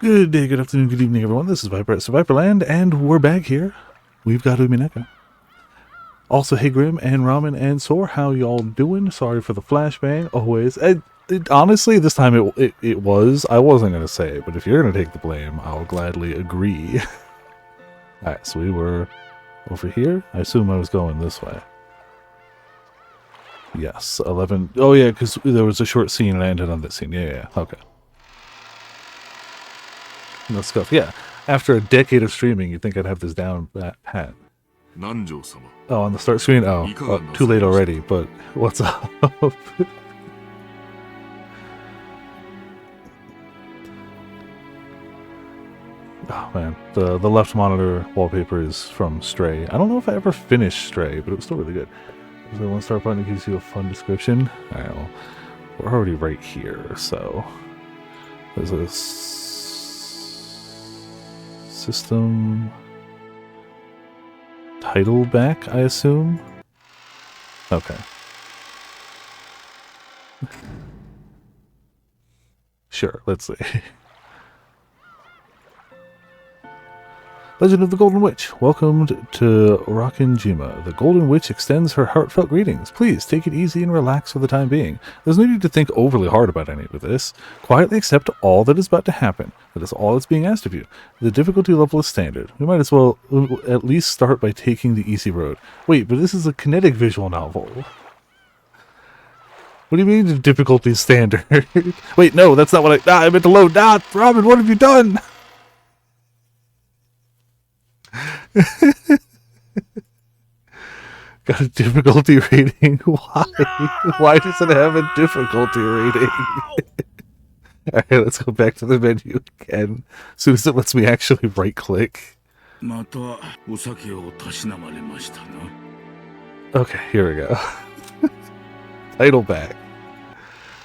Good day, good afternoon, good evening, everyone. This is Viper at Survivorland, and we're back here. We've got Umineko. Also, hey Grim and Ramen and Sor, how y'all doing? Sorry for the flashbang. Always. Honestly, this time it was. I wasn't going to say it, but if you're going to take the blame, I'll gladly agree. Alright, so we were over here. I assume I was going this way. Yes, 11. Oh yeah, because there was a short scene and I ended on this scene. Yeah, okay. Let's go. Yeah, after a decade of streaming, you'd think I'd have this down pat. Oh, on the start screen? Oh, too late already, but what's up? Oh man, the left monitor wallpaper is from Stray. I don't know if I ever finished Stray, but it was still really good. There's the one star button that gives you a fun description. Alright, well, we're already right here, so there's a system title back, I assume. Okay. Sure, let's see. Legend of the Golden Witch. Welcome to Rakenjima. The Golden Witch extends her heartfelt greetings. Please take it easy and relax for the time being. There's no need to think overly hard about any of this. Quietly accept all that is about to happen. That is all that's being asked of you. The difficulty level is standard. We might as well at least start by taking the easy road. Wait, but this is a kinetic visual novel. What do you mean the difficulty is standard? Wait, no, that's not what I meant to load. Ramen, what have you done? Got a difficulty rating? Why? No! Why does it have a difficulty rating? Alright, let's go back to the menu again. As soon as it lets me actually right click. Okay, here we go. Title back.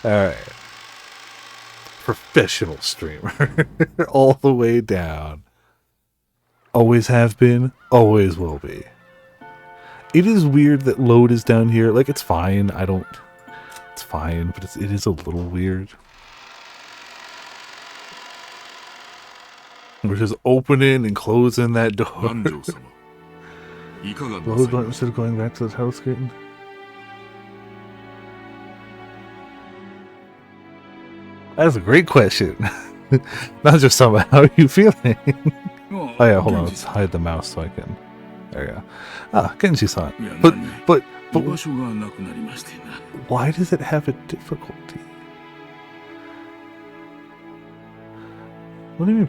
Alright. Professional streamer. All the way down. Always have been, always will be. It is weird that load is down here. Like, it's fine. It's fine, but it is a little weird. We're just opening and closing that door. Load button instead of going back to the title screen. That's a great question. Not just somehow, how are you feeling? Oh yeah, hold on, let's hide the mouse so I can... There you go. Ah, Genji-san. But... Why does it have a difficulty? What do you mean...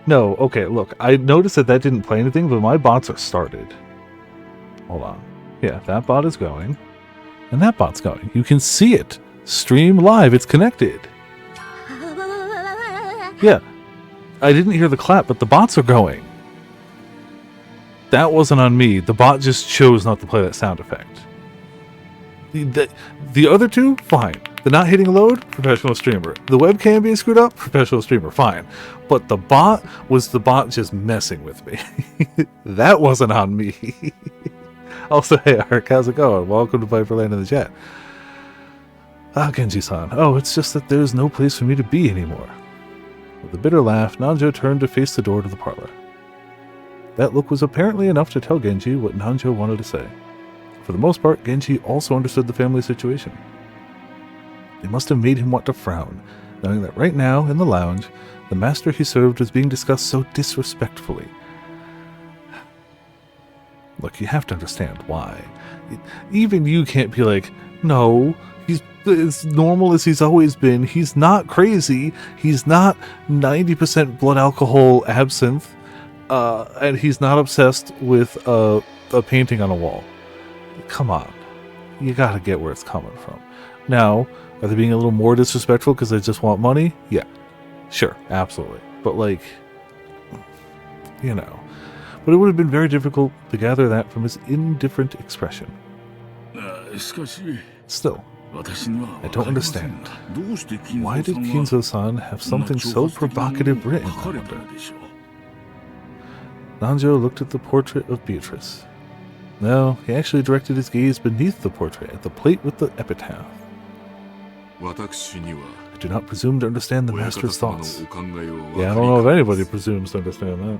No, okay, look, I noticed that didn't play anything, but my bots are started. Hold on. Yeah, that bot is going. And that bot's going. You can see it. Stream live, it's connected. Yeah. I didn't hear the clap, but the bots are going. That wasn't on me. The bot just chose not to play that sound effect. The other two, fine. The not hitting load, professional streamer. The webcam being screwed up, professional streamer, fine. But the bot was the bot just messing with me. That wasn't on me. Also, hey Ark, how's it going? Welcome to Viperland in the chat. Ah, Genji-san. Oh, it's just that there's no place for me to be anymore. With a bitter laugh, Nanjo turned to face the door to the parlor. That look was apparently enough to tell Genji what Nanjo wanted to say. For the most part, Genji also understood the family situation. It must have made him want to frown, knowing that right now, in the lounge, the master he served was being discussed so disrespectfully. Look, you have to understand why. Even you can't be like, no, he's as normal as he's always been. He's not crazy. He's not 90% blood alcohol absinthe. And he's not obsessed with a painting on a wall. Come on. You gotta get where it's coming from. Now, are they being a little more disrespectful because they just want money? Yeah. Sure, absolutely. But like, you know. But it would have been very difficult to gather that from his indifferent expression. Still, I don't understand. Why did Kinzo-san have something so provocative written? Nanjo looked at the portrait of Beatrice. No, he actually directed his gaze beneath the portrait at the plate with the epitaph. I Do not presume to understand the master's 親方様の thoughts. お考えを Yeah, I don't know if anybody presumes to understand that.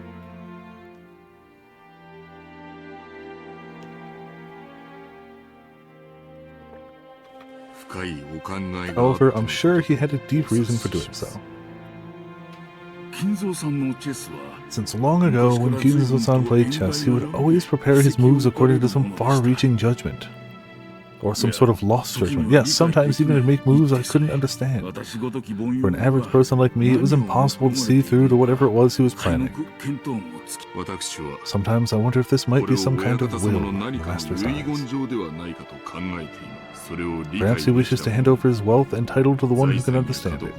深いお考えが However, I'm sure he had a deep reason for doing so. 金蔵さんのチェスは Since long ago, when Kinzo-san played chess, he would always prepare his moves according to some far-reaching judgment. Or some sort of lost judgment. Yes, sometimes even to make moves I couldn't understand. For an average person like me, it was impossible to see through to whatever it was he was planning. Sometimes I wonder if this might be some kind of will in the master's eyes. Perhaps he wishes to hand over his wealth and title to the one who can understand it.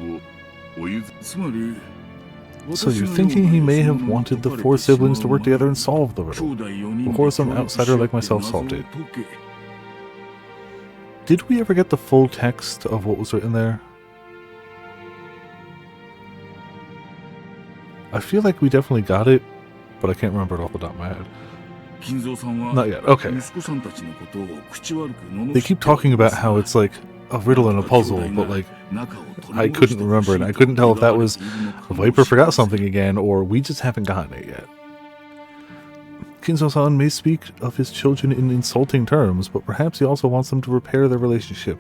So you're thinking he may have wanted the 4 siblings to work together and solve the riddle, before some outsider like myself solved it. Did we ever get the full text of what was written there? I feel like we definitely got it, but I can't remember it off the top of my head. Not yet, okay. They keep talking about how it's like a riddle and a puzzle, but like, I couldn't remember it. I couldn't tell if that was Viper forgot something again, or we just haven't gotten it yet. Kinzo-san may speak of his children in insulting terms, but perhaps he also wants them to repair their relationship.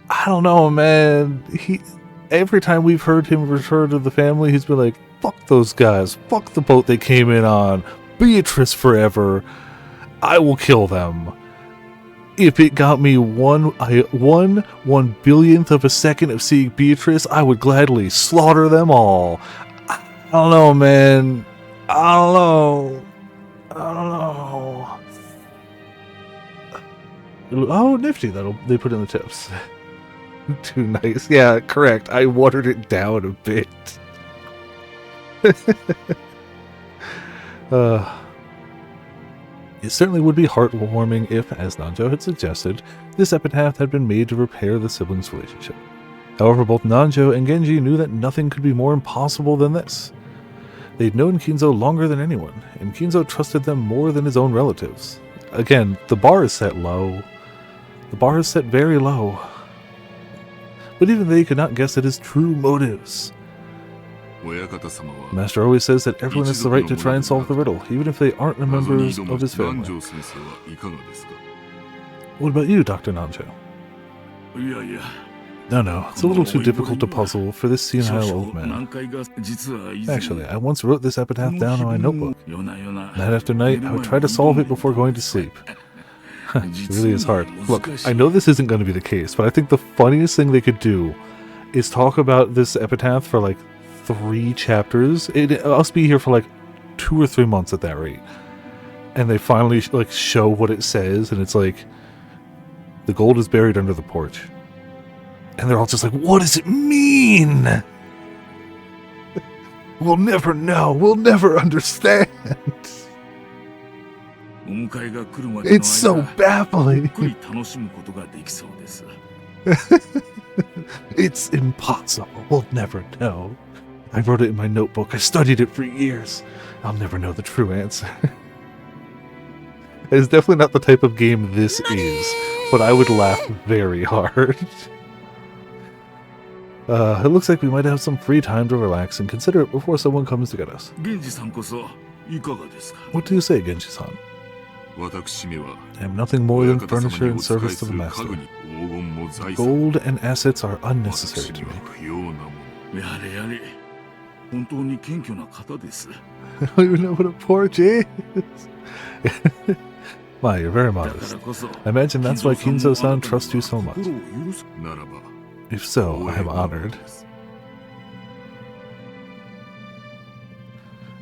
I don't know, man. Every time we've heard him refer to the family, he's been like, fuck those guys. Fuck the boat they came in on. Beatrice forever. I will kill them. If it got me one billionth of a second of seeing Beatrice, I would gladly slaughter them all. I don't know, man. I don't know. Oh, nifty. They put in the tips. Too nice. Yeah, correct. I watered it down a bit. It certainly would be heartwarming if, as Nanjo had suggested, this epitaph had been made to repair the siblings' relationship. However, both Nanjo and Genji knew that nothing could be more impossible than this. They'd known Kinzo longer than anyone, and Kinzo trusted them more than his own relatives. Again, the bar is set low. The bar is set very low. But even they could not guess at his true motives. The master always says that everyone has the right to try and solve the riddle, even if they aren't members of his family. What about you, Dr. Nanjo? No, it's a little too difficult to puzzle for this senile old man. Actually, I once wrote this epitaph down in my notebook. Night after night, I would try to solve it before going to sleep. It really is hard. Look, I know this isn't going to be the case, but I think the funniest thing they could do is talk about this epitaph for like 3 chapters. I'll be here for like 2 or 3 months at that rate. And they finally like show what it says, and it's like, the gold is buried under the porch. And they're all just like, what does it mean? We'll never know. We'll never understand. It's so baffling. It's impossible. We'll never know. I wrote it in my notebook. I studied it for years. I'll never know the true answer. It's definitely not the type of game this is, but I would laugh very hard. It looks like we might have some free time to relax and consider it before someone comes to get us. What do you say, Genji-san? I am nothing more than furniture in service to the master. Gold and assets are unnecessary to me. I don't even know what a porch is. My, you're very modest. I imagine that's why Kinzo-san trusts you so much. If so, I am honored.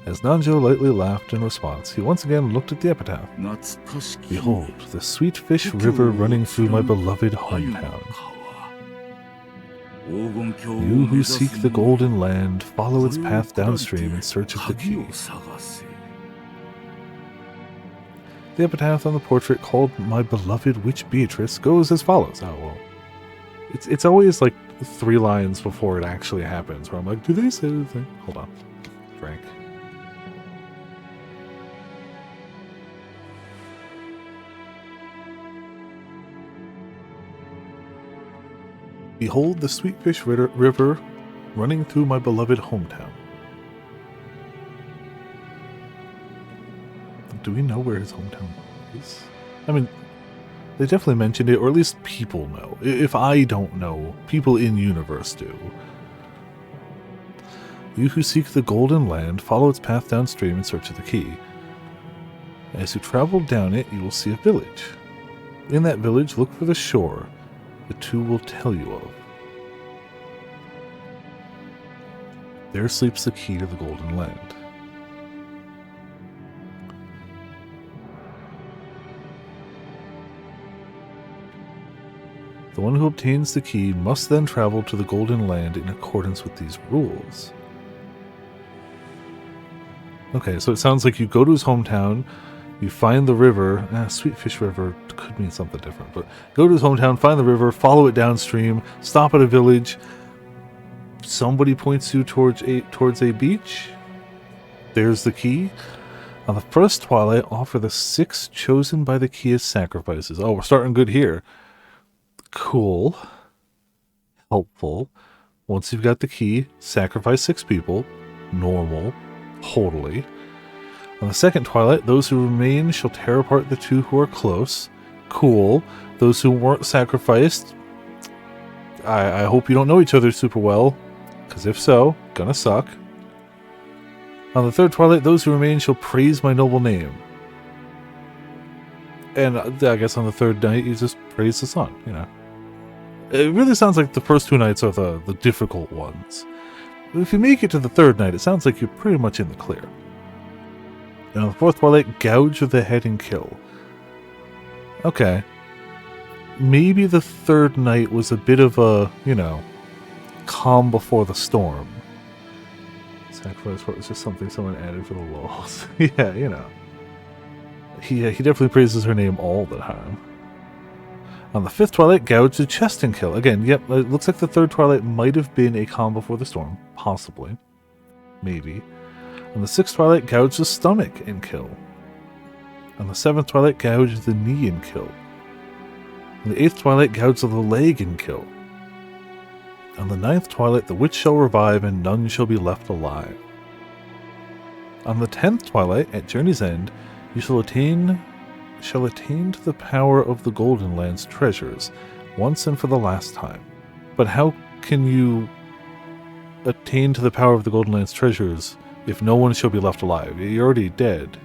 As Nanjo lightly laughed in response, he once again looked at the epitaph. Behold, the sweet fish river running through my beloved hometown. You who seek the golden land, follow its path downstream in search of the key. The epitaph on the portrait called My Beloved Witch Beatrice goes as follows. Oh, well. It's always like 3 lines before it actually happens, where I'm like, do they say anything? Hold on. Frank. Behold the Sweetfish River running through my beloved hometown. Do we know where his hometown is? I mean, they definitely mentioned it, or at least people know. If I don't know, people in universe do. You who seek the Golden Land, follow its path downstream in search of the key. As you travel down it, you will see a village. In that village, look for the shore the two will tell you of. There sleeps the key to the Golden Land. The one who obtains the key must then travel to the Golden Land in accordance with these rules. Okay, so it sounds like you go to his hometown, you find the river. Sweetfish River could mean something different, but go to his hometown, find the river, follow it downstream, stop at a village. Somebody points you towards a beach. There's the key. On the first twilight, offer the 6 chosen by the key as sacrifices. Oh, we're starting good here. Cool. Helpful. Once you've got the key, sacrifice 6 people. Normal. Totally. On the second twilight, those who remain shall tear apart the 2 who are close. Cool. Those who weren't sacrificed, I hope you don't know each other super well, because if so, gonna suck. On the third twilight, those who remain shall praise my noble name. And I guess on the third night, you just praise the sun, you know. It really sounds like the first 2 nights are the difficult ones. If you make it to the third night, it sounds like you're pretty much in the clear. And on the fourth twilight, gouge the head and kill. Okay. Maybe the third night was a bit of a, you know, calm before the storm. Sacrifice was just something someone added for the lulz. Yeah, you know. He definitely praises her name all the time. On the fifth twilight, gouge the chest and kill. Again, yep, it looks like the third twilight might have been a calm before the storm. Possibly. Maybe. On the sixth twilight, gouge the stomach and kill. On the seventh twilight, gouge the knee and kill. On the eighth twilight, gouge the leg and kill. On the ninth twilight, the witch shall revive and none shall be left alive. On the 10th twilight, at journey's end, you shall attain to the power of the Golden Land's treasures, once and for the last time. But how can you attain to the power of the Golden Land's treasures if no one shall be left alive? You're already dead.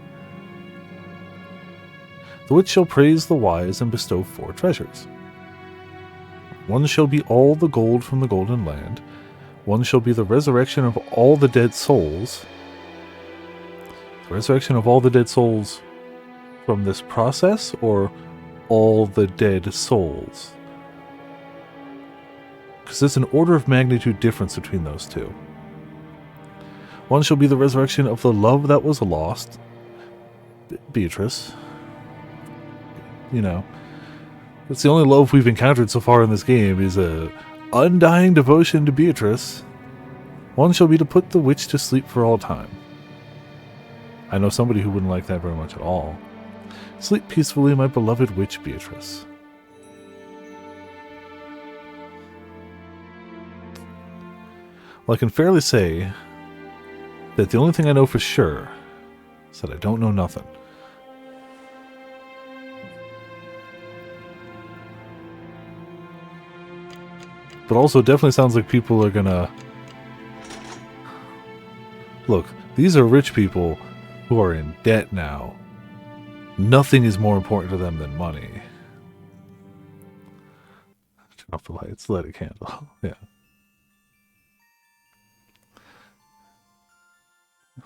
The witch shall praise the wise and bestow 4 treasures. One shall be all the gold from the Golden Land. One shall be the resurrection of all the dead souls. The resurrection of all the dead souls from this process, or all the dead souls? Because there's an order of magnitude difference between those two. One shall be the resurrection of the love that was lost. Beatrice. You know. It's the only love we've encountered so far in this game is a undying devotion to Beatrice. One shall be to put the witch to sleep for all time. I know somebody who wouldn't like that very much at all. Sleep peacefully, my beloved witch Beatrice. Well, I can fairly say that the only thing I know for sure is that I don't know nothing. But also, it definitely sounds like people are gonna... Look, these are rich people who are in debt now. Nothing is more important to them than money. Turn off the lights, light a candle. Yeah.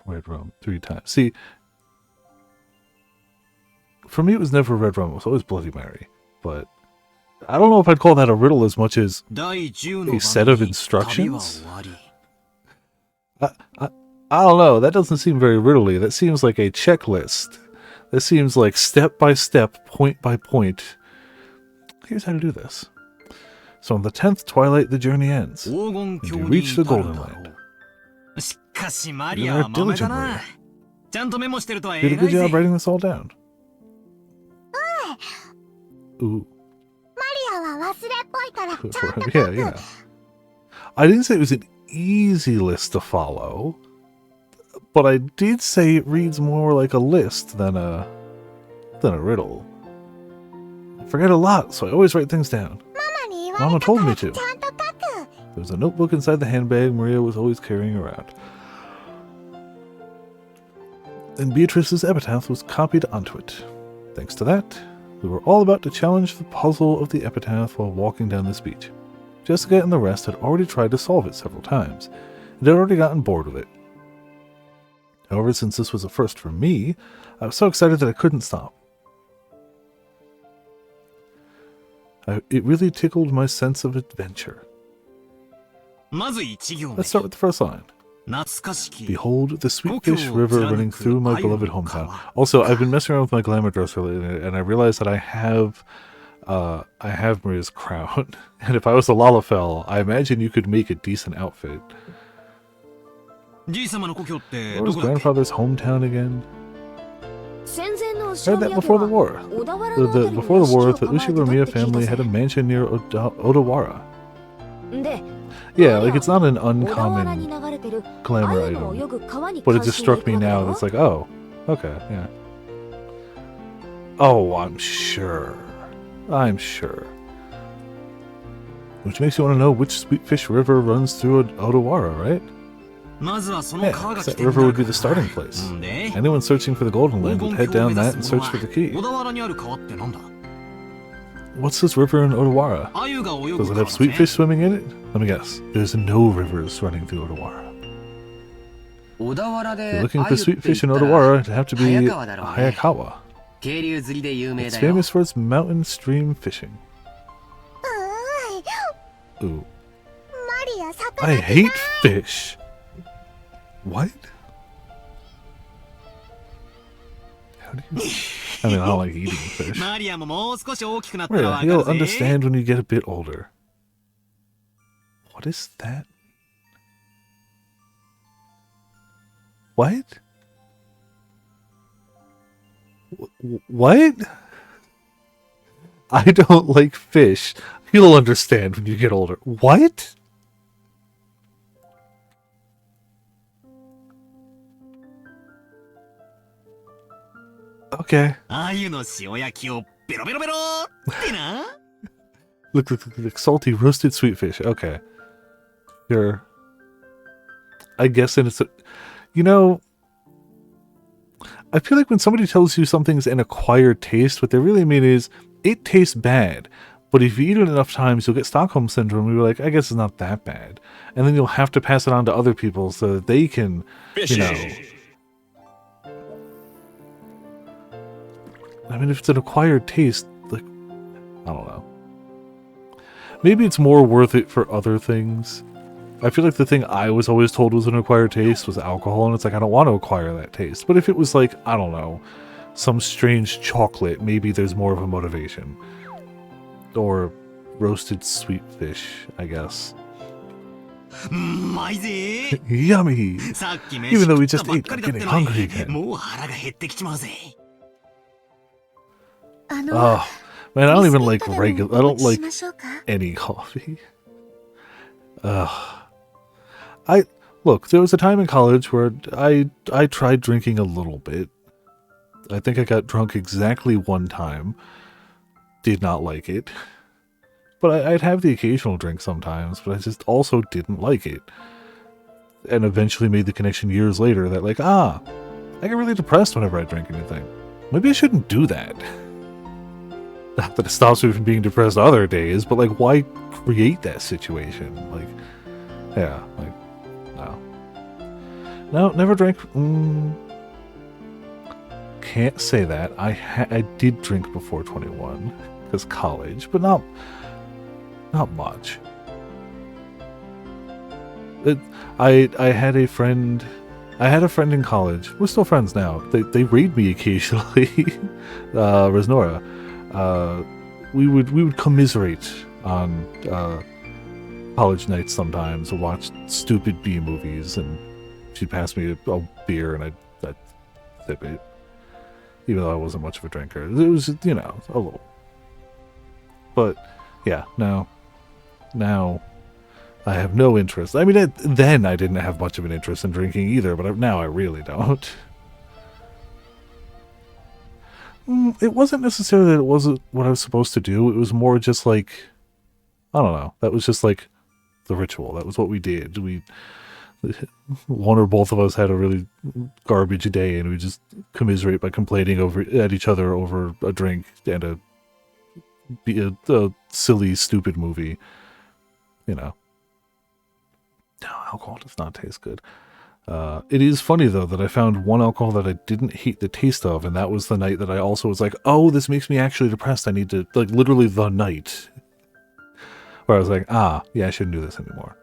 Red rum 3 times. See, for me it was never red rum, it was always Bloody Mary. But I don't know if I'd call that a riddle as much as a set of instructions. I don't know, that doesn't seem very riddly. That seems like a checklist. That seems like step by step, point by point. Here's how to do this. So on the 10th twilight, the journey ends. And you reach the Golden Land. You are diligent, Maria. You did a good job writing this all down. Ooh. Yeah, you know. I didn't say it was an easy list to follow, but I did say it reads more like a list than a riddle. I forget a lot, so I always write things down. Mama told me to. There was a notebook inside the handbag Maria was always carrying around. And Beatrice's epitaph was copied onto it. Thanks to that, we were all about to challenge the puzzle of the epitaph while walking down this beach. Jessica and the rest had already tried to solve it several times, and had already gotten bored with it. However, since this was a first for me, I was so excited that I couldn't stop. It really tickled my sense of adventure. Let's start with the first line. Behold the Sweetfish River running through my beloved hometown. Also, I've been messing around with my glamour dresser lately, and I realized that I have Maria's crown. And if I was a Lalafell, I imagine you could make a decent outfit. Where was grandfather's hometown again? I heard that before the war. Before the war, the Ushiguro family had a mansion near Odawara. Yeah, like it's not an uncommon glamour item, but it just struck me now. It's like, oh, okay, yeah. Oh, I'm sure. Which makes you want to know which Sweetfish River runs through Odawara, right? Yeah, 'cause that river would be the starting place. Anyone searching for the Golden Land would head down that and search for the key. What's this river in Odawara? Does it have sweetfish swimming in it? Let me guess. There's no rivers running through Odawara. If you're looking for sweetfish in Odawara, it'd have to be Hayakawa. It's famous for its mountain stream fishing. Ooh. I hate fish. What? How do you... I mean, I don't like eating fish. Well, you'll understand when you get a bit older. What is that? What? What? I don't like fish. You'll understand when you get older. What? Okay. Look, salty roasted sweetfish. Okay. Sure. I guess then it's a... You know... I feel like when somebody tells you something's an acquired taste, what they really mean is, it tastes bad. But if you eat it enough times, you'll get Stockholm Syndrome. And you're like, I guess it's not that bad. And then you'll have to pass it on to other people so that they can, you know... I mean, if it's an acquired taste, like, I don't know. Maybe it's more worth it for other things. I feel like the thing I was always told was an acquired taste was alcohol, and it's like, I don't want to acquire that taste. But if it was like, I don't know, some strange chocolate, maybe there's more of a motivation. Or roasted sweet fish, I guess. Yummy! Even though we just ate, I'm getting hungry again. Oh, man, I don't even like regular... I don't like any coffee. Look, there was a time in college where I tried drinking a little bit. I think I got drunk exactly one time. Did not like it. But I'd have the occasional drink sometimes, but I just also didn't like it. And eventually made the connection years later that like, I get really depressed whenever I drink anything. Maybe I shouldn't do that. Not that it stops me from being depressed other days, but like, why create that situation? Like, yeah, like, no. No, never drank. Can't say that. I did drink before 21, because college, but not much. I had a friend. I had a friend in college. We're still friends now. They raid me occasionally. Resnora. We would commiserate on college nights sometimes, or watch stupid B movies, and she'd pass me a beer and I'd sip it, even though I wasn't much of a drinker. It was, you know, a little. But Yeah, no. Now, I have no interest. I mean, then I didn't have much of an interest in drinking either, but now I really don't. It wasn't necessarily that it wasn't what I was supposed to do. It was more just like, I don't know. That was just like the ritual. That was what we did. One or both of us had a really garbage day, and we just commiserate by complaining at each other over a drink and a silly, stupid movie. You know. No, alcohol does not taste good. It is funny, though, that I found one alcohol that I didn't hate the taste of, and that was the night that I also was like, oh, this makes me actually depressed. I need to, like, literally the night where I was like, yeah, I shouldn't do this anymore.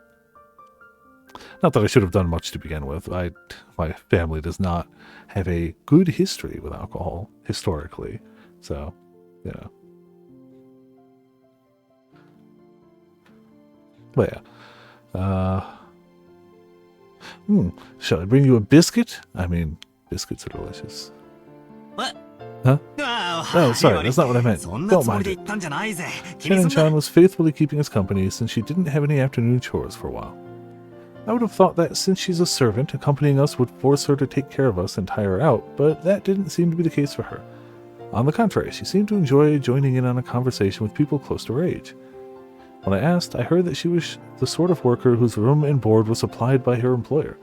Not that I should have done much to begin with. My family does not have a good history with alcohol, historically. So, you know. But yeah. Shall I bring you a biscuit? I mean, biscuits are delicious. What? Huh? Oh, sorry, that's not what I meant. Don't mind it. Shannon-chan was faithfully keeping us company since she didn't have any afternoon chores for a while. I would have thought that since she's a servant, accompanying us would force her to take care of us and tire her out, but that didn't seem to be the case for her. On the contrary, she seemed to enjoy joining in on a conversation with people close to her age. When I asked, I heard that she was the sort of worker whose room and board was supplied by her employer.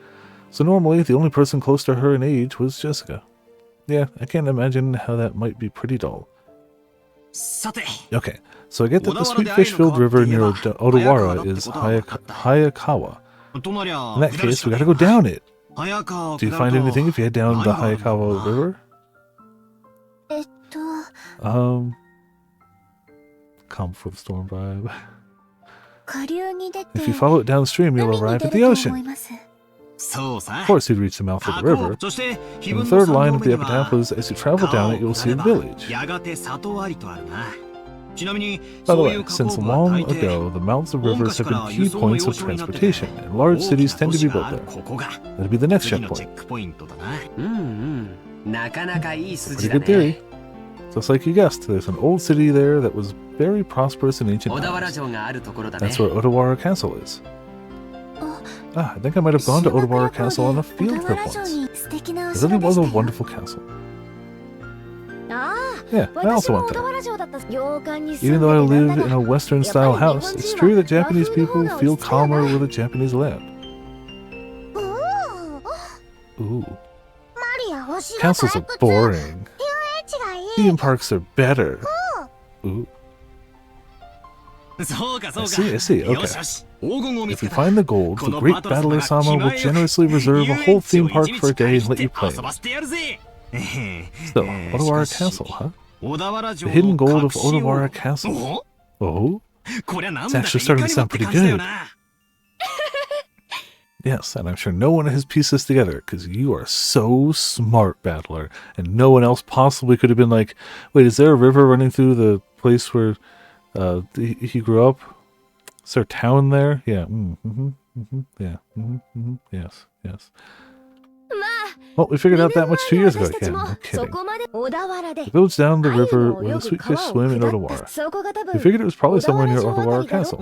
So normally, the only person close to her in age was Jessica. Yeah, I can't imagine how that might be pretty dull. Okay, so I get that the sweet fish-filled river near Odawara is Hayakawa. In that case, we gotta go down it. Do you find anything if you head down the Hayakawa River? Calm before the storm vibe. If you follow it downstream, you'll arrive at the ocean. Of course, you'd reach the mouth of the river. And the third line of the epitaph was, as you travel down it, you'll see a village. By the way, since long ago, the mouths of rivers have been key points of transportation, and large cities tend to be built there. That'll be the next checkpoint. Pretty good theory. Just like you guessed, there's an old city there that was very prosperous in ancient times. That's where Odawara Castle is. I think I might have gone to Odawara Castle on a field trip once. It really was a wonderful castle. Yeah, I also went there. Even though I live in a Western-style house, it's true that Japanese people feel calmer with a Japanese land. Ooh. Castles are boring. Theme parks are better. Ooh. I see, okay. If we find the gold, the great battler Sama will generously reserve a whole theme park for a day and let you play in it. Still, Odawara Castle, huh? The hidden gold of Odawara Castle. Oh? It's actually starting to sound pretty good. Yes, and I'm sure no one has pieced this together, because you are so smart, Battler, and no one else possibly could have been like, wait, is there a river running through the place where he grew up? Is there a town there? Yeah, yes. Well, we figured out that much 2 years ago. Yeah, no kidding. The village down the river where the sweet fish swim in Odawara. We figured it was probably somewhere near Odawara Castle.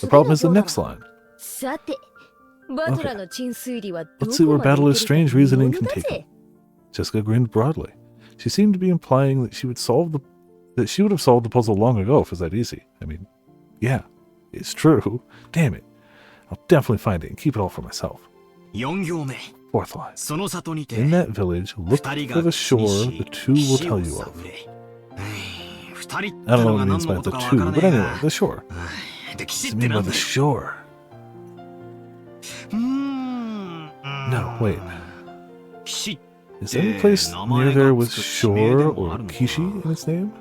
The problem is the next line. Okay. Let's see where Battler's strange reasoning can take him. Jessica grinned broadly. She seemed to be implying that she would have solved the puzzle long ago if it was that easy. I mean, yeah, it's true. Damn it. I'll definitely find it and keep it all for myself. Fourth line. In that village, look for the shore the two will tell you of. I don't know what it means by the two, but anyway, the shore. What's it mean by the shore? No, wait. Is there any place near there with shore or Kishi in its name?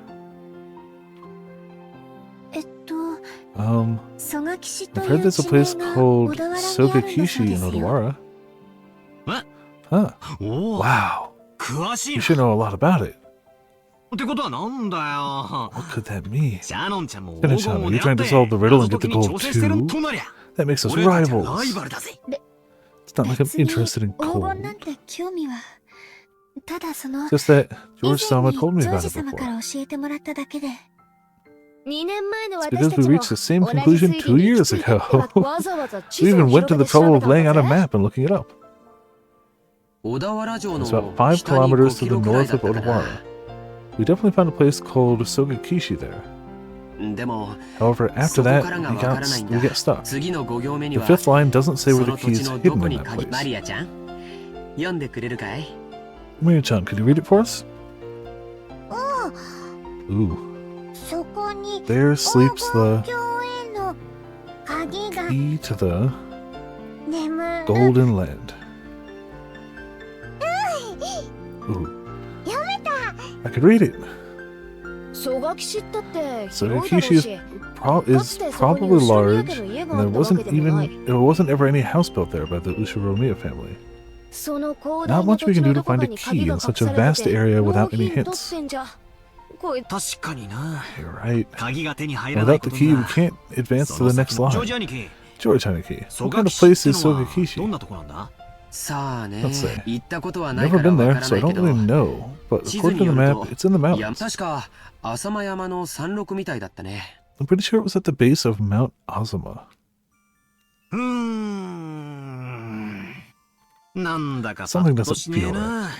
I've heard there's a place called Sogakishi in Odawara. Huh. Wow. You should know a lot about it. What could that mean? Shannon-chan, are you trying to solve the riddle and get the gold too? That makes us rivals. It's not like I'm interested in gold. Just that George Sama told me about it before. It's because we reached the same conclusion 2 years ago. We even went to the trouble of laying out a map and looking it up. It's about 5 kilometers to the north of Odawara. We definitely found a place called Sogakishi there. However, after that, we get stuck. The 5th line doesn't say where the key is hidden in that place. Maria-chan, could you read it for us? Ooh. There sleeps the key to the Golden Land. Ooh. I could read it. Sogakishi is probably large, and there wasn't ever any house built there by the Ushiromiya family. Not much we can do to find a key in such a vast area without any hints. You're right. Without the key, we can't advance to the next line. Joritani-ki. What kind of place is Sogakishi? Let's say. Never been there, so I don't really know. But according to the map, it's in the mountains. I'm pretty sure it was at the base of Mount Azuma. Something doesn't feel right.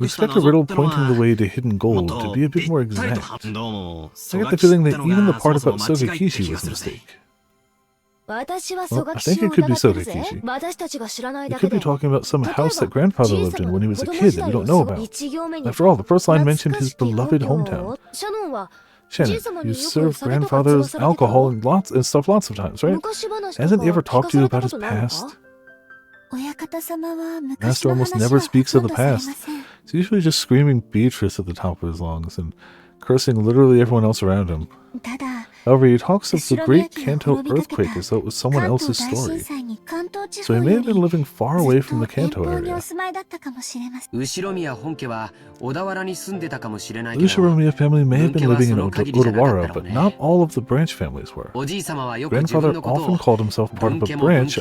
We expect a riddle pointing the way to hidden gold to be a bit more exact. I get the feeling that even the part about Sogakishi was a mistake. Well, I think it could be Sogakishi. It could be talking about some house that grandfather lived in when he was a kid that we don't know about. After all, the first line mentioned his beloved hometown. Shannon, you served grandfather's alcohol and stuff lots of times, right? Hasn't he ever talked to you about his past? Master almost never speaks of the past. He's usually just screaming Beatrice at the top of his lungs and cursing literally everyone else around him. However, he talks of the Great Kanto earthquake as though it was someone else's story. So he may have been living far away from the Kanto area. The Ushiromiya family may have been living in Odawara, but not all of the branch families were. Grandfather often called himself part of a branch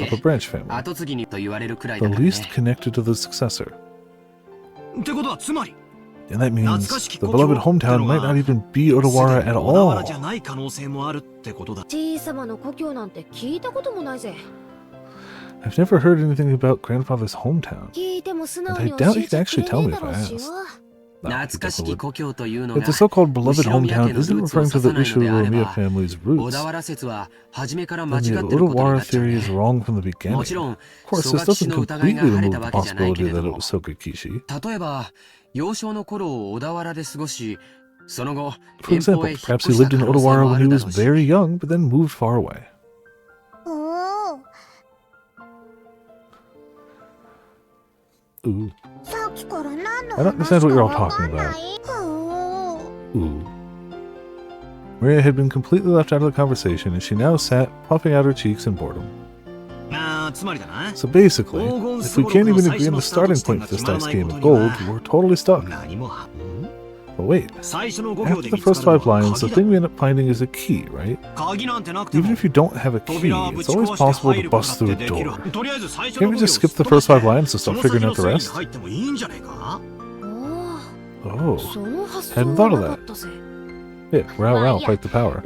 family, the least connected to the successor. And that means the beloved hometown might not even be Odawara at all. I've never heard anything about grandfather's hometown, and I doubt he'd actually tell me if I asked. If the so-called beloved hometown isn't referring to the Ushiromiya family's roots, then the Odawara theory is wrong from the beginning. Of course, this doesn't completely remove the possibility that it was Sogakishi. For example, perhaps he lived in Odawara when he was very young, but then moved far away. Ooh. I don't understand what you're all talking about. Ooh. Maria had been completely left out of the conversation, and she now sat, puffing out her cheeks in boredom. So basically, if we can't even agree on the starting point for this dice game of gold, we're totally stuck. But wait, after the first 5 lines, the thing we end up finding is a key, right? Even if you don't have a key, it's always possible to bust through a door. Can't we just skip the first 5 lines and start figuring out the rest? Oh, hadn't thought of that. Yeah, row, fight the power.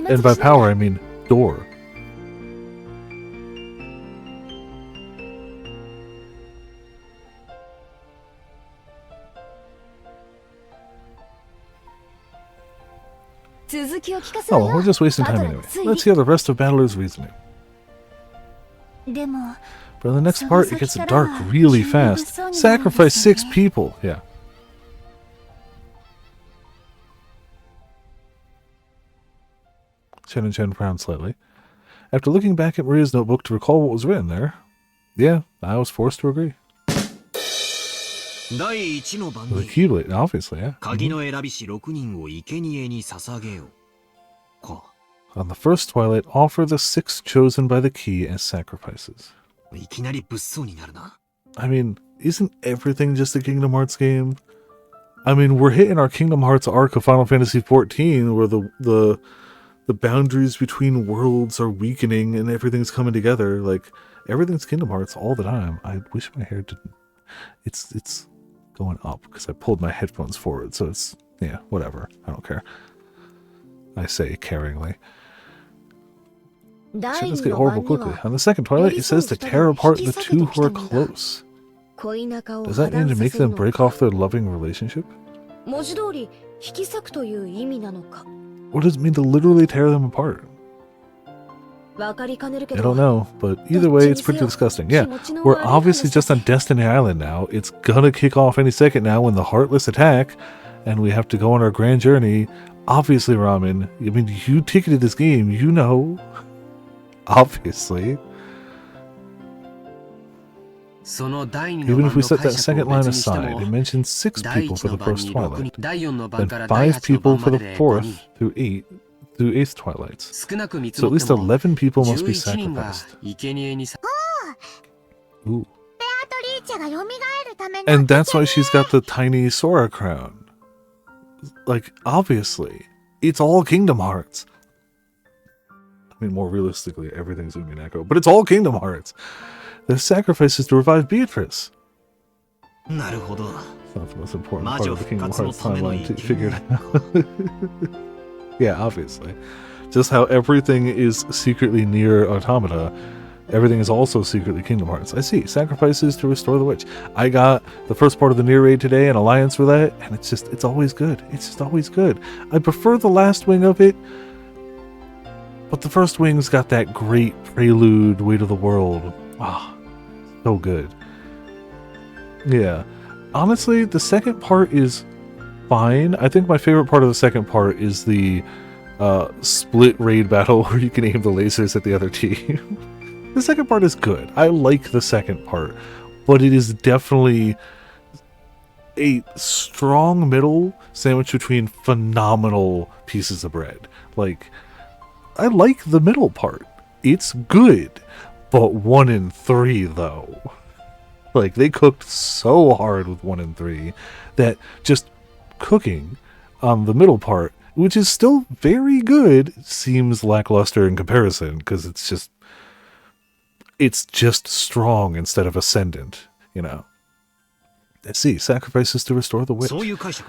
And by power, I mean door. Oh, well, we're just wasting time anyway. Let's hear the rest of Battler's reasoning. But in the next part, it gets dark really fast. Sacrifice 6 people. Yeah. Chen frowned slightly. After looking back at Maria's notebook to recall what was written there, yeah, I was forced to agree. The Keyblade, obviously, yeah. On the first twilight, offer the 6 chosen by the key as sacrifices. I mean, isn't everything just a Kingdom Hearts game? I mean, we're hitting our Kingdom Hearts arc of Final Fantasy XIV, where the boundaries between worlds are weakening and everything's coming together. Like, everything's Kingdom Hearts all the time. I wish my hair didn't... It's going up because I pulled my headphones forward, so it's... yeah, whatever. I don't care. I say caringly. Shit, 第 let's 二 get の horrible 晩に quickly. は On the second twilight, it says to tear apart the two who are close. 恋仲を Does 破 that mean 談 to さ make せる them の break か off their loving relationship? 文字通り引き裂くという意味なのか What does it mean to literally tear them apart? 分かりかねるけ I ど don't know, but either way, it's pretty disgusting. Yeah, we're obviously just on Destiny Island now. It's gonna kick off any second now when the Heartless attack, and we have to go on our grand journey. Obviously, Ramen, I mean, you ticketed this game, you know. Obviously. Even if we set that second line aside, it mentions 6 people for the first twilight, then 5 people for the 4th through 8th twilights. So at least 11 people must be sacrificed. Ooh. And that's why she's got the tiny Sora crown. Like, obviously. It's all Kingdom Hearts. I mean, more realistically, everything's Umineko, but it's all Kingdom Hearts. The sacrifice is to revive Beatrice. It's not the most important part of the Kingdom Hearts timeline to figure it out. Yeah, obviously. Just how everything is secretly near Automata, everything is also secretly Kingdom Hearts. I see. Sacrifices to restore the witch. I got the first part of the Near Raid today, an alliance for that, and it's always good. It's just always good. I prefer the last wing of it, but the first wing's got that great prelude, Weight of the World. Ah, so good. Yeah. Honestly, the second part is fine. I think my favorite part of the second part is the split raid battle where you can aim the lasers at the other team. The second part is good. I like the second part, but it is definitely a strong middle sandwiched between phenomenal pieces of bread. Like, I like the middle part. It's good, but 1 and 3 though. Like, they cooked so hard with 1 and 3 that just cooking on the middle part, which is still very good, seems lackluster in comparison because it's just strong instead of ascendant, you know. Let's see, sacrifices to restore the witch.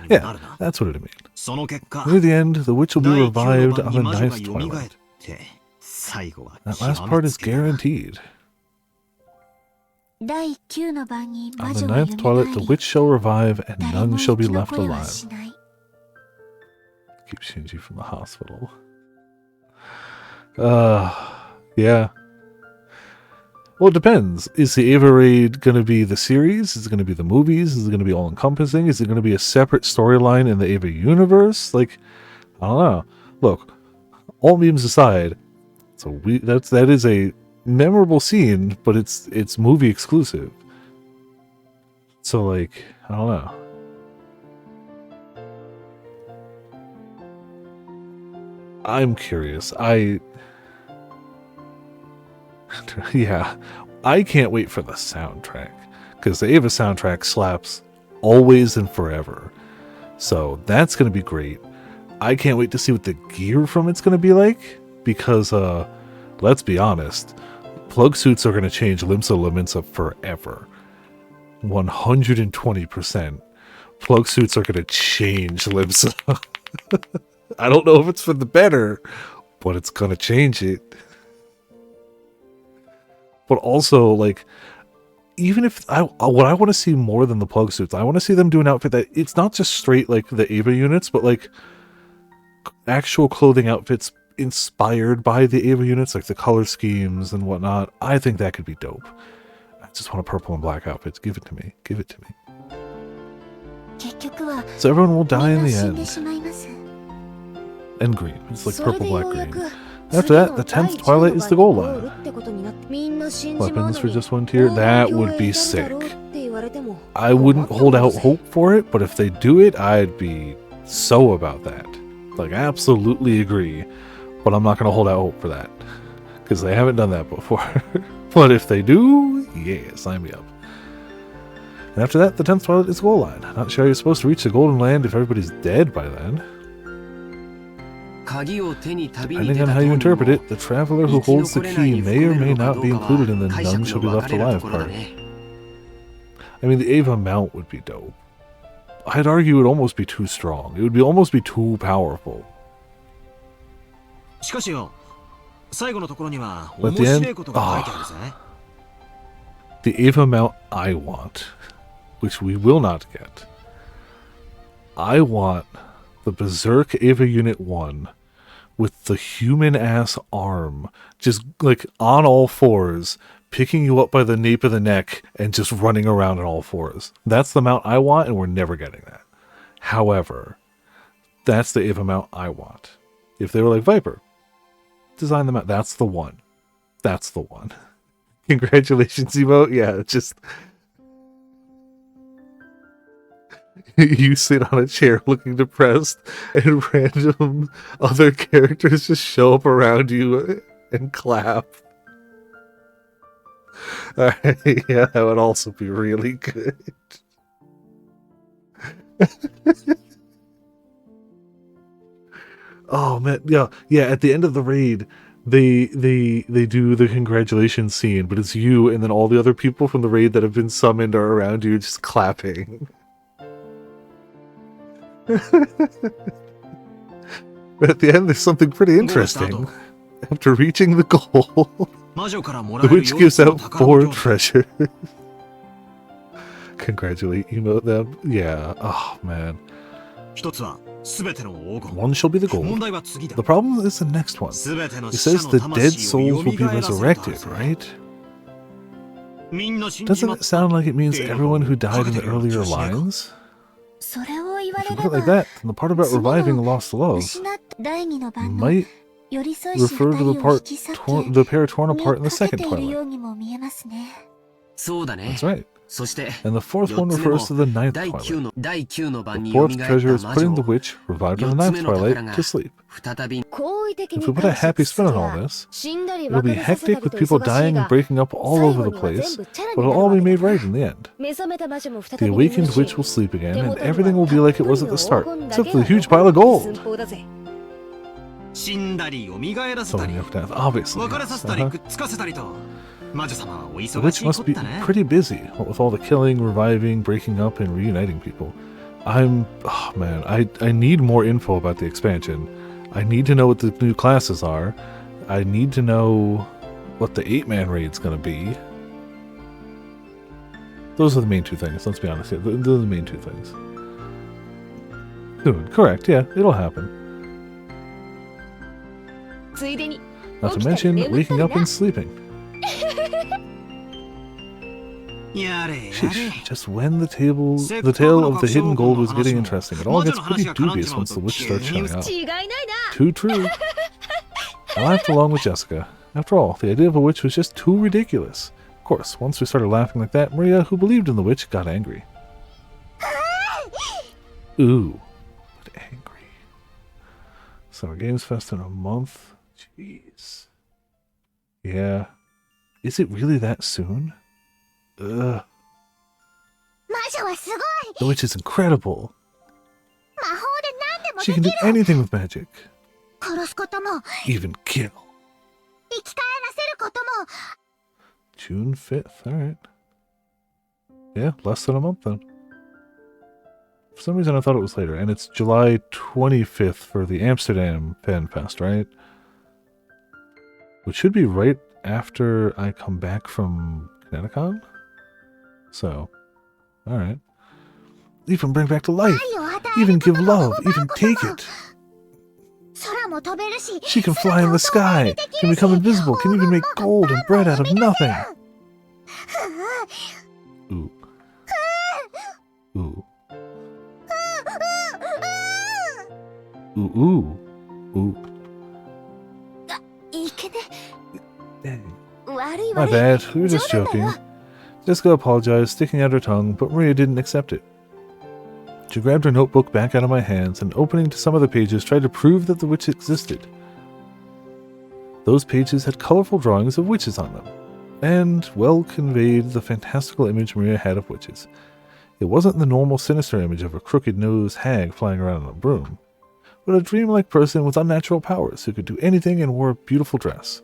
Yeah, that's what it means. Near the end, the witch will be revived on the 9th twilight. That last part is guaranteed. On the 9th twilight, the witch shall revive, and none shall be left alive. Keep Shinji from the hospital. Yeah. Well, it depends. Is the Ava Raid going to be the series? Is it going to be the movies? Is it going to be all-encompassing? Is it going to be a separate storyline in the Ava universe? Like, I don't know. Look, all memes aside, that is a memorable scene, but it's movie exclusive. So, like, I don't know. I'm curious. Yeah, I can't wait for the soundtrack, because the Ava soundtrack slaps always and forever. So that's going to be great. I can't wait to see what the gear from it's going to be like, because let's be honest, plug suits are going to change Limsa Laminsa forever. 120%. Plug suits are going to change Limsa. I don't know if it's for the better, but it's going to change it. But also, like, even if what I want to see more than the plug suits, I want to see them do an outfit that it's not just straight like the Ava units, but like actual clothing outfits inspired by the Ava units, like the color schemes and whatnot. I think that could be dope. I just want a purple and black outfit. Give it to me. Give it to me. So everyone will die in the end. And green. It's like purple, black, green. After that, the 10th twilight is the goal line. Weapons for just 1 tier? That would be sick. I wouldn't hold out hope for it, but if they do it, I'd be so about that. Like, absolutely agree. But I'm not going to hold out hope for that, because they haven't done that before. But if they do, yeah, sign me up. And after that, the 10th twilight is the goal line. Not sure how you're supposed to reach the Golden Land if everybody's dead by then. Depending on how you interpret it, the traveler who holds the key may or may not be included in the none shall be left alive part. I mean, the Ava mount would be dope. I'd argue it would almost be too strong. It would almost be too powerful. しかしよ、最後のところには But 面 the 白い end, ことが書いてあるぜ。 the Ava mount I want, which we will not get. I want the Berserk Ava Unit 1 with the human ass arm, just like on all fours, picking you up by the nape of the neck and just running around on all fours. That's the mount I want, and we're never getting that. However, that's the Ava mount I want. If they were like, Viper, design the mount, that's the one. That's the one. Congratulations, emote. Yeah, just you sit on a chair looking depressed, and random other characters just show up around you and clap. Alright, yeah, that would also be really good. Oh man, yeah, at the end of the raid, they do the congratulations scene, but it's you and then all the other people from the raid that have been summoned are around you just clapping. But at the end, there's something pretty interesting. After reaching the goal, the witch gives out 4 treasures. Congratulate emote them. Yeah, oh man. One shall be the goal. The problem is the next one. It says the dead souls will be resurrected, right? Doesn't it sound like it means everyone who died in the earlier lines? それを言わ If れ you れ put it ば like that, then the part about reviving lost love 失った第二の晩の might 寄り添いし refer 二 to 人 the を part 引き裂け the pair torn に apart in the かけ second ているよ twilight. うにも見えますね。そうだね。 That's right. そして、 And the fourth one 4つ目も refers to the ninth 第 twilight. 9の晩 The に fourth 蘇った treasure is 魔 putting the 女を witch revived in the 4つ ninth 目の宝 twilight が to sleep. 再び 好意的 If に we put a 解 happy 釈す spin れ on all ば this, 死んだり it'll 別 be れさせた hectic り with と people 忙し dying い and が breaking up all 最 over 後 the には全 place, 部チャラ but に it'll なる all わ be け made だ。 right in the end. 目覚めた魔女も再 The び眠る awakened し witch will sleep again, 手 and 元には everything will be like it was at the たっ start, ぷりの黄金だ except け for が the huge pile of 残る gold. 寸法だぜ。死んだり蘇らせた Something り of death, obviously. 別れさせたり Uh-huh. くっつかせたりと魔女様はお The 忙 witch しい must こ be ったね。 pretty busy with all the killing, reviving, breaking up, and reuniting people. Oh man, I need more info about the expansion. I need to know what the new classes are. I need to know what the 8-man raid's gonna be. Those are the main 2 things, let's be honest here. Those are the main 2 things. Soon, correct, yeah, it'll happen. ついでに Not to 起きたり mention 眠った waking り up な and sleeping. やれやれ。 Sheesh, just when the tale of the hidden gold was getting interesting, it all gets pretty dubious once the witch starts showing up. 違いないな。 Too true. I laughed along with Jessica. After all, the idea of a witch was just too ridiculous. Of course, once we started laughing like that, Maria, who believed in the witch, got angry. Ooh, but angry. Summer Games Fest in a month? Jeez. Yeah. Is it really that soon? Ugh. 魔女はすごい。 The witch is incredible. 魔法で何でも She で can き do る。 anything with magic. 殺すことも Even kill. 生き返らせることも。 June 5th, alright. Yeah, less than a month then. For some reason I thought it was later, and it's July 25th for the Amsterdam Fan Fest, right? Which should be right after I come back from Kineticon? So, alright. Even bring back to life! Even give love! Even take it! 空も飛べるし She can fly in the sky! Can become invisible! Can even make gold and bread out of nothing! Ooh. Ooh. Ooh, ooh. Ooh. いけね。 Dang. 悪い My 悪い。 bad. We were just 冗談だよ。 joking. Jessica apologized, sticking out her tongue, but Maria didn't accept it. She grabbed her notebook back out of my hands and, opening to some of the pages, tried to prove that the witch existed. Those pages had colorful drawings of witches on them, and well conveyed the fantastical image Maria had of witches. It wasn't the normal sinister image of a crooked-nosed hag flying around on a broom, but a dreamlike person with unnatural powers who could do anything and wore a beautiful dress.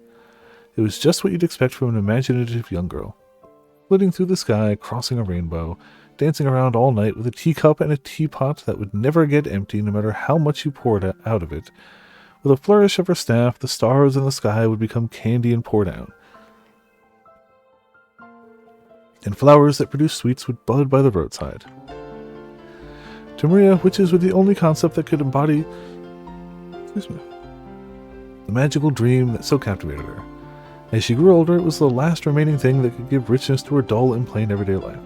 It was just what you'd expect from an imaginative young girl. Flitting through the sky, crossing a rainbow, dancing around all night with a teacup and a teapot that would never get empty no matter how much you poured out of it, With a flourish of her staff, the stars in the sky would become candy and pour down. And flowers that produced sweets would bud by the roadside. To Maria, witches were the only concept that could embody the magical dream that so captivated her. As she grew older, it was the last remaining thing that could give richness to her dull and plain everyday life.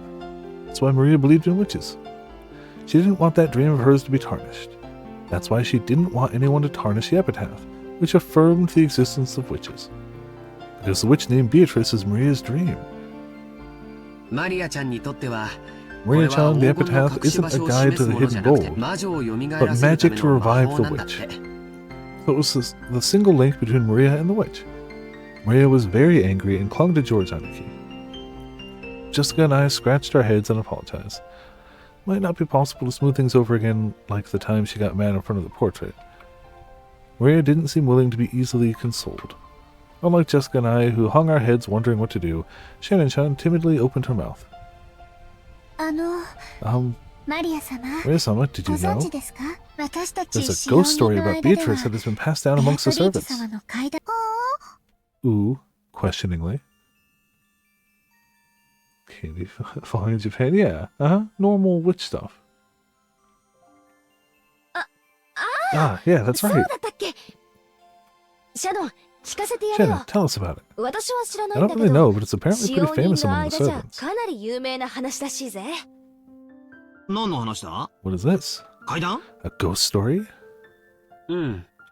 That's why Maria believed in witches. She didn't want that dream of hers to be tarnished. That's why she didn't want anyone to tarnish the epitaph, which affirmed the existence of witches. Because the witch named Beatrice is Maria's dream. Maria-chan, the epitaph isn't a guide to the hidden gold, but magic to revive the witch. So it was the single link between Maria and the witch. Maria was very angry and clung to George Aniki. Jessica and I scratched our heads and apologized. Might not be possible to smooth things over again like the time she got mad in front of the portrait. Maria didn't seem willing to be easily consoled. Unlike Jessica and I, who hung our heads wondering what to do, Shannon-chan timidly opened her mouth. Maria-sama, did you know? There's a ghost story about Beatrice that has been passed down amongst the servants. Ooh, questioningly. Candy falling in Japan? Yeah. Normal witch stuff. Yeah, that's right. Shannon, tell us about it. I don't really know, but it's apparently pretty famous among the servants. What is this? A ghost story?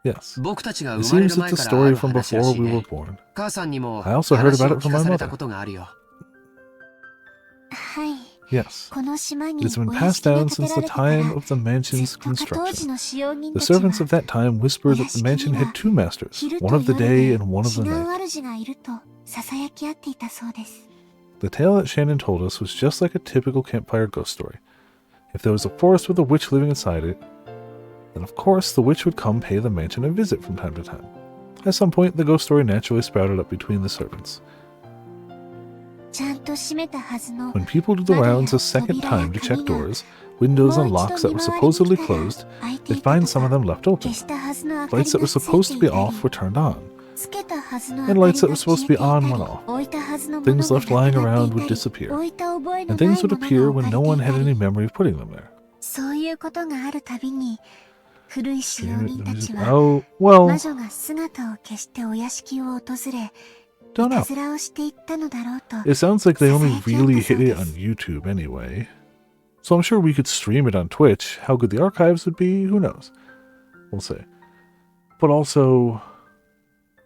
Yes. It seems it's a story from before we were born. I also heard about it from my mother. Yes. It's been passed down since the time of the mansion's construction. The servants of that time whispered that the mansion had two masters, one of the day and one of the night. The tale that Shannon told us was just like a typical campfire ghost story. If there was a forest with a witch living inside it, then of course the witch would come pay the mansion a visit from time to time. At some point, the ghost story naturally sprouted up between the servants. When people did the rounds a second time to check doors, windows and locks that were supposedly closed, they'd find some of them left open. Lights that were supposed to be off were turned on, and lights that were supposed to be on went off. Things left lying around would disappear, and things would appear when no one had any memory of putting them there. Oh, well, don't know. It sounds like they only really hit it on YouTube anyway. So I'm sure we could stream it on Twitch. How good the archives would be, who knows? We'll see. But also,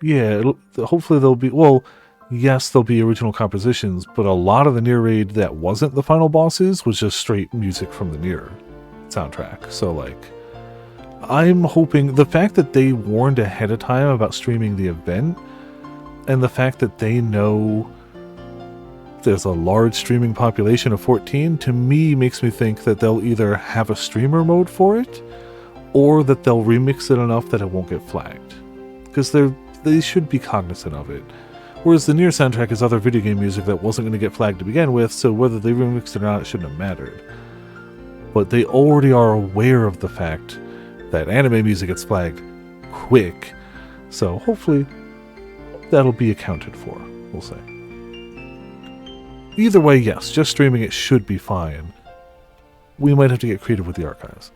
yeah, hopefully there'll be, well, yes, there'll be original compositions, but a lot of the Nier raid that wasn't the final bosses was just straight music from the Nier soundtrack. So, like, I'm hoping the fact that they warned ahead of time about streaming the event, and the fact that they know there's a large streaming population of 14, to me makes me think that they'll either have a streamer mode for it, or that they'll remix it enough that it won't get flagged. Because they should be cognizant of it. Whereas the Nier soundtrack is other video game music that wasn't going to get flagged to begin with, so whether they remixed it or not, it shouldn't have mattered. But they already are aware of the fact that anime music gets flagged quick, so hopefully that'll be accounted for, we'll say. Either way, yes, just streaming it should be fine. We might have to get creative with the archives.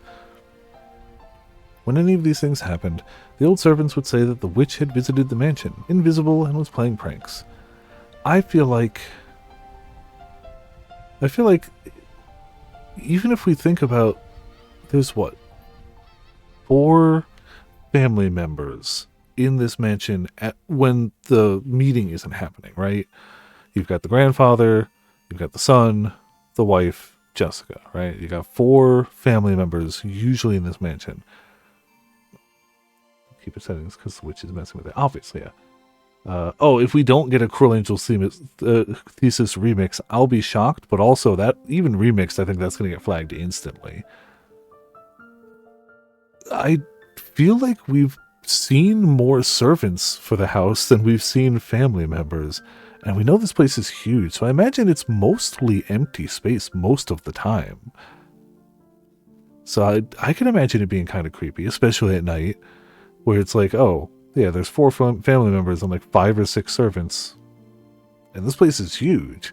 When any of these things happened, the old servants would say that the witch had visited the mansion, invisible, and was playing pranks. I feel like even if we think about, there's what, 4 family members in this mansion when the meeting isn't happening, right? You've got the grandfather, you've got the son, the wife, Jessica, right? You got 4 family members usually in this mansion. Keep it settings because the witch is messing with it. Obviously, yeah. If we don't get a Cruel Angel Thesis remix, I'll be shocked, but also that, even remixed, I think that's going to get flagged instantly. I feel like we've seen more servants for the house than we've seen family members, and we know this place is huge, so I imagine it's mostly empty space most of the time. So I can imagine it being kind of creepy, especially at night. where it's like, oh, yeah, there's 4 family members and like 5 or 6 servants. And this place is huge.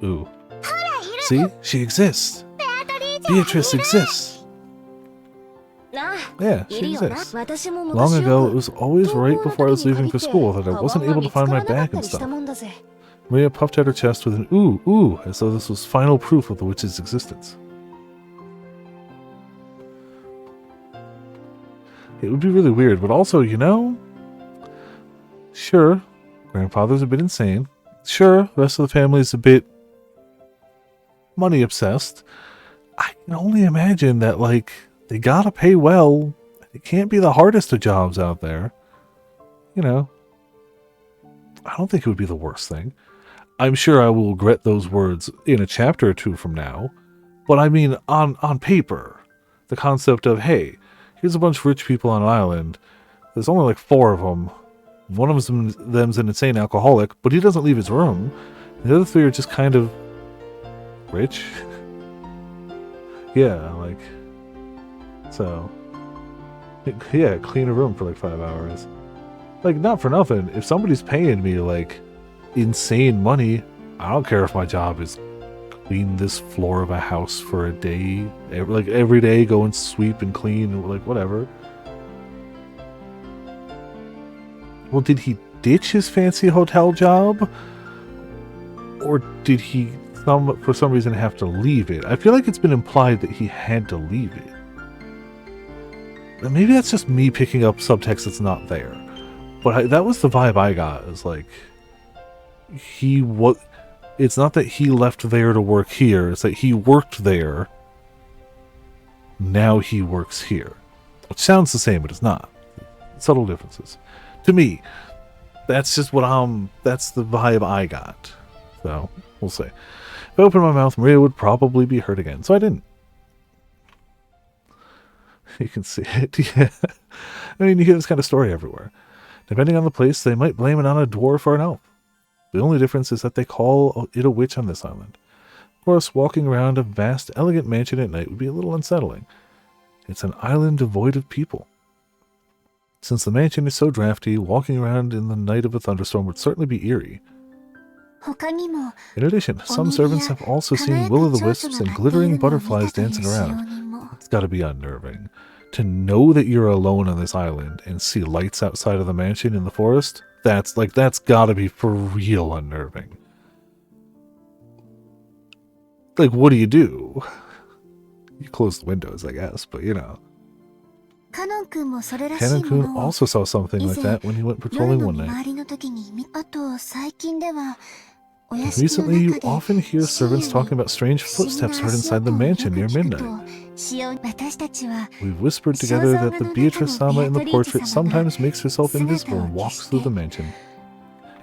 Ooh. See? She exists. Beatrice exists. Yeah, she exists. Long ago, it was always right before I was leaving for school that I wasn't able to find my bag and stuff. Maria puffed out her chest with an ooh, ooh, as though this was final proof of the witch's existence. It would be really weird, but also, you know, sure, grandfather's a bit insane. Sure, the rest of the family's a bit money obsessed. I can only imagine that, like, they gotta pay well. It can't be the hardest of jobs out there. You know, I don't think it would be the worst thing. I'm sure I will regret those words in a chapter or 2 from now. But I mean, on paper, the concept of, hey, here's a bunch of rich people on an island. There's only like 4 of them. One of them's an insane alcoholic, but he doesn't leave his room. The other 3 are just kind of rich. Yeah, like, so, yeah, clean a room for like 5 hours. Like, not for nothing. If somebody's paying me like insane money, I don't care if my job is clean this floor of a house for a day. Like, every day go and sweep and clean, like, whatever. Well, did he ditch his fancy hotel job? Or did he, for some reason, have to leave it? I feel like it's been implied that he had to leave it. And maybe that's just me picking up subtext that's not there. But that was the vibe I got. Is like, it's not that he left there to work here. It's that he worked there. Now he works here. Which sounds the same, but it's not. Subtle differences. To me, that's just that's the vibe I got. So, we'll see. If I opened my mouth, Maria would probably be hurt again. So I didn't. You can see it, yeah. I mean, you hear this kind of story everywhere. Depending on the place, they might blame it on a dwarf or an elf. The only difference is that they call it a witch on this island. Of course, walking around a vast, elegant mansion at night would be a little unsettling. It's an island devoid of people. Since the mansion is so drafty, walking around in the night of a thunderstorm would certainly be eerie. In addition, some servants have also seen will-o'-the-wisps and glittering butterflies dancing around. It's got to be unnerving. To know that you're alone on this island and see lights outside of the mansion in the forest, that's got to be for real unnerving. Like, what do? You close the windows, I guess, but you know. Canon-kun also saw something like that when he went patrolling one night. Recently, you often hear servants talking about strange footsteps heard inside the mansion near midnight. We've whispered together that the Beatrice-sama in the portrait sometimes makes herself invisible and walks through the mansion.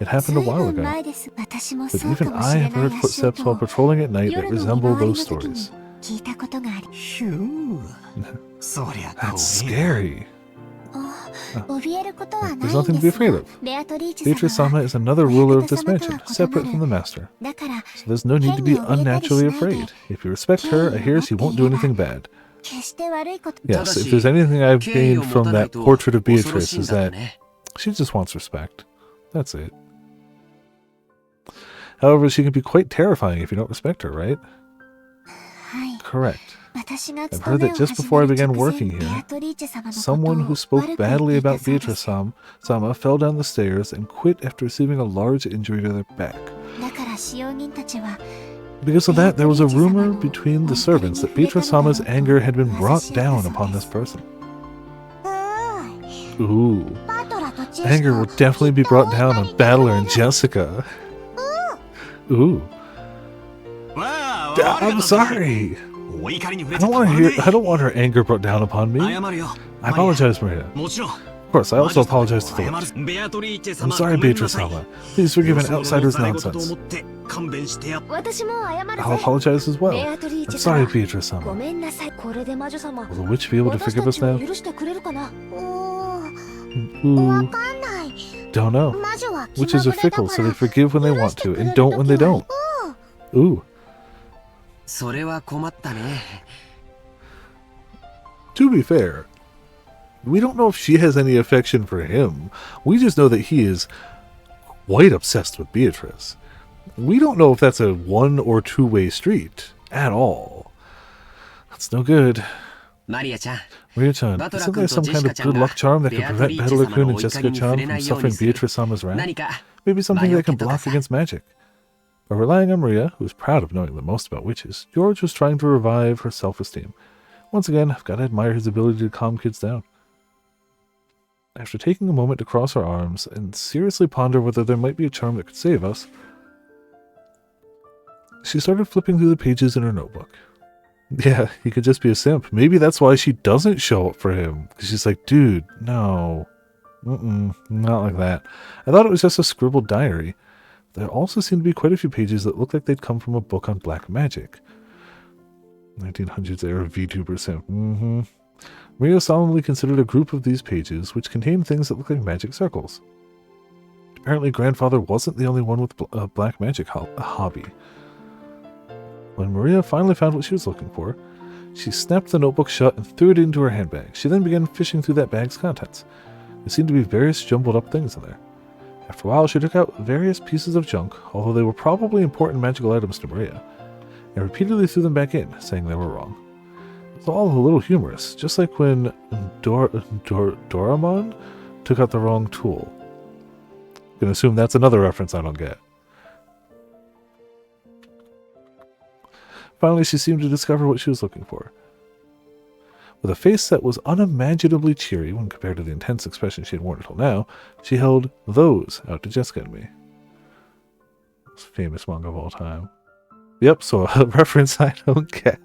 It happened a while ago, but even I have heard footsteps while patrolling at night that resemble those stories. That's scary. There's nothing to be afraid of. Beatrice-sama is another ruler of this mansion, separate from the master. So there's no need to be unnaturally afraid. If you respect her, I hear she won't do anything bad. Yes, if there's anything I've gained from that portrait of Beatrice is that she just wants respect. That's it. However, she can be quite terrifying if you don't respect her, right? Correct. I've heard that just before I began working here, someone who spoke badly about Beatrice-sama fell down the stairs and quit after receiving a large injury to their back. Because of that, there was a rumor between the servants that Beatrice-sama's anger had been brought down upon this person. Ooh. Anger will definitely be brought down on Battler and Jessica. Ooh. I'm sorry. I don't want her anger brought down upon me. I apologize, Maria. Of course, I also apologize to the witch. I'm sorry, Beatrice-sama. Please forgive an outsider's nonsense. I'll apologize as well. I'm sorry, Beatrice-sama. Will the witch be able to forgive us now? Ooh. Don't know. Witches are fickle, so they forgive when they want to, and don't when they don't. Ooh. それは困ったね。 To be fair, we don't know if she has any affection for him. We just know that he is quite obsessed with Beatrice. We don't know if that's a one or two-way street at all. That's no good. マリアちゃん、 Maria-chan, バトラ isn't 君 there と some ジェシ kind カ of ちゃん good が luck charm that ベ can アト prevent リーチェ様 Battle-kun の and 追いかけに Jessica-chan 触れ from ないように suffering する Beatrice-sama's wrath? 何か Maybe something that can block Mario-ke-to-ka-sa. against magic. By relying on Maria, who is proud of knowing the most about witches, George was trying to revive her self-esteem. Once again, I've got to admire his ability to calm kids down. After taking a moment to cross her arms and seriously ponder whether there might be a charm that could save us, she started flipping through the pages in her notebook. Yeah, he could just be a simp. Maybe that's why she doesn't show up for him. Because she's like, dude, no. Not like that. I thought it was just a scribbled diary. There also seemed to be quite a few pages that looked like they'd come from a book on black magic. 1900s era VTuber simp. Maria solemnly considered a group of these pages which contained things that looked like magic circles. Apparently, grandfather wasn't the only one with a black magic hobby. When Maria finally found what she was looking for, she snapped the notebook shut and threw it into her handbag. She then began fishing through that bag's contents. There seemed to be various jumbled up things in there. After a while, she took out various pieces of junk, although they were probably important magical items to Maria, and repeatedly threw them back in, saying they were wrong. It was all a little humorous, just like when Doraemon took out the wrong tool. I'm gonna assume that's another reference I don't get. Finally, she seemed to discover what she was looking for. With a face that was unimaginably cheery when compared to the intense expression she had worn until now, she held those out to Jessica and me. Most famous manga of all time. Yep, so a reference I don't get.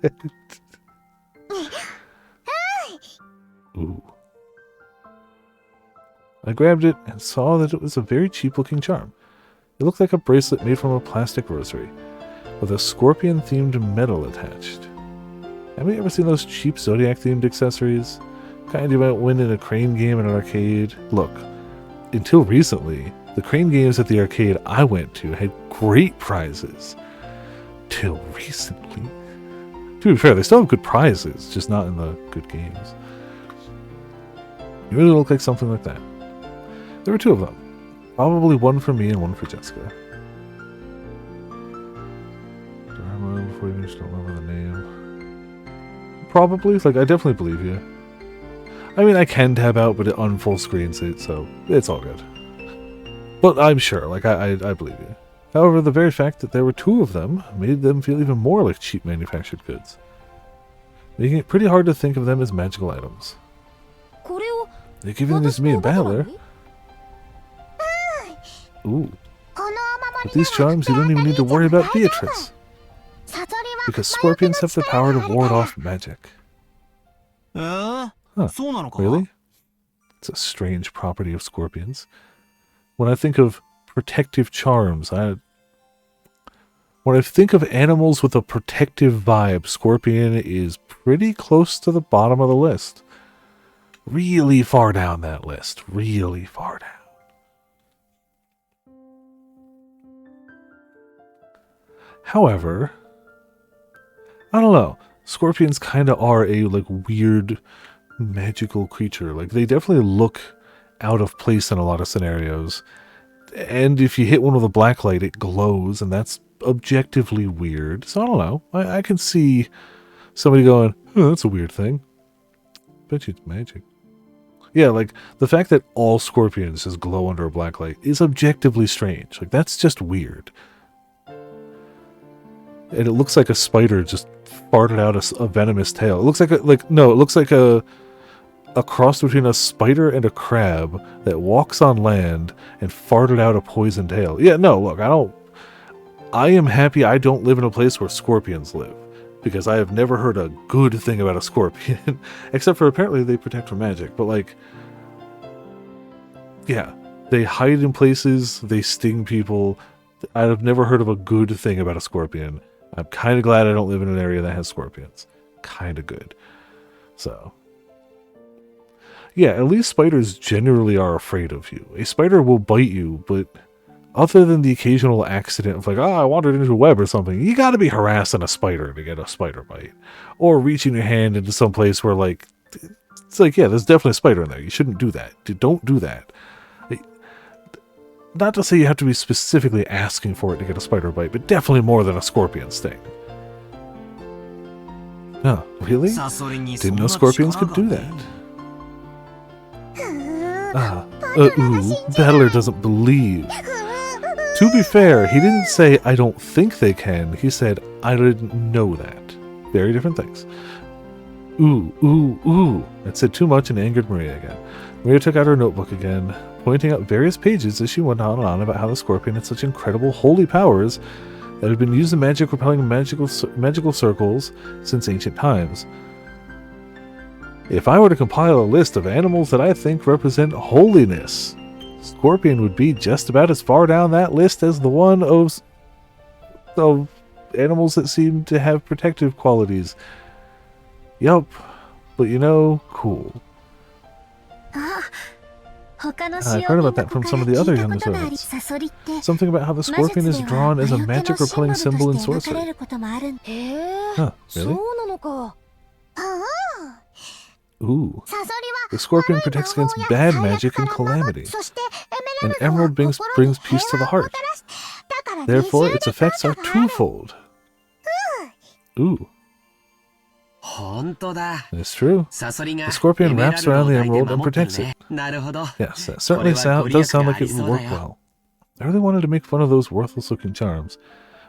Ooh. I grabbed it and saw that it was a very cheap-looking charm. It looked like a bracelet made from a plastic rosary, with a scorpion-themed medal attached. Haven't you ever seen those cheap Zodiac-themed accessories? Kind you might win in a crane game in an arcade. Look, until recently, the crane games at the arcade I went to had great prizes. Till recently. To be fair, they still have good prizes, just not in the good games. It really looked like something like that. There were two of them. Probably one for me and one for Jessica. Do I remember before you just don't remember the name? Probably. Like, I definitely believe you. I mean, I can tab out, but it on full screen, so it's all good. But I'm sure, like, I believe you. However, the very fact that there were two of them made them feel even more like cheap manufactured goods, making it pretty hard to think of them as magical items. You're giving this to me in battle, Ooh. With these charms, you don't even need to worry about Beatrice, because scorpions have the power to ward off magic. Huh. Really? It's a strange property of scorpions. When I think of protective charms, when I think of animals with a protective vibe, scorpion is pretty close to the bottom of the list. Really far down that list. Really far down. However, I don't know. Scorpions kind of are a like weird magical creature. Like they definitely look out of place in a lot of scenarios. And if you hit one with a black light, it glows, and that's objectively weird. So I don't know. I can see somebody going, oh, that's a weird thing. Bet you it's magic. Yeah, like the fact that all scorpions just glow under a black light is objectively strange. Like that's just weird. And it looks like a spider just farted out a venomous tail. It looks like it looks like a cross between a spider and a crab that walks on land and farted out a poison tail. Yeah, no, look, I am happy I don't live in a place where scorpions live, because I have never heard a good thing about a scorpion, except for apparently they protect from magic. But like, yeah, they hide in places, they sting people. I've never heard of a good thing about a scorpion. I'm kind of glad I don't live in an area that has scorpions. Kind of good. So, yeah, at least spiders generally are afraid of you. A spider will bite you, but other than the occasional accident of like, oh, I wandered into a web or something, you got to be harassing a spider to get a spider bite, or reaching your hand into some place where like it's like, yeah, there's definitely a spider in there. You shouldn't do that. Don't do that. Not to say you have to be specifically asking for it to get a spider bite, but definitely more than a scorpion sting. No, really? Didn't know scorpions could do that. Battler doesn't believe. To be fair, he didn't say, I don't think they can. He said, I didn't know that. Very different things. That said too much and angered Maria again. Maria took out her notebook again, pointing out various pages as she went on and on about how the scorpion had such incredible holy powers that had been used in magic repelling magical circles since ancient times. If I were to compile a list of animals that I think represent holiness, scorpion would be just about as far down that list as the one of animals that seem to have protective qualities. Yup, but you know, cool. I've heard about that from some of the other young servants. Something about how the scorpion is drawn as a magic-repelling symbol in sorcery. Huh, really? Ooh. The scorpion protects against bad magic and calamity. An emerald brings peace to the heart. Therefore, its effects are twofold. Ooh. It's true. The scorpion wraps around the emerald and protects it. Yes, that certainly does sound like it would work well. I really wanted to make fun of those worthless-looking charms,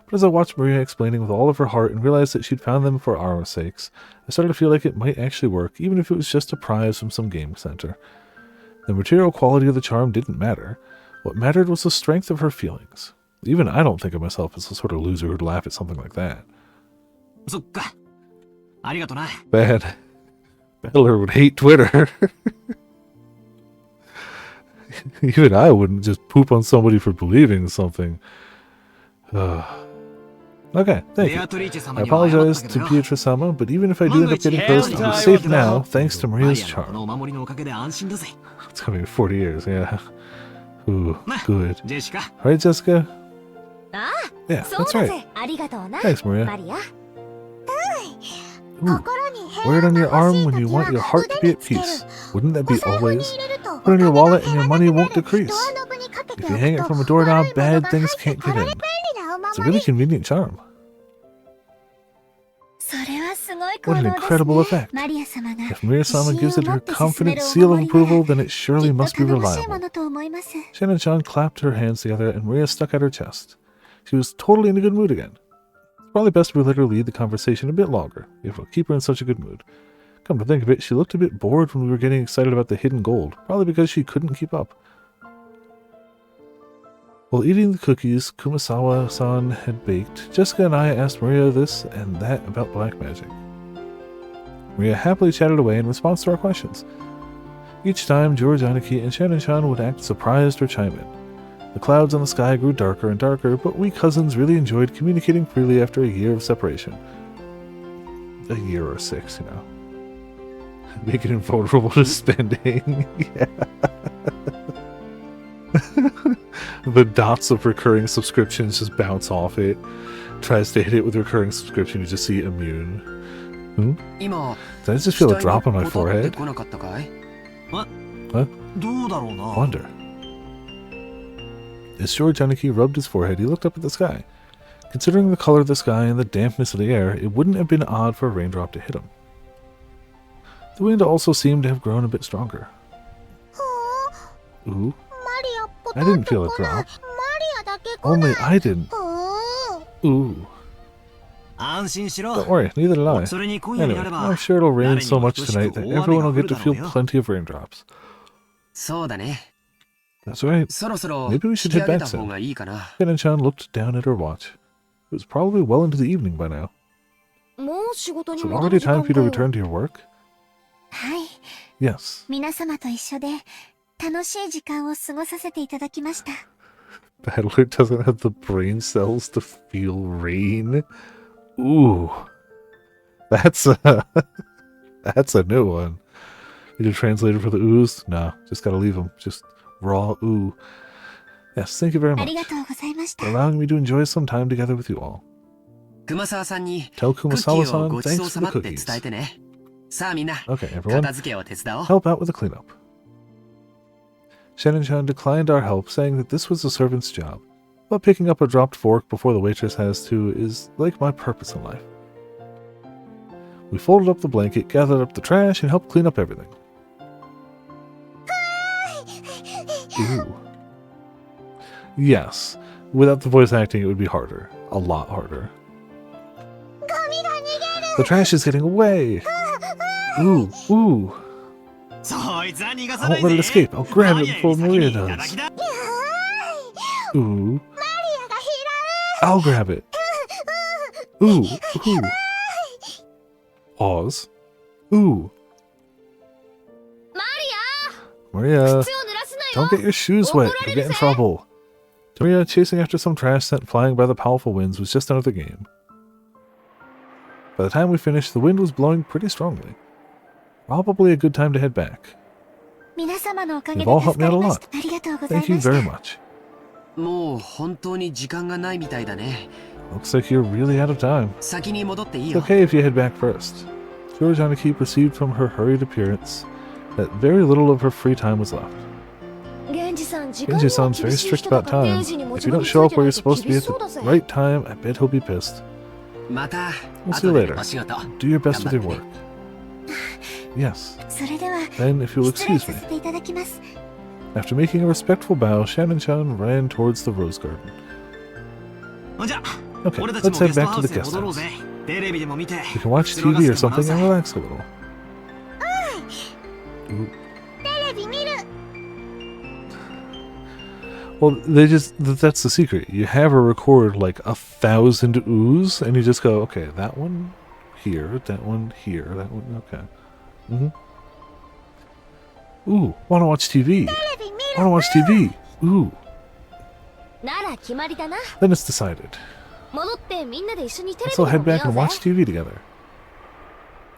but as I watched Maria explaining with all of her heart and realized that she'd found them for our sakes, I started to feel like it might actually work, even if it was just a prize from some game center. The material quality of the charm didn't matter. What mattered was the strength of her feelings. Even I don't think of myself as the sort of loser who'd laugh at something like that. Bad. Battler would hate Twitter. Even I wouldn't just poop on somebody for believing something. Okay, thank you. I apologize to Beatrice-sama, but even if I do end up getting close, I'll be safe now, thanks to Maria's charm. It's coming in 40 years, yeah. Ooh, good. Right, Jessica? Yeah, that's right. Thanks, Maria. Ooh, wear it on your arm when you want your heart to be at peace. Wouldn't that be always? Put it in your wallet and your money won't decrease. If you hang it from a doorknob, bad things can't get in. It's a really convenient charm. What an incredible effect. If Maria-sama gives it her confident seal of approval, then it surely must be reliable. Shannon-chan clapped her hands together and Maria stuck out her chest. She was totally in a good mood again. Probably best we let her lead the conversation a bit longer, if it'll keep her in such a good mood. Come to think of it, she looked a bit bored when we were getting excited about the hidden gold, probably because she couldn't keep up. While eating the cookies Kumasawa-san had baked, Jessica and I asked Maria this and that about black magic. Maria happily chatted away in response to our questions. Each time, George Aniki and Shannon-chan would act surprised or chime in. The clouds on the sky grew darker and darker, but we cousins really enjoyed communicating freely after a year of separation. A year or 6, you know. Make it invulnerable to spending. Yeah. The dots of recurring subscriptions just bounce off it. Tries to hit it with recurring subscription, you just see immune. Did I just feel a drop on my forehead? Huh? Wonder. As George Aniki rubbed his forehead, he looked up at the sky. Considering the color of the sky and the dampness of the air, it wouldn't have been odd for a raindrop to hit him. The wind also seemed to have grown a bit stronger. Ooh. I didn't feel a drop. Only I didn't. Ooh. Don't worry, neither did I. Anyway, I'm sure it'll rain so much tonight that everyone will get to feel plenty of raindrops. That's right. Maybe we should head back soon. Shannon-chan looked down at her watch. It was probably well into the evening by now. So already time for you to return to your work? Yes. Battler doesn't have the brain cells to feel rain. Ooh. That's a new one. Need a translator for the ooze? No, just gotta leave them. Just raw ooh. Yes, thank you very あ much りがとうございました for allowing me to enjoy some time together with you all. 熊沢さんに Tell クッキーを Kumasawa-san ごちそう thanks さ for ま the って伝 cookies. えてね。さあみんな、 Okay, everyone, 片付けを手伝おう。 help out with the cleanup. Shannon-chan declined our help, saying that this was the servant's job. But picking up a dropped fork before the waitress has to is like my purpose in life. We folded up the blanket, gathered up the trash, and helped clean up everything. Ooh. Yes. Without the voice acting, it would be harder. A lot harder. The trash is getting away! Ooh, ooh. I won't let it escape. I'll grab it before Maria does. Ooh. I'll grab it. Ooh, ooh. Pause. Ooh. Maria, don't get your shoes wet. You'll get in trouble. Maria, chasing after some trash sent flying by the powerful winds, was just another game. By the time we finished, the wind was blowing pretty strongly. Probably a good time to head back. 皆様のおかげ You've で all helped 助 me か out り a ま lot. したありがとうござい Thank you ました very much. もう本当に時間がないみたいだね。 Looks like you're really out of time. 先に戻っていい It's よ。 okay if you head back first. Georgianiki perceived from her hurried appearance that very little of her free time was left. 源氏さん時間に Genji は sounds 厳 very しい strict 人だ about から time. 定時に持 If ち you 場 don't に show 着い up て where な you're いと supposed to 厳 be し at そうだ the ぜ right time, I bet he'll be pissed. また We'll see 後 you で later. お仕事。 Do your best with your 頑張っ work. Yes. それでは Then, if you'll 失礼 excuse さ me. せていただきます After making a respectful bow, Shannon-chan ran towards the rose garden. じゃあ Okay, 俺たち let's も head ゲスト back ハ to ウ the スへ guest 戻ろう house. ぜ。テレビでも見て We can watch くつろが TV せ or てもらう something ぜ and relax a little. Ooh. テレビ見る Well, that's the secret. You have her record like 1,000 oohs, and you just go, okay, that one here, that one here, that one, okay. Ooh, wanna watch TV? テレビ見る Wanna watch TV? Ooh. なら決まりだな Then it's decided. 戻ってみんなで一緒にテレ Let's ビ all で head も見 back よう and ぜ watch TV together.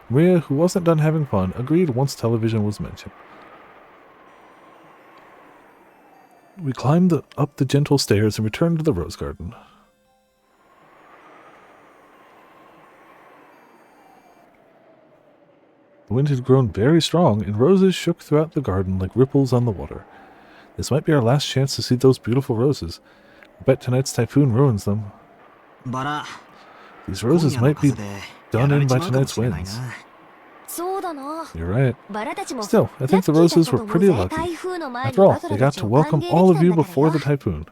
Maria, who wasn't done having fun, agreed once television was mentioned. We climbed up the gentle stairs and returned to the rose garden. The wind had grown very strong, and roses shook throughout the garden like ripples on the water. This might be our last chance to see those beautiful roses. I bet tonight's typhoon ruins them. バラ These 今 roses 夜の might be 風で done やら in れち by まうかも tonight's しれない winds. な。そうだな You're right. バラたちも Still, I ラ think ッ the キーだ roses ったと were 思う pretty ぜ lucky. 台風の前に After all, バト they ラた got ち to を歓 welcome 迎で all き of た you んだか before ら the よ typhoon.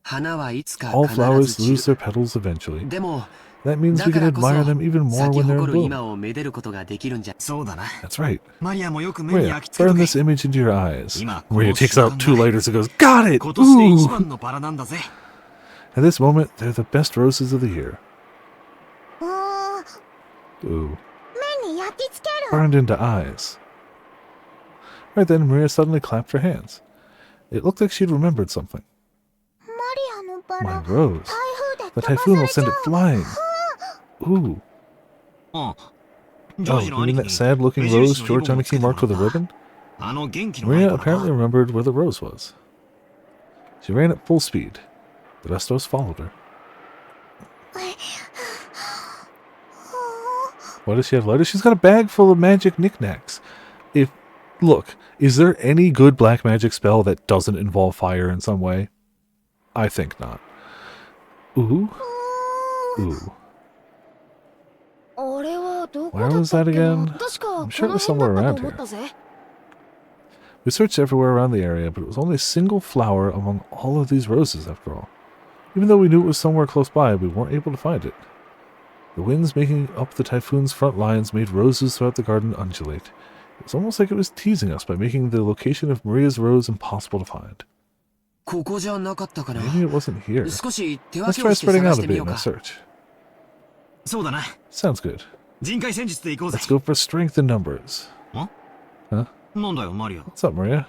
花はいつか All 必 flowers ず散 lose る。 their petals eventually. でも That means だ we か can らこそ admire them even more 咲き when they're 誇 in る bloom. 今をめでることができるんじゃ。そうだな。 That's right. マリアもよく目に Maria, 焼き付け burn とけ this image into your eyes. Ima, Maria takes out 2 kono lighters and goes, Got it! 今年で一 Ooh! 番のバラなんだぜ。 At this moment, they're the best roses of the year. うーん Ooh. 目に焼き付ける Burned into eyes. Right then, Maria suddenly clapped her hands. It looked like she'd remembered something. マリアのバ My ラ rose. 台風で The 飛ば typhoon さ will れちゃ send う it flying. Ooh. うん。ジョ Oh, ージの you 兄 mean 貴 that に sad-looking 目 rose 印のリボンを George つけ Aniki ても marked with a らった ribbon? あの元気のない Maria バラ apparently だ。 remembered where the rose was. She ran at full speed. The rest of us followed her. Why does she have letters? She's got a bag full of magic knickknacks. Look, is there any good black magic spell that doesn't involve fire in some way? I think not. Ooh. Ooh. あれはどこ Where だっ was たっ that けな again? 確か I'm こ sure it の was 辺だ somewhere った around と思 here. ったぜ We searched everywhere around the area, but it was only a single flower among all of these roses after all. Even though we knew it was somewhere close by, we weren't able to find it. The winds making up the typhoon's front lines made roses throughout the garden undulate. It was almost like it was teasing us by making the location of Maria's rose impossible to find. ここじゃなかったかな。 Maybe it wasn't here. 少し手分 Let's け try をして spreading 探 out し a てみ bit よう in our か。 search. そうだな。 Sounds good. 人海戦術で行こうぜ Let's。go for strength in numbers. なんだよ、マリア。 What's up, Maria?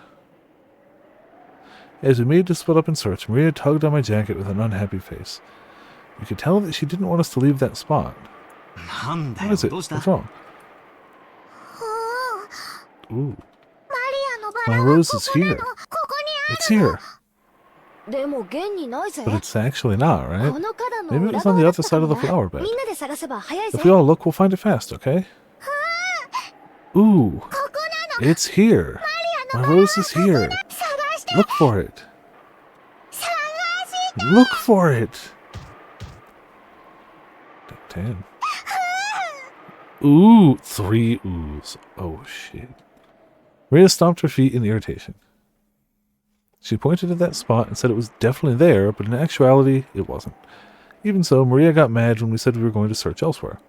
As we made to split up and search, Maria tugged on my jacket with an unhappy face. You could tell that she didn't want us to leave that spot. なんだ What よ、 is it? どうした What's wrong? うーん Ooh. マリアのバ My ラは rose こ is こな here. のここにあ It's here. でも現にないぜ。 But it's actually not, right? この花壇の Maybe it 裏 was on 側 the だ other ったか side も of the な。 flower bed. みんなで探せば早いぜ。 If we all look, we'll find it fast, okay? Ooh, it's here. My rose is here. Look for it. Look for it. Damn. Ooh, 3 oohs. Oh, shit. Maria stomped her feet in irritation. She pointed at that spot and said it was definitely there, but in actuality, it wasn't. Even so, Maria got mad when we said we were going to search elsewhere.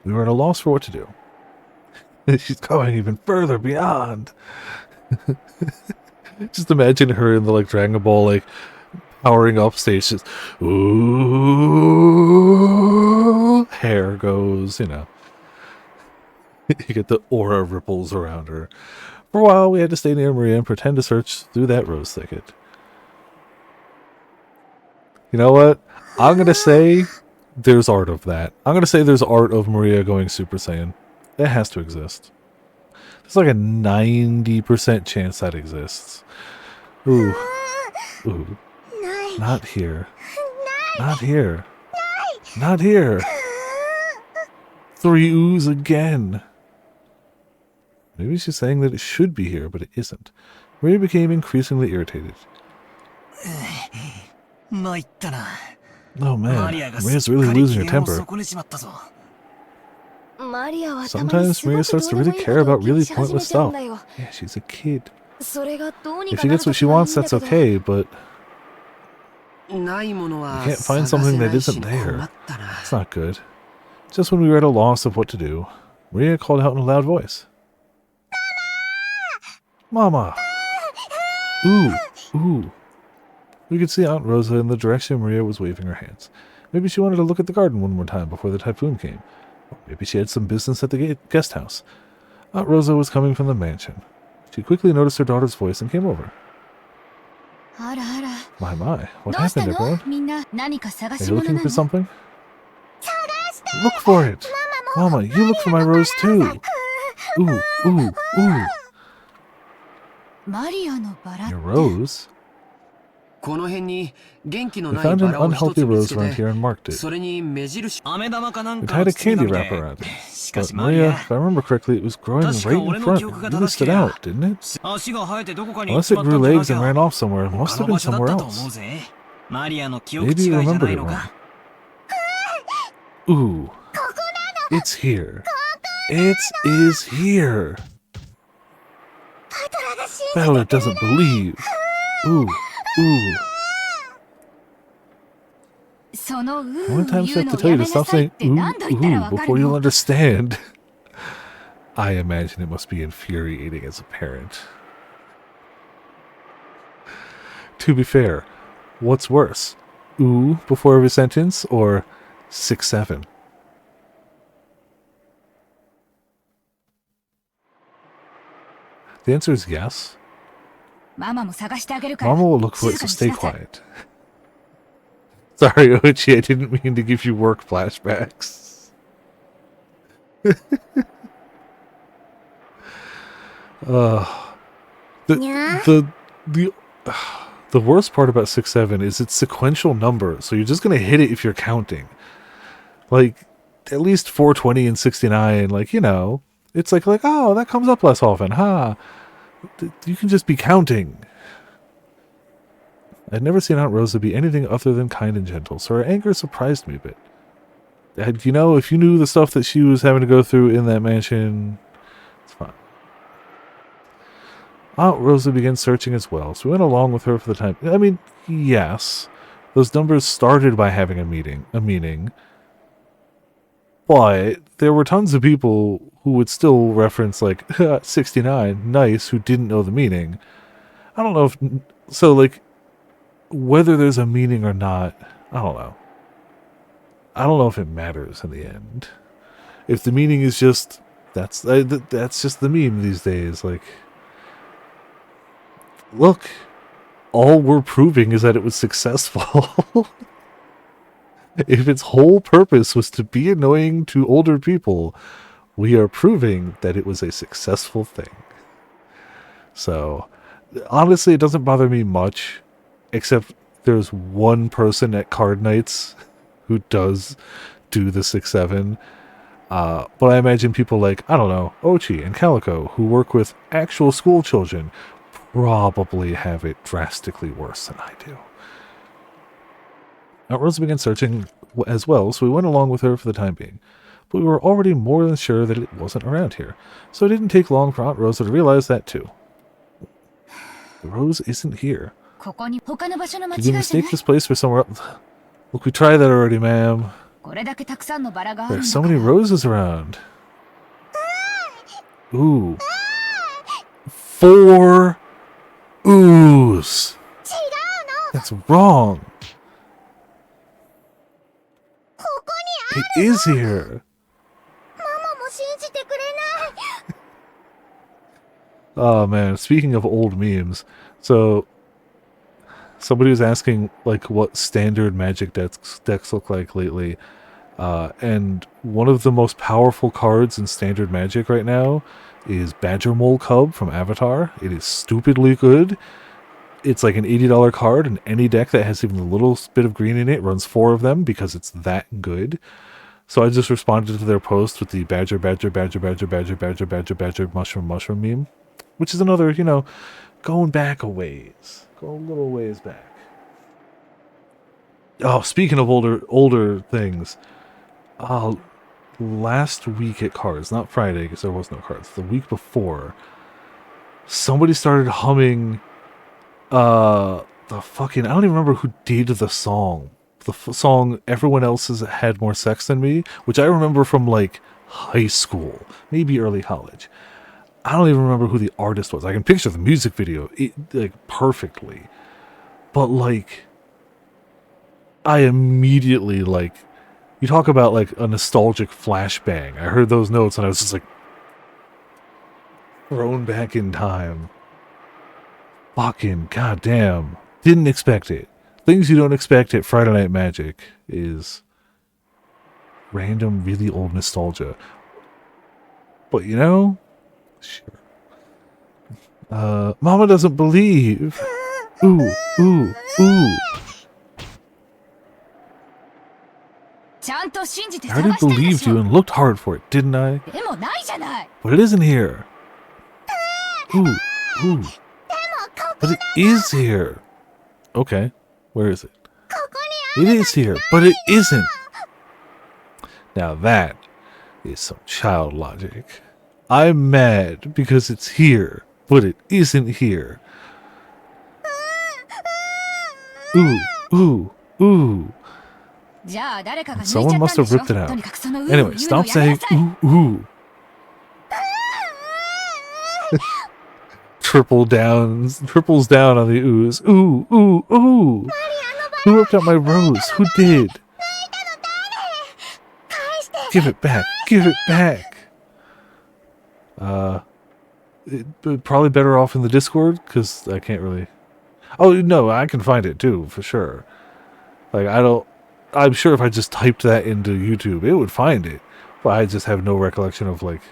We were at a loss for what to do. She's going even further beyond. Just imagine her in the like Dragon Ball, like powering up stage. Just, ooh, hair goes, you know. You get the aura ripples around her. For a while, we had to stay near Maria and pretend to search through that rose thicket. You know what? I'm going to say there's art of that. I'm going to say there's art of Maria going Super Saiyan. It has to exist. There's like a 90% chance that exists. Ooh. Ooh. Not here. Not here. Not here. 3 oohs again. Maybe she's saying that it should be here, but it isn't. Maria became increasingly irritated. Oh man, Maria's really losing her temper. マリアはたまに Sometimes すご Maria く starts ど to うで really もいい care ことを about 気に really し始め pointless ちゃうん stuff. だよ。 Yeah, she's a kid. それがどうに If か she なる gets と what き she はいいん wants, だ that's けど。 okay, but ないものは you can't find 探 something せな that いし isn't there. 困ったな。 It's not good. Just when we were at a loss of what to do, Maria called out in a loud voice. Mama! Ooh, ooh. We could see Aunt Rosa in the direction Maria was waving her hands. Maybe she wanted to look at the garden one more time before the typhoon came. Or maybe she had some business at the guest house. Aunt Rosa was coming from the mansion. She quickly noticed her daughter's voice and came over. あらあら。 My, what どうした happened, の everyone? みんな何か探 Are し you 物 looking な for の something? Look for it! Mama, you look for my rose too! Ooh, ooh, ooh! マリアのバラっ Your て。 rose? この辺に元気の We ない found バ an ラを一 unhealthy つ見 rose つけ around て here and marked it. それに目印。飴玉かなん We かの tied a 包み candy 紙 wrapper で around it. しか But しマリ Maria, ア if I remember correctly, it was growing 確か right in 俺の front. 記憶が It really 正しけ stood りゃ out, didn't it? 足が生えてどこかに行っ Unless ち it まったん grew じゃな legs きゃ and ran off somewhere, it 他 must の have been 場所だっ somewhere たと思う else. ぜ。マリアの記憶違 Maybe い you じゃ remembered ない it の wrong. か。 Ooh. It's here. It is here. Bella doesn't believe. Ooh, ooh. その How many う times 言 do I have うの to を tell や you to めな stop さい saying って ooh, 何度言ったら ooh わかる before you'll の。 understand? I imagine it must be infuriating as a parent. To be fair, what's worse? Ooh before every sentence or 6-7? The answer is yes. ママも探してあげるから。 Mama will look for it, 静 so かに stay しなさい。 quiet. Sorry, Oichi, I didn't mean to give you work flashbacks. The the worst part about 6-7 is it's sequential number, so you're just gonna hit it if you're counting. Like at least 420 and 69, like you know, it's like oh that comes up less often, huh? You can just be counting. I'd never seen Aunt Rosa be anything other than kind and gentle, so her anger surprised me a bit. And, you know, if you knew the stuff that she was having to go through in that mansion, it's fine. Aunt Rosa began searching as well, so we went along with her for the time. I mean, yes, those numbers started by having a meaning, but there were tons of people who would still reference, like, 69, nice, who didn't know the meaning. I don't know if, so, like, whether there's a meaning or not, I don't know. I don't know if it matters in the end. If the meaning is just, that's just the meme these days. Like, look, all we're proving is that it was successful. If its whole purpose was to be annoying to older people, we are proving that it was a successful thing. So, honestly, it doesn't bother me much except there's one person at card nights who does do the 6-7. But I imagine people like, I don't know, Ochi and Calico, who work with actual school children, probably have it drastically worse than I do. Aunt Rosa began searching as well, so we went along with her for the time being. But we were already more than sure that it wasn't around here, so it didn't take long for Aunt Rosa to realize that too. The rose isn't here. ここに他の場所の間違 Did い you じゃな mistake い this place for somewhere else? Look, we tried that already, ma'am. これだけたくさんのバラがあるん There's だ so か many ら roses around. Ooh. 4 oohs. That's wrong. It is here. ママも信じてくれない Oh man, speaking of old memes, so somebody was asking like what standard magic decks look like lately. And one of the most powerful cards in standard magic right now is Badger Mole Cub from Avatar. It is stupidly good. It's like an $80 card, and any deck that has even a little bit of green in it runs 4 of them because it's that good. So I just responded to their post with the Badger, Mushroom meme, which is another, you know, going back a ways. Go a little ways back. Oh, speaking of older things, last week at cards, not Friday because there was no cards, the week before, somebody started humming the fucking, I don't even remember who did the song. The song Everyone Else Has Had More Sex Than Me, which I remember from like high school, maybe early college. I don't even remember who the artist was. I can picture the music video like perfectly. But like I immediately like, you talk about like a nostalgic flashbang. I heard those notes and I was just like thrown back in time. Fucking goddamn. Didn't expect it. Things you don't expect at Friday Night Magic is random, really old nostalgia. But you know, sure. Mama doesn't believe. Ooh, ooh, ooh. ちゃんと信じて I 探 already したんで believed し you ょ and looked hard for it, didn't I? でもないじゃない But it isn't here. Ooh, ooh. But it is here. Okay, where is it? It is here, but it isn't. Now that is some child logic. I'm mad because it's here, but it isn't here. Ooh, ooh, ooh. じゃあ誰かが抜いちゃ Someone ったん must で have しょ ripped it と out. にかくその Anyway, 言うの stop やめ saying なさい ooh, ooh. Triples down on the ooze. Ooh, ooh, ooh. Who ripped out my rose? Who did? Give it back. Give it back. Probably better off in the Discord, because I can't really... Oh, no, I can find it, too, for sure. Like, I'm sure if I just typed that into YouTube, it would find it. But I just have no recollection of, like...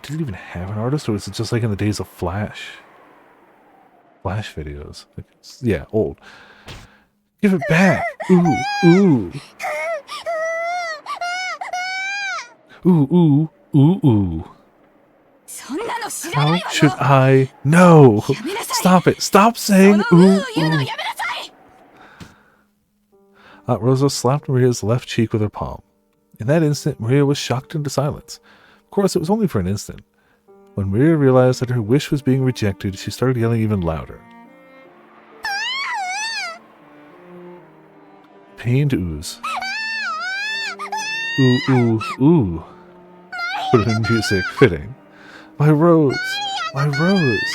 Did it even have an artist, or was it just like in the days of Flash? Flash videos. Like, yeah, old. Give it back! Ooh, ooh. Ooh, ooh, ooh, ooh. そんなの知らない How わ should よ I know? やめなさい Stop it! Stop そ saying の ooh, 言うの ooh. やめなさい Aunt Rosa slapped Maria's left cheek with her palm. In that instant, Maria was shocked into silence. Of course, it was only for an instant. When Maria realized that her wish was being rejected, she started yelling even louder. Pained ooze. Ooh, ooh, ooh. Put in music, fitting. My rose! My rose!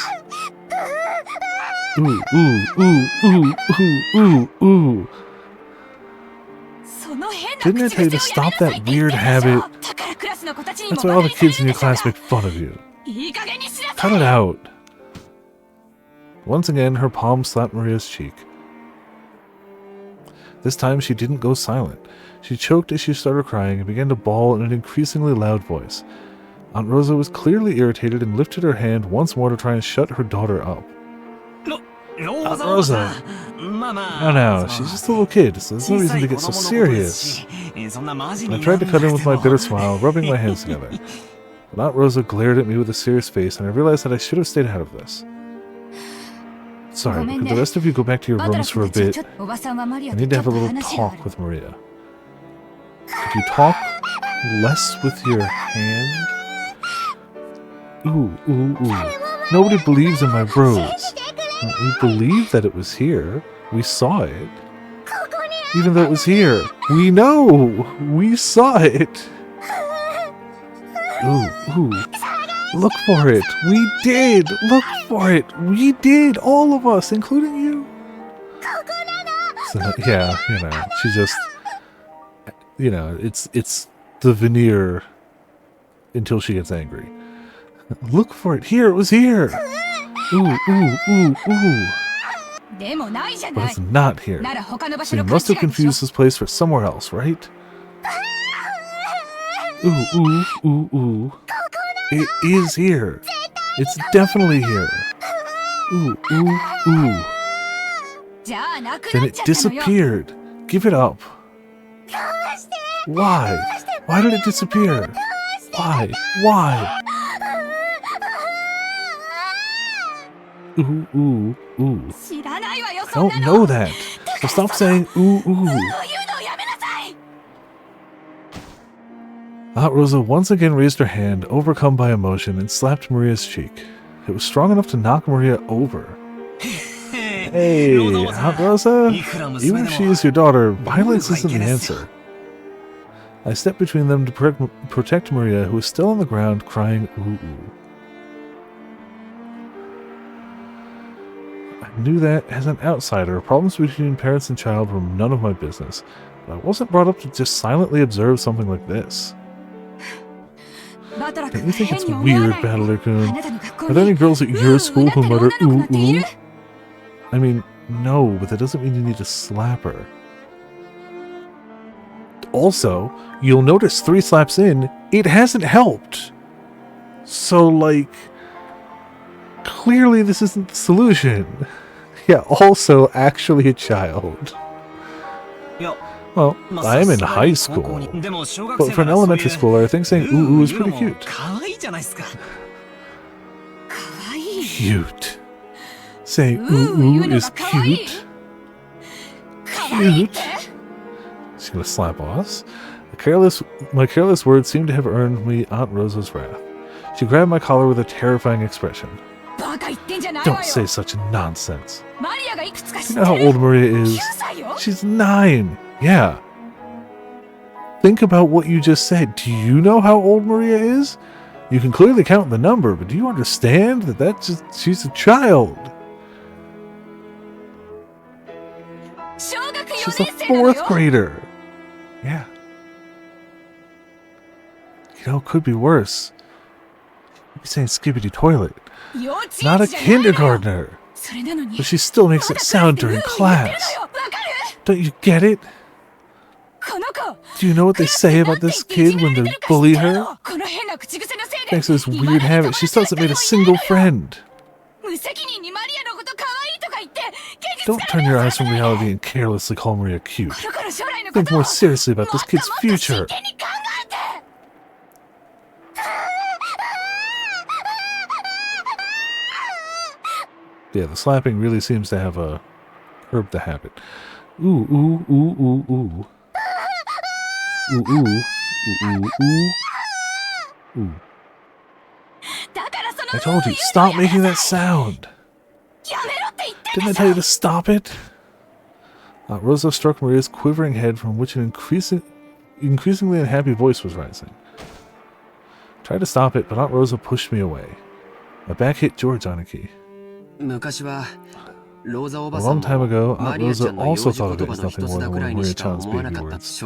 Ooh, ooh, ooh, ooh, ooh, ooh, ooh. その変な Didn't I 口 tell you 癖 to をやめ stop なさい that って言っ weird てるでし habit? ょだからクラスの子たちにも That's why バ all カ the にされ kids る in ん your でしょう class が make fun of you. いい加減にしなさ Cut い it out. Once again, her palm slapped Maria's cheek. This time, she didn't go silent. She choked as she started crying and began to bawl in an increasingly loud voice. Aunt Rosa was clearly irritated and lifted her hand once more to try and shut her daughter up. Rosa. No, no, she's just a little kid, so there's no reason to get so serious. I tried to cut in with my bitter smile, rubbing my hands together. But Aunt Rosa glared at me with a serious face, and I realized that I should have stayed out of this. Sorry, but could the rest of you go back to your rooms for a bit? I need to have a little talk with Maria. Could you talk less with your hand? Ooh, ooh, ooh. Nobody believes in my rose. We believe that it was here. We saw it. Even though it was here. We know! We saw it! Ooh, ooh. Look for it! We did! Look for it! We did! All of us, including you! So, yeah, you know, she just... You know, it's the veneer until she gets angry. Look for it! Here! It was here! Ooh, ooh, ooh, ooh! But it's not here. So you must have confused this place for somewhere else, right? Ooh, ooh, ooh, ooh. It is here. It's definitely here. Ooh, ooh, ooh. Then it disappeared. Give it up. Why? Why did it disappear? Why? Why? Ooh, ooh, ooh. I don't know that. So stop saying ooh, ooh. Aunt Rosa once again raised her hand, overcome by emotion, and slapped Maria's cheek. It was strong enough to knock Maria over. Hey, Aunt Rosa? Even if she is your daughter, violence isn't the answer. I stepped between them to protect Maria, who was still on the ground, crying ooh, ooh. I knew that, as an outsider, problems between parents and child were none of my business, but I wasn't brought up to just silently observe something like this. Don't you think it's weird, Battler-kun? Are there any girls at your school who mutter ooh ooh? I mean, no, but that doesn't mean you need to slap her. Also, you'll notice 3 slaps in, it hasn't helped. So, like, clearly this isn't the solution. Yeah, also actually a child. Well, I am in high school, but for an elementary schooler, I think saying ooh ooh is pretty cute. Cute. Saying ooh ooh is cute. Cute. She's gonna slap us. My careless words seemed to have earned me Aunt Rosa's wrath. She grabbed my collar with a terrifying expression. Don't say such nonsense. You know how old Maria is? She's 9. Yeah. Think about what you just said. Do you know how old Maria is? You can clearly count the number, but do you understand that she's a child? She's a 4th grader. Yeah. You know, it could be worse. You'd be saying skibbity toilet. Not a kindergartner. But she still makes it sound during class. Don't you get it? Do you know what they say about this kid when they bully her? Thanks to this weird habit, she still hasn't made a single friend. Don't turn your eyes from reality and carelessly call Maria cute. Think more seriously about this kid's future. Yeah, the slapping really seems to have curbed the habit. Ooh, ooh, ooh, ooh, ooh. Ooh, ooh, ooh, ooh, ooh. Ooh. I told you, stop making that sound. Didn't I tell you to stop it? Rosa struck Maria's quivering head from which an increasingly unhappy voice was rising. Tried to stop it, but Aunt Rosa pushed me away. My back hit George Aniki. A long time ago, Aunt Rosa also thought of it as nothing more than one of Maria-chan's baby words.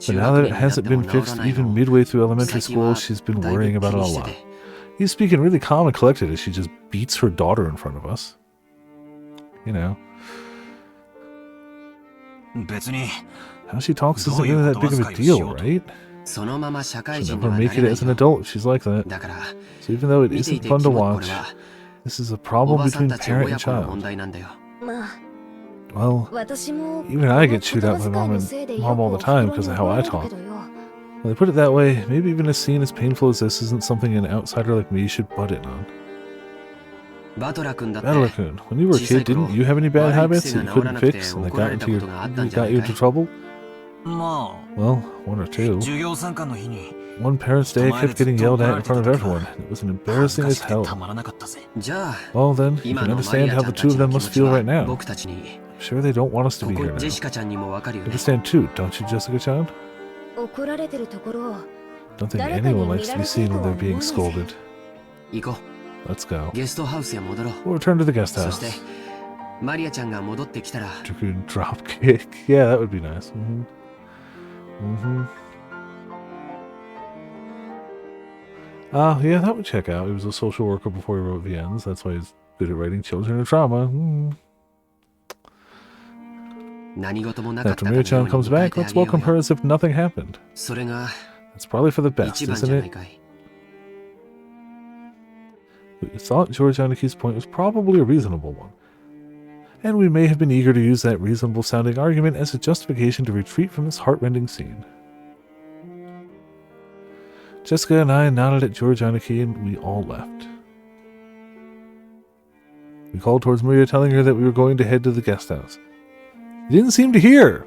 But now that it hasn't been fixed even midway through elementary school, she's been worrying about it a lot. He's speaking really calm and collected as she just beats her daughter in front of us. You know. How she talks isn't really that big of a deal, right? She'll never make it as an adult if she's like that. So even though it isn't fun to watch, this is a problem between parent and child. まあ Well, 私も even I get chewed out by mom and mom all the time because of how I talk. When they put it that way, maybe even a scene as painful as this isn't something an outsider like me should butt in on. バトラ君だって Battler-kun, when you were a kid, didn't you have any bad habits that you couldn't fix and that got you into trouble? ま Well, one or あ two. 授業参観の日に One parent's day, I kept getting yelled at in front of everyone. It was 恥 embarrassing ずか as しくて hell. たまらなかったぜ。じゃあ Well then, you 今 can のマ understand リア how ちゃ the んた two ち of の them 気 must 持ち feel は right now. 僕たちに I'm sure they don't want us to こ be こ here ジェ now. シカちゃんにもわかるよ You ね understand too, don't you, Jessica-chan? 怒られてるところを Don't think 誰かに anyone 見 likes ら to れ be てい seen る when とは they're 思わ being ないぜ scolded. 行こ Let's go. うゲストハウスへ戻ろう We'll return to the guest そして house. マリアちゃんが戻ってきたら Dragoon dropkick. Yeah, that would be nice. Yeah, that would check out. He was a social worker before he wrote VNs. That's why he's good at writing children and trauma. 何事もなかった After かのよう Miya-chan に comes 迎え back, てあ let's げよう welcome her よ as if nothing happened. それが That's probably for the best, 一番じ isn't ゃない it? かい We thought George Anaki's point was probably a reasonable one. And we may have been eager to use that reasonable-sounding argument as a justification to retreat from this heart-rending scene. Jessica and I nodded at George Anaki and we all left. We called towards Maria, telling her that we were going to head to the guest house. He didn't seem to hear!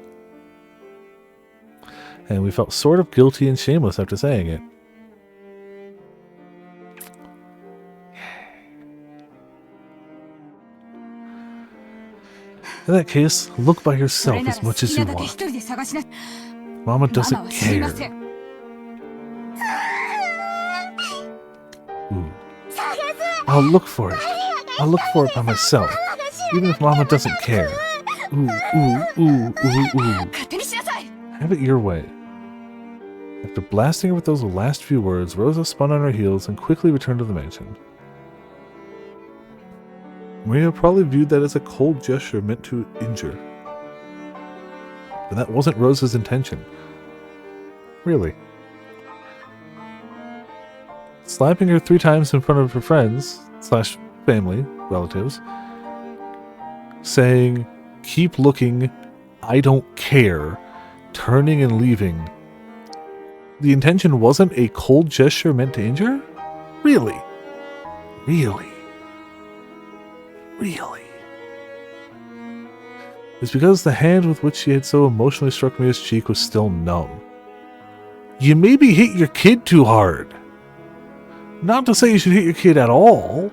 And we felt sort of guilty and shameless after saying it. In that case, look by yourself as much as you want. Mama doesn't care. Ooh. I'll look for it. I'll look for it by myself, even if Mama doesn't care. Ooh, ooh, ooh, ooh, ooh. Have it your way. After blasting her with those last few words, Rosa spun on her heels and quickly returned to the mansion. Maria probably viewed that as a cold gesture meant to injure. But that wasn't Rosa's intention. Really. Slapping her 3 times in front of her friends / family, relatives, saying, "Keep looking, I don't care," turning and leaving. The intention wasn't a cold gesture meant to injure? Really? Really? Really? It's because the hand with which she had so emotionally struck Mia's cheek was still numb. You maybe hit your kid too hard. Not to say you should hit your kid at all,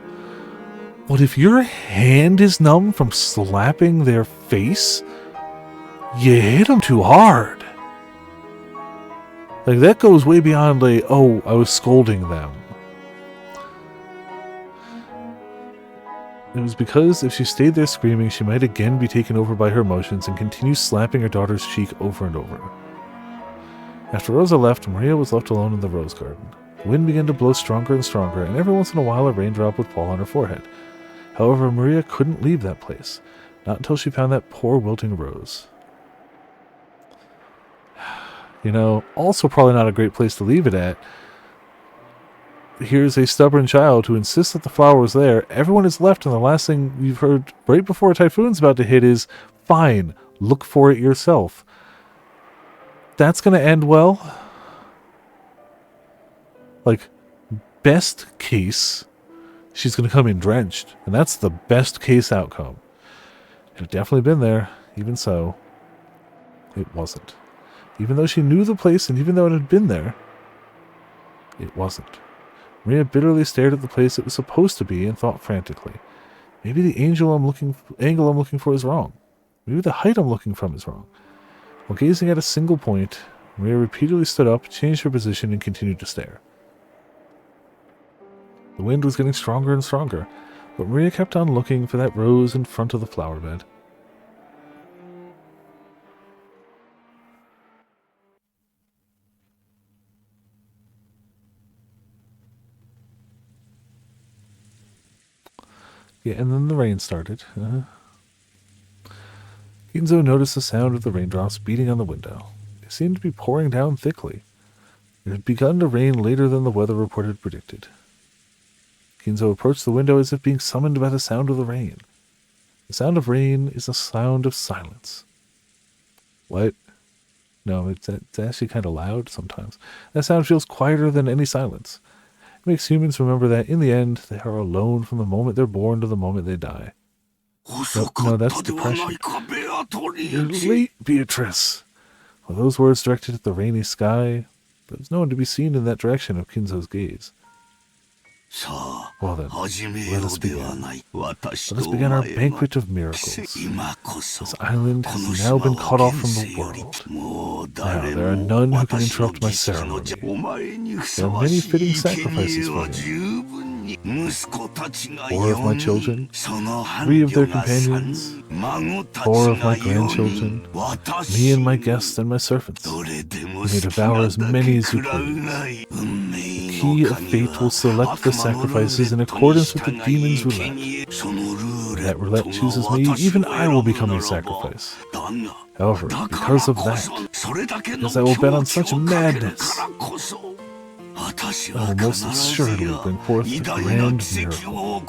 but if your hand is numb from slapping their face, you hit them too hard. Like, that goes way beyond, like, oh, I was scolding them. It was because if she stayed there screaming, she might again be taken over by her emotions and continue slapping her daughter's cheek over and over. After Rosa left, Maria was left alone in the rose garden. The wind began to blow stronger and stronger, and every once in a while a raindrop would fall on her forehead. However, Maria couldn't leave that place, not until she found that poor wilting rose. You know, also probably not a great place to leave it at. Here's a stubborn child who insists that the flower was there. Everyone is left, and the last thing you've heard right before a typhoon's about to hit is, "Fine, look for it yourself." That's going to end well. Like, best case, she's going to come in drenched, and that's the best case outcome. It had definitely been there. Even so, it wasn't. Even though she knew the place, and even though it had been there, it wasn't. Maria bitterly stared at the place it was supposed to be and thought frantically. Maybe the angle I'm looking for is wrong. Maybe the height I'm looking from is wrong. While gazing at a single point, Maria repeatedly stood up, changed her position, and continued to stare. The wind was getting stronger and stronger, but Maria kept on looking for that rose in front of the flower bed. Yeah, and then the rain started. Ginzo noticed the sound of the raindrops beating on the window. They seemed to be pouring down thickly. It had begun to rain later than the weather report had predicted. Ginzo approached the window as if being summoned by the sound of the rain. The sound of rain is a sound of silence. What? No, it's actually kind of loud sometimes. That sound feels quieter than any silence. It makes humans remember that in the end, they are alone from the moment they're born to the moment they die. No, that's depression. You're late, Beatrice. Well, those words directed at the rainy sky, but there's no one to be seen in that direction of Kinzo's gaze. Well then, let us begin. Let us begin our banquet of miracles. This island has now been cut off from the world. Now there are none who can interrupt my ceremony. There are many fitting sacrifices for you. 4 of my children, 3 of their companions, 4 of my grandchildren, me and my guests and my servants. You may devour as many as you please. The key of fate will select the sacrifices in accordance with the demon's roulette. When that roulette chooses me, even I will become a sacrifice. However, because of that, because I will bet on such madness, I will most assuredly bring forth the grand miracle.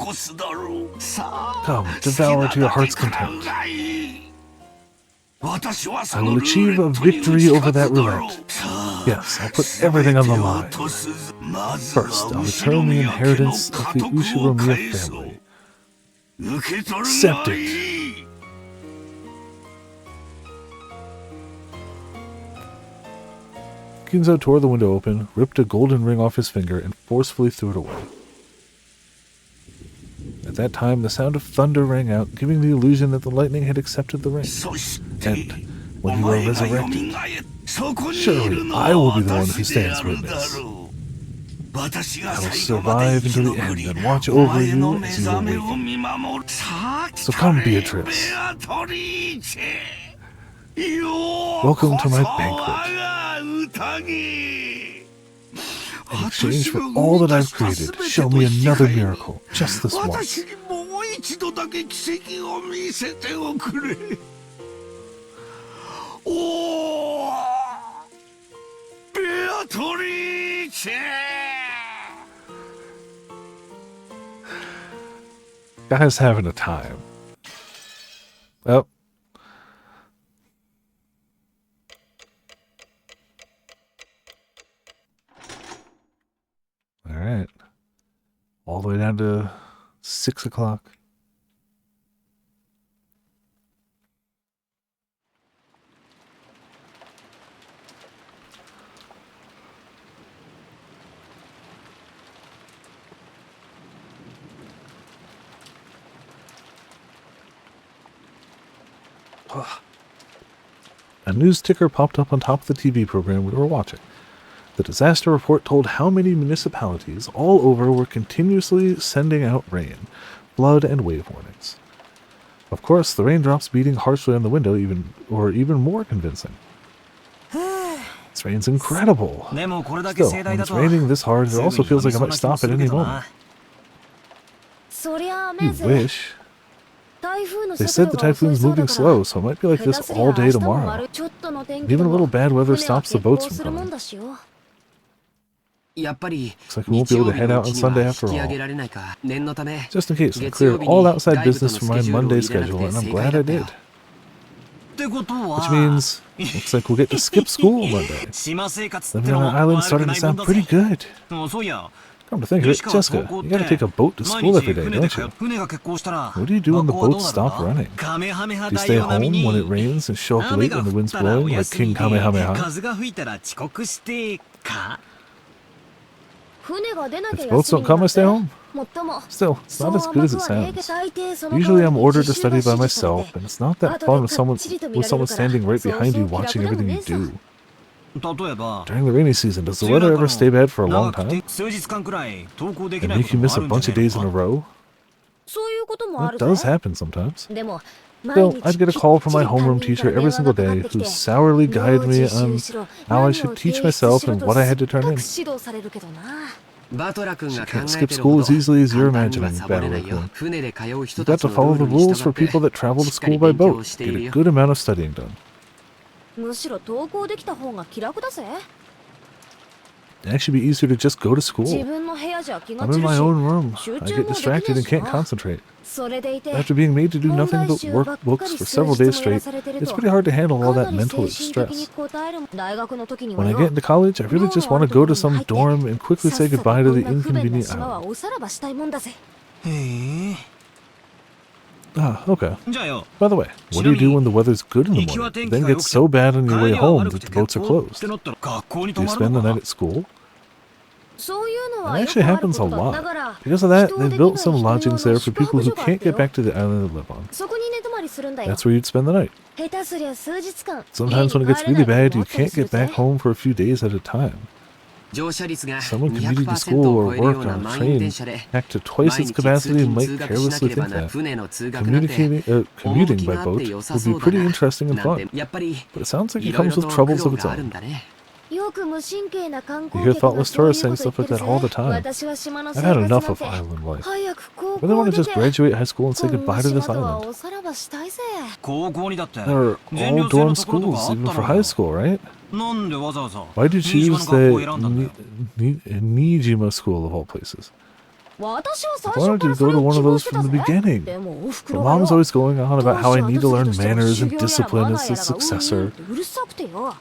Come, devour to your heart's content. I will achieve a victory over that roulette. Yes, I'll put everything on the line. First, I'll return the inheritance of the Ushiromiya family. Accept it. Kinzo tore the window open, ripped a golden ring off his finger, and forcefully threw it away. At that time, the sound of thunder rang out, giving the illusion that the lightning had accepted the ring. And when you are resurrected, surely I will be the one who stands witness. I will survive until the end and watch over you as you awaken. So come, Beatrice. Welcome to my banquet. In exchange for all that I've created, show me another miracle, just this once. Guy's having a time. Oh. Alright. All the way down to 6 o'clock. A news ticker popped up on top of the TV program we were watching. The disaster report told how many municipalities all over were continuously sending out rain, flood, and wave warnings. Of course, the raindrops beating harshly on the window were even more convincing. This rain's incredible. Still, when it's raining this hard, it also feels like it might stop at any moment. You wish. They said the typhoon's moving slow, so it might be like this all day tomorrow. And even a little bad weather stops the boats from coming. Looks like we won't be able to head out on Sunday after all. Just in case, I cleared all outside business for my Monday schedule, and I'm glad I did. Which means, looks like we'll get to skip school Monday. Living on an island starting to sound pretty good. Come to think of it, Jessica, you gotta take a boat to school every day, don't you? What do you do when the boats stop running? Do you stay home when it rains and show up late when the wind's blowing like King Kamehameha? If boats don't come, I stay home. Still, it's not as good as it sounds. Usually I'm ordered to study by myself, and it's not that fun with someone standing right behind you watching everything you do. During the rainy season, does the weather ever stay bad for a long time? And make you miss a bunch of days in a row? That does happen sometimes. Still, I'd get a call from my homeroom teacher every single day who sourly guided me on how I should teach myself and what I had to turn in. She can't skip school as easily as you're imagining, Battle Raccoon. You've got to follow the rules for people that travel to school by boat. Get a good amount of studying done. It'd actually be easier to just go to 自 school. 分の部屋じゃ気が I'm 散 in る my し own room. 集 I 中 get もでき distracted ない and し can't な concentrate. それでいて After being made to do 問 nothing 題 but 集ば work っか books り for 数 several 日 days もやら straight, されてる it's と pretty hard to handle all か that なり mental 精神的に stress. 応えるもん大学の時に When は I よ get into college, I really 寮 just のあ want る to と go こ to ろに some 入って dorm and さ quickly っ say さと goodbye こ to ん the な不便な inconvenient 島は island. おさらばしたいもんだぜへえ。 Ah, okay. じゃあよ、 By the way, what do you do when the weather's good in the 行きは morning, 天 but 気 then が良 gets く so て bad on your way 帰りは home 悪 that く the て boats are 欠航っ closed? てなったら学校に Do 泊 you まる spend の the か night at school? そういうの That はよ actually くある happens こ a とだか lot. ら Because of that, 人 they've でき built ない some 人用 lodgings の there for 宿泊 people who 所があっ can't て get よ back to the island they live on. そこに寝泊まりするんだよ That's where you'd spend the night. 下手すりゃ数日間 Sometimes when it 家 gets に帰れ really ない bad, ことも you あったり can't する get ぜ back home for a few days at a time. 乗車率が Someone commuting to 200% school を or 超えるよ work うな on a 満員 train 電車で packed to twice 毎 its 日通 capacity 勤 might 通学しなけ carelessly れば think な that. 船の通学なんて Commuting by 趣があって boat 良さ would そ be うだ pretty な interesting and なん fun, てやっぱり but it sounds like い it ろい comes ろ with と苦 troubles 労 of its があるん own. だねよく無神経な観 You 光 hear 客が thoughtless そういう tourists こ saying と言 stuff って like る that all the ぜ time. 私は島の I've 生 had 活 enough なん of て island life. 早く高 I really 校 want 出 to て just graduate high school and say こんな goodbye to 島 this とは island. おさらばしたいぜ高校にだって There are 全 all 寮制 dorm のところとか schools, あっ even た for ろ high よ school, right? なんでわざわざ Why did you 新島 choose の学校を the 選んだんだよ Nijima school of all places? 私は最 I wanted 初か to らそ go れ to を one 希 of 望 those してた from ぜ the beginning. でもおふく But ろが mom's よ always going on about how I need to learn 当時後 manners 継 and ぎとしては修行や discipline らマナ as ー the やらがうんぬん successor. ってうるさくてよ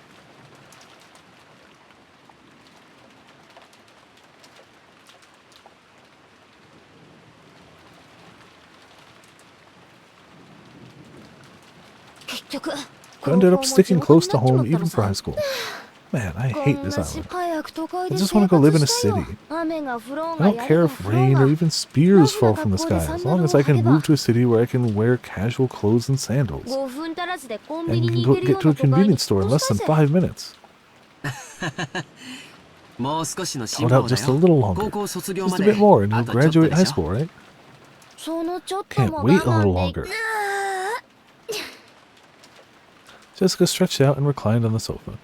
結局 I ended up sticking close to home even for high school. Man, I hate this island. I just want to go live in a city. I don't care if rain or even spears fall from the sky, as long as I can move to a city where I can wear casual clothes and sandals. 5分足らずでコン And ビニ can に go 行けるよ get う to な a 都会に convenience store in 引っ less 越し than たぜ 5 minutes. もう少しの辛 Hold 抱 out だ just a よ little 高 longer. 校卒業ま Just a で bit more and あ you'll とちょっと graduate で high しょ school, right? そのちょっと Can't も wait 我 a little 慢で longer. Jessica stretched out and reclined on the sofa.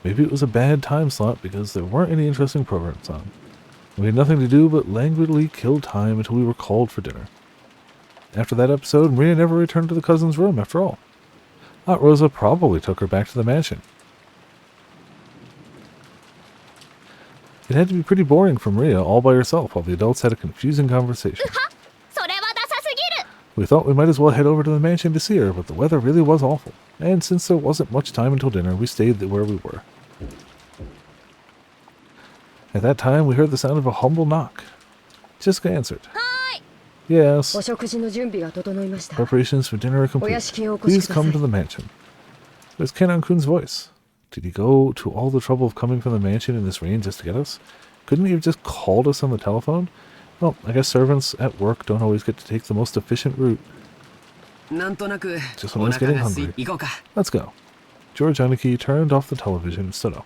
Maybe it was a bad time slot because there weren't any interesting programs on. We had nothing to do but languidly kill time until we were called for dinner. After that episode, Maria never returned to the cousin's room after all. Aunt Rosa probably took her back to the mansion. It had to be pretty boring for Maria all by herself while the adults had a confusing conversation. それはダサすぎる We thought we might as well head over to the mansion to see her, but the weather really was awful. And since there wasn't much time until dinner, we stayed where we were. At that time, we heard the sound of a humble knock. Jessica answered. Hi. Yes. お食事の準備が整いました。 Preparations for dinner are お complete. 屋敷へお越し Please くださ come い to。the mansion. There's Kenan-kun's voice. Did he go to all the trouble of coming from the mansion in this rain just to get us? Couldn't he have just called us on the telephone? Well, I guess servants at work don't always get to take the most efficient route. なんとなく Just when お I was 腹 getting が空い hungry. 行こうか Let's go. George Aniki turned off the television and stood up.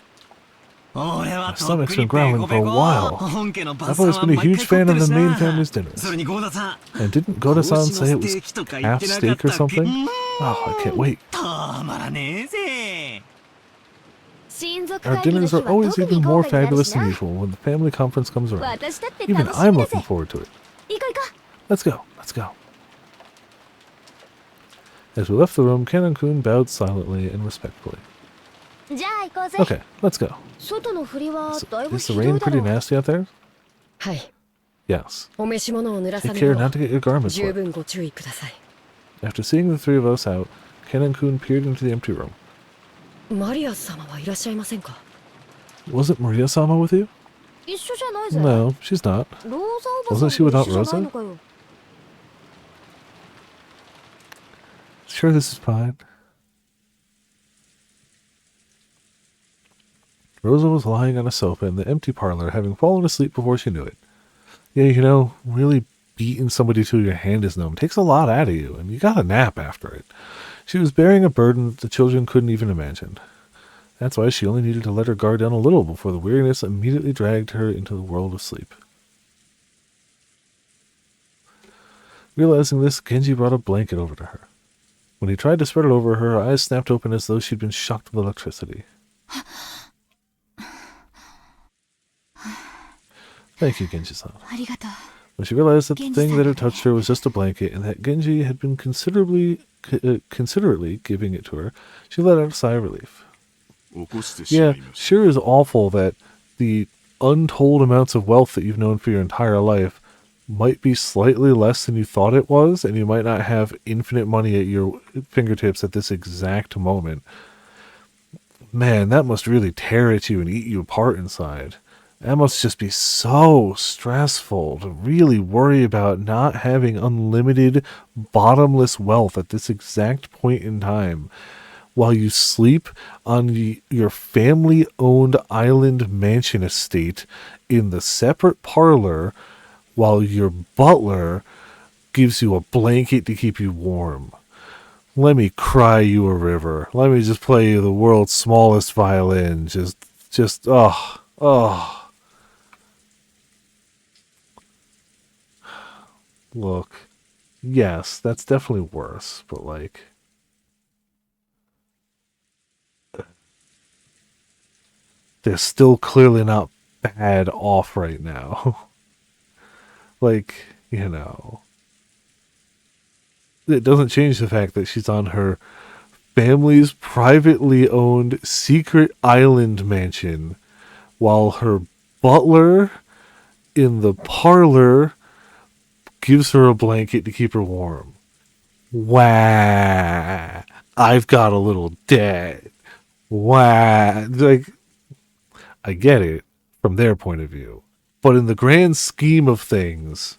俺は My とっ stomach's く been にペ growling コ for a ペコ while. 本家のバ I've スさん always は been a 毎 huge 回 fan 凝って of る the し main な family's dinners. それにゴーダさん And didn't Goda-san 子牛の say ス it テ was ーキとか言っ half てなか steak った or っけ something? Oh, I can't wait. たまらねえぜ親族 Our 会議の dinners 日 are は always 特 even に more 豪華になる fabulous し than な usual when the family conference comes around. 私だって Even 楽し I'm みだ looking ぜ forward to it. 行こう行こ Let's go. Let's go. As we left the room, Kenan-kun bowed silently and respectfully. うじゃあ行こうぜ Okay, let's go. 外の振りは Is, だいぶ is ひ the ど rain いだ pretty ろう nasty out there? はい。 Yes. お召し物を濡らさ Take ぬ care よ not to get your garments う十 wet. 分ご注意ください。 After seeing the three of us out, Kenan-kun peered into the empty room. マリア様はいらっしゃいませんか？ Wasn't Maria-sama with you? 一緒じゃないぜ No, she's not. ローザおばさん Wasn't she と without 一緒じゃないのかよ Sure, this is fine. Rosa was lying on a sofa in the empty parlor, having fallen asleep before she knew it. Yeah, you know, really beating somebody till your hand is numb takes a lot out of you, and you gotta nap after it. She was bearing a burden that the children couldn't even imagine. That's why she only needed to let her guard down a little before the weariness immediately dragged her into the world of sleep. Realizing this, Genji brought a blanket over to her. When he tried to spread it over her, her eyes snapped open as though she'd been shocked with electricity. Thank you, Genji-san. ありがとう When she realized that the Genji-san. thing that had touched her was just a blanket and that Genji had been considerately giving it to her, she let out a sigh of relief. 起こしてしま Yeah, いました sure is awful that the untold amounts of wealth that you've known for your entire life might be slightly less than you thought it was, and you might not have infinite money at your fingertips at this exact moment. Man, that must really tear at you and eat you apart inside. That must just be so stressful to really worry about not having unlimited, bottomless wealth at this exact point in time, while you sleep on your family-owned island mansion estate in the separate parlor, while your butler gives you a blanket to keep you warm. Let me cry you a river. Let me just play you the world's smallest violin. Oh. Look, yes, that's definitely worse, but like, they're still clearly not bad off right now. Like, you know, it doesn't change the fact that she's on her family's privately owned secret island mansion, while her butler in the parlor gives her a blanket to keep her warm. Wah! I've got a little debt. Wah! Like, I get it from their point of view, but in the grand scheme of things,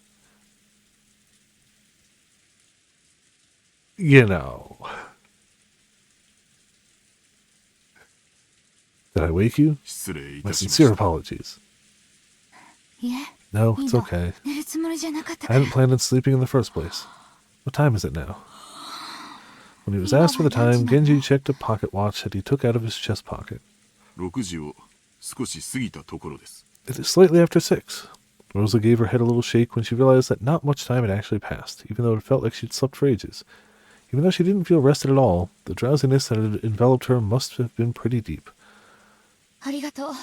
you know. Did I wake you? 失礼い My たしまし sincere た apologies. いえ No, いい it's の okay. 寝るつもりじゃなかった I から hadn't planned on sleeping in the first place. What time is it now? When he was asked for the time, Genji checked a pocket watch that he took out of his chest pocket. 6時を少し過ぎたところです It is slightly after 6. Rosa gave her head a little shake when she realized that not much time had actually passed, even though it felt like she'd slept for ages. Even though she didn't feel rested at all, the drowsiness that had enveloped her must have been pretty deep. ありがとう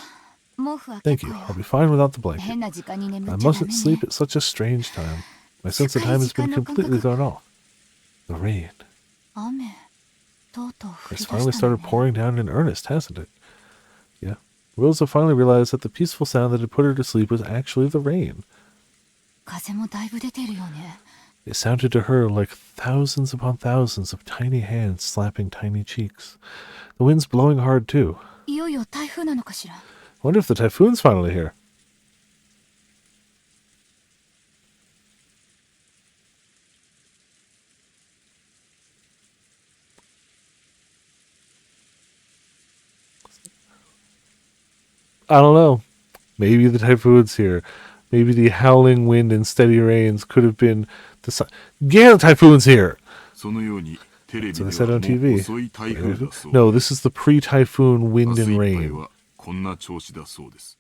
毛布は Thank 結 you. 構よ I'll be fine without the blanket. 変な時間に眠 I っちゃダメ mustn't ね sleep at such a strange time. My sense of time has been completely gone off. The rain. 雨とうとう降り It's 出し finally たの started ね pouring down in earnest, hasn't it? Yeah. Rosa finally realized that the peaceful sound that had put her to sleep was actually the rain. 風もだいぶ出てるよね It sounded to her like thousands upon thousands of tiny hands slapping tiny cheeks. The wind's blowing hard too. いよいよ台風なのかしら I wonder if the typhoon's finally here. I don't know. Maybe the typhoon's here. Maybe the howling wind and steady rains could have been the sign. Yeah, the typhoon's here! そのようにテレビ So で they said は on もう TV. 遅い台風だそう No, this is the pre-typhoon 明 wind 日 and いっぱい rain. はこんな調子だそうです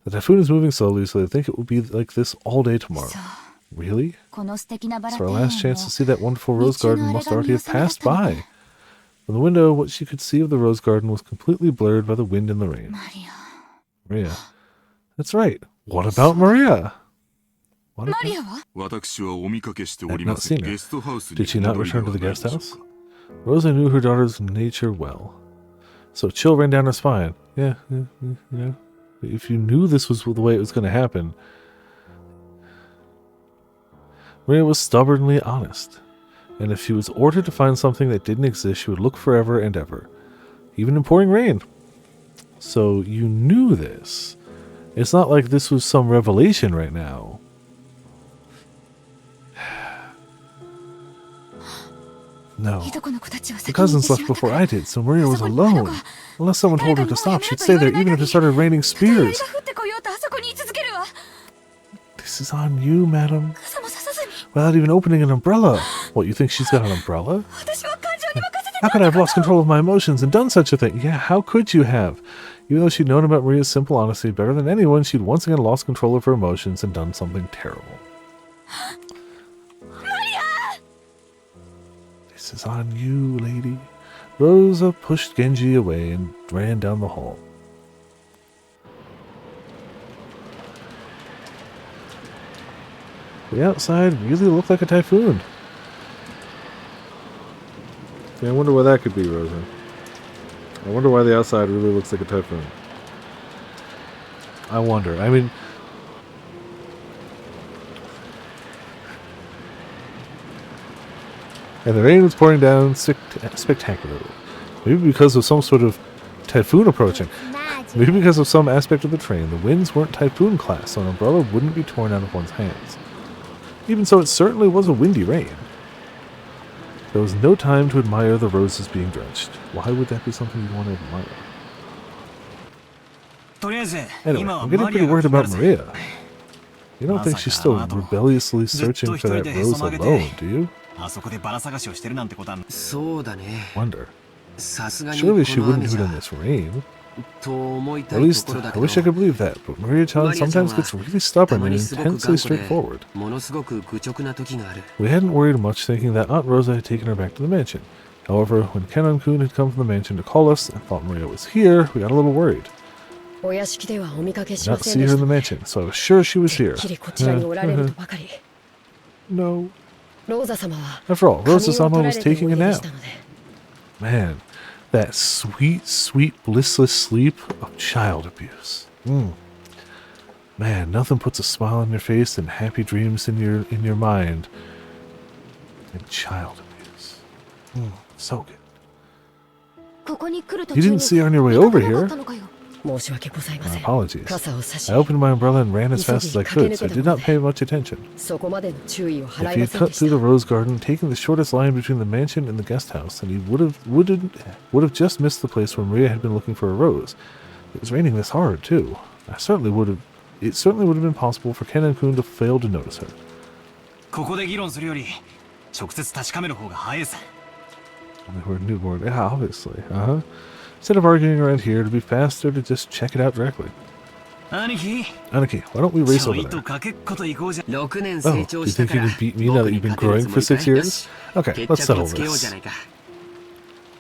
The typhoon is moving slowly, so they think it will be like this all day tomorrow. そう Really? この素敵なバラ So 庭 our 園 last chance to も see that wonderful rose 日中 garden のあれ must が already 見 have 納めだっ passed たのね by. From the window, what she could see of the rose garden was completely blurred by the wind and the rain. マリア Maria. That's right. What about Maria? What マ about... リアは私はお見かけしてお I've り not ません seen her. ゲストハウスに Did she not お戻りで return to は the ない guest でしょ house? うか Rosa knew her daughter's nature well. So chill ran down her spine. Yeah, you know, if you knew this was the way it was going to happen. Maria was stubbornly honest. And if she was ordered to find something that didn't exist, she would look forever and ever. Even in pouring rain. So you knew this. It's not like this was some revelation right now. No. いとこの子たちは The 先に行っ cousins てし left まった before か I ら did, so Maria was そこにいたの alone. か Unless someone told her to stop, she'd stay there even if it started raining たとえ雨 spears. が降ってこようとあそこに居続けるわ This is on you, madam. 傘もささずに Without even opening an umbrella. What, you think she's got an umbrella? 私は感情に任せて How could I have lost control of my emotions and done such a thing? Yeah, how could you have? Even though she'd known about Maria's simple honesty better than anyone, she'd once again lost control of her emotions and done something terrible. This is on you, lady. Rosa pushed Genji away and ran down the hall. The outside really looked like a typhoon. Yeah, I wonder why that could be, Rosa. I wonder why the outside really looks like a typhoon. I wonder. I mean, and the rain was pouring down spectacularly. Maybe because of some sort of typhoon approaching. Maybe because of some aspect of the train, the winds weren't typhoon class, so an umbrella wouldn't be torn out of one's hands. Even so, it certainly was a windy rain. There was no time to admire the roses being drenched. Why would that be something you'd want to admire? とりあえず Anyway, 今は I'm getting マリ pretty アが worried 気にな about るぜ Maria. You don't think she's still Masaka, rebelliously searching for that rose alone, do you? あそこでバラ探しをしてるなんてことはそうだね。 Wonder. さすがにこ Surely she の wouldn't 雨 do じ it ゃ in this rain. と思いた At いと least, ころだ I けど wish I could believe that, but Maria-chan sometimes gets really stubborn たま and にすごく intensely 頑固で straightforward. ものすごく愚直な時がある。 We hadn't worried much, thinking that Aunt Rosa had taken her back to the mansion. However, when Kenan-kun had come from the mansion to call us and thought Maria was here, we got a little worried. お屋敷ではお見かけし Did ま not せん see で her し in the た。 mansion, so I was sure she was て here. っきりこちらにおられるとばかり。 No. ローザ様は After all, 仮眠を Rosa-sama 取ら was れてい taking る a ようで nap. したので。 Man, that sweet, sweet, blissless sleep of child abuse. Man, nothing puts a smile on your face and happy dreams in your mind than child abuse. So good. ここに来る途 You 中 didn't に see her on your way 見か over けなか here. ったのかよ。申し訳ございま My せん。 apologies. 傘を差し I opened my umbrella and ran as fast as I could, so I did not pay much attention. そこまでの注意を If 払 he いま had せんで cut し through the た。 rose garden, taking the shortest line between the mansion and the guest house, then he would have just missed the place where Maria had been looking for a rose. It was raining this hard too. It certainly would have been possible for Kenan-kun to fail to notice her. ここで議論するより直接確かめる方が早いさ They were newborn, yeah, obviously. Instead of arguing around here, it'd be faster to just check it out directly. 兄貴 Aniki, why don't we race ちょ over いと there? かけっこと行こうじゃ6年 Oh, 成 do 長 you した think か you ら can beat me now that you've been 僕に growing for 勝 6てるつもりかい？ years? Okay, 決 let's 着を settle つけようじゃな this. いか。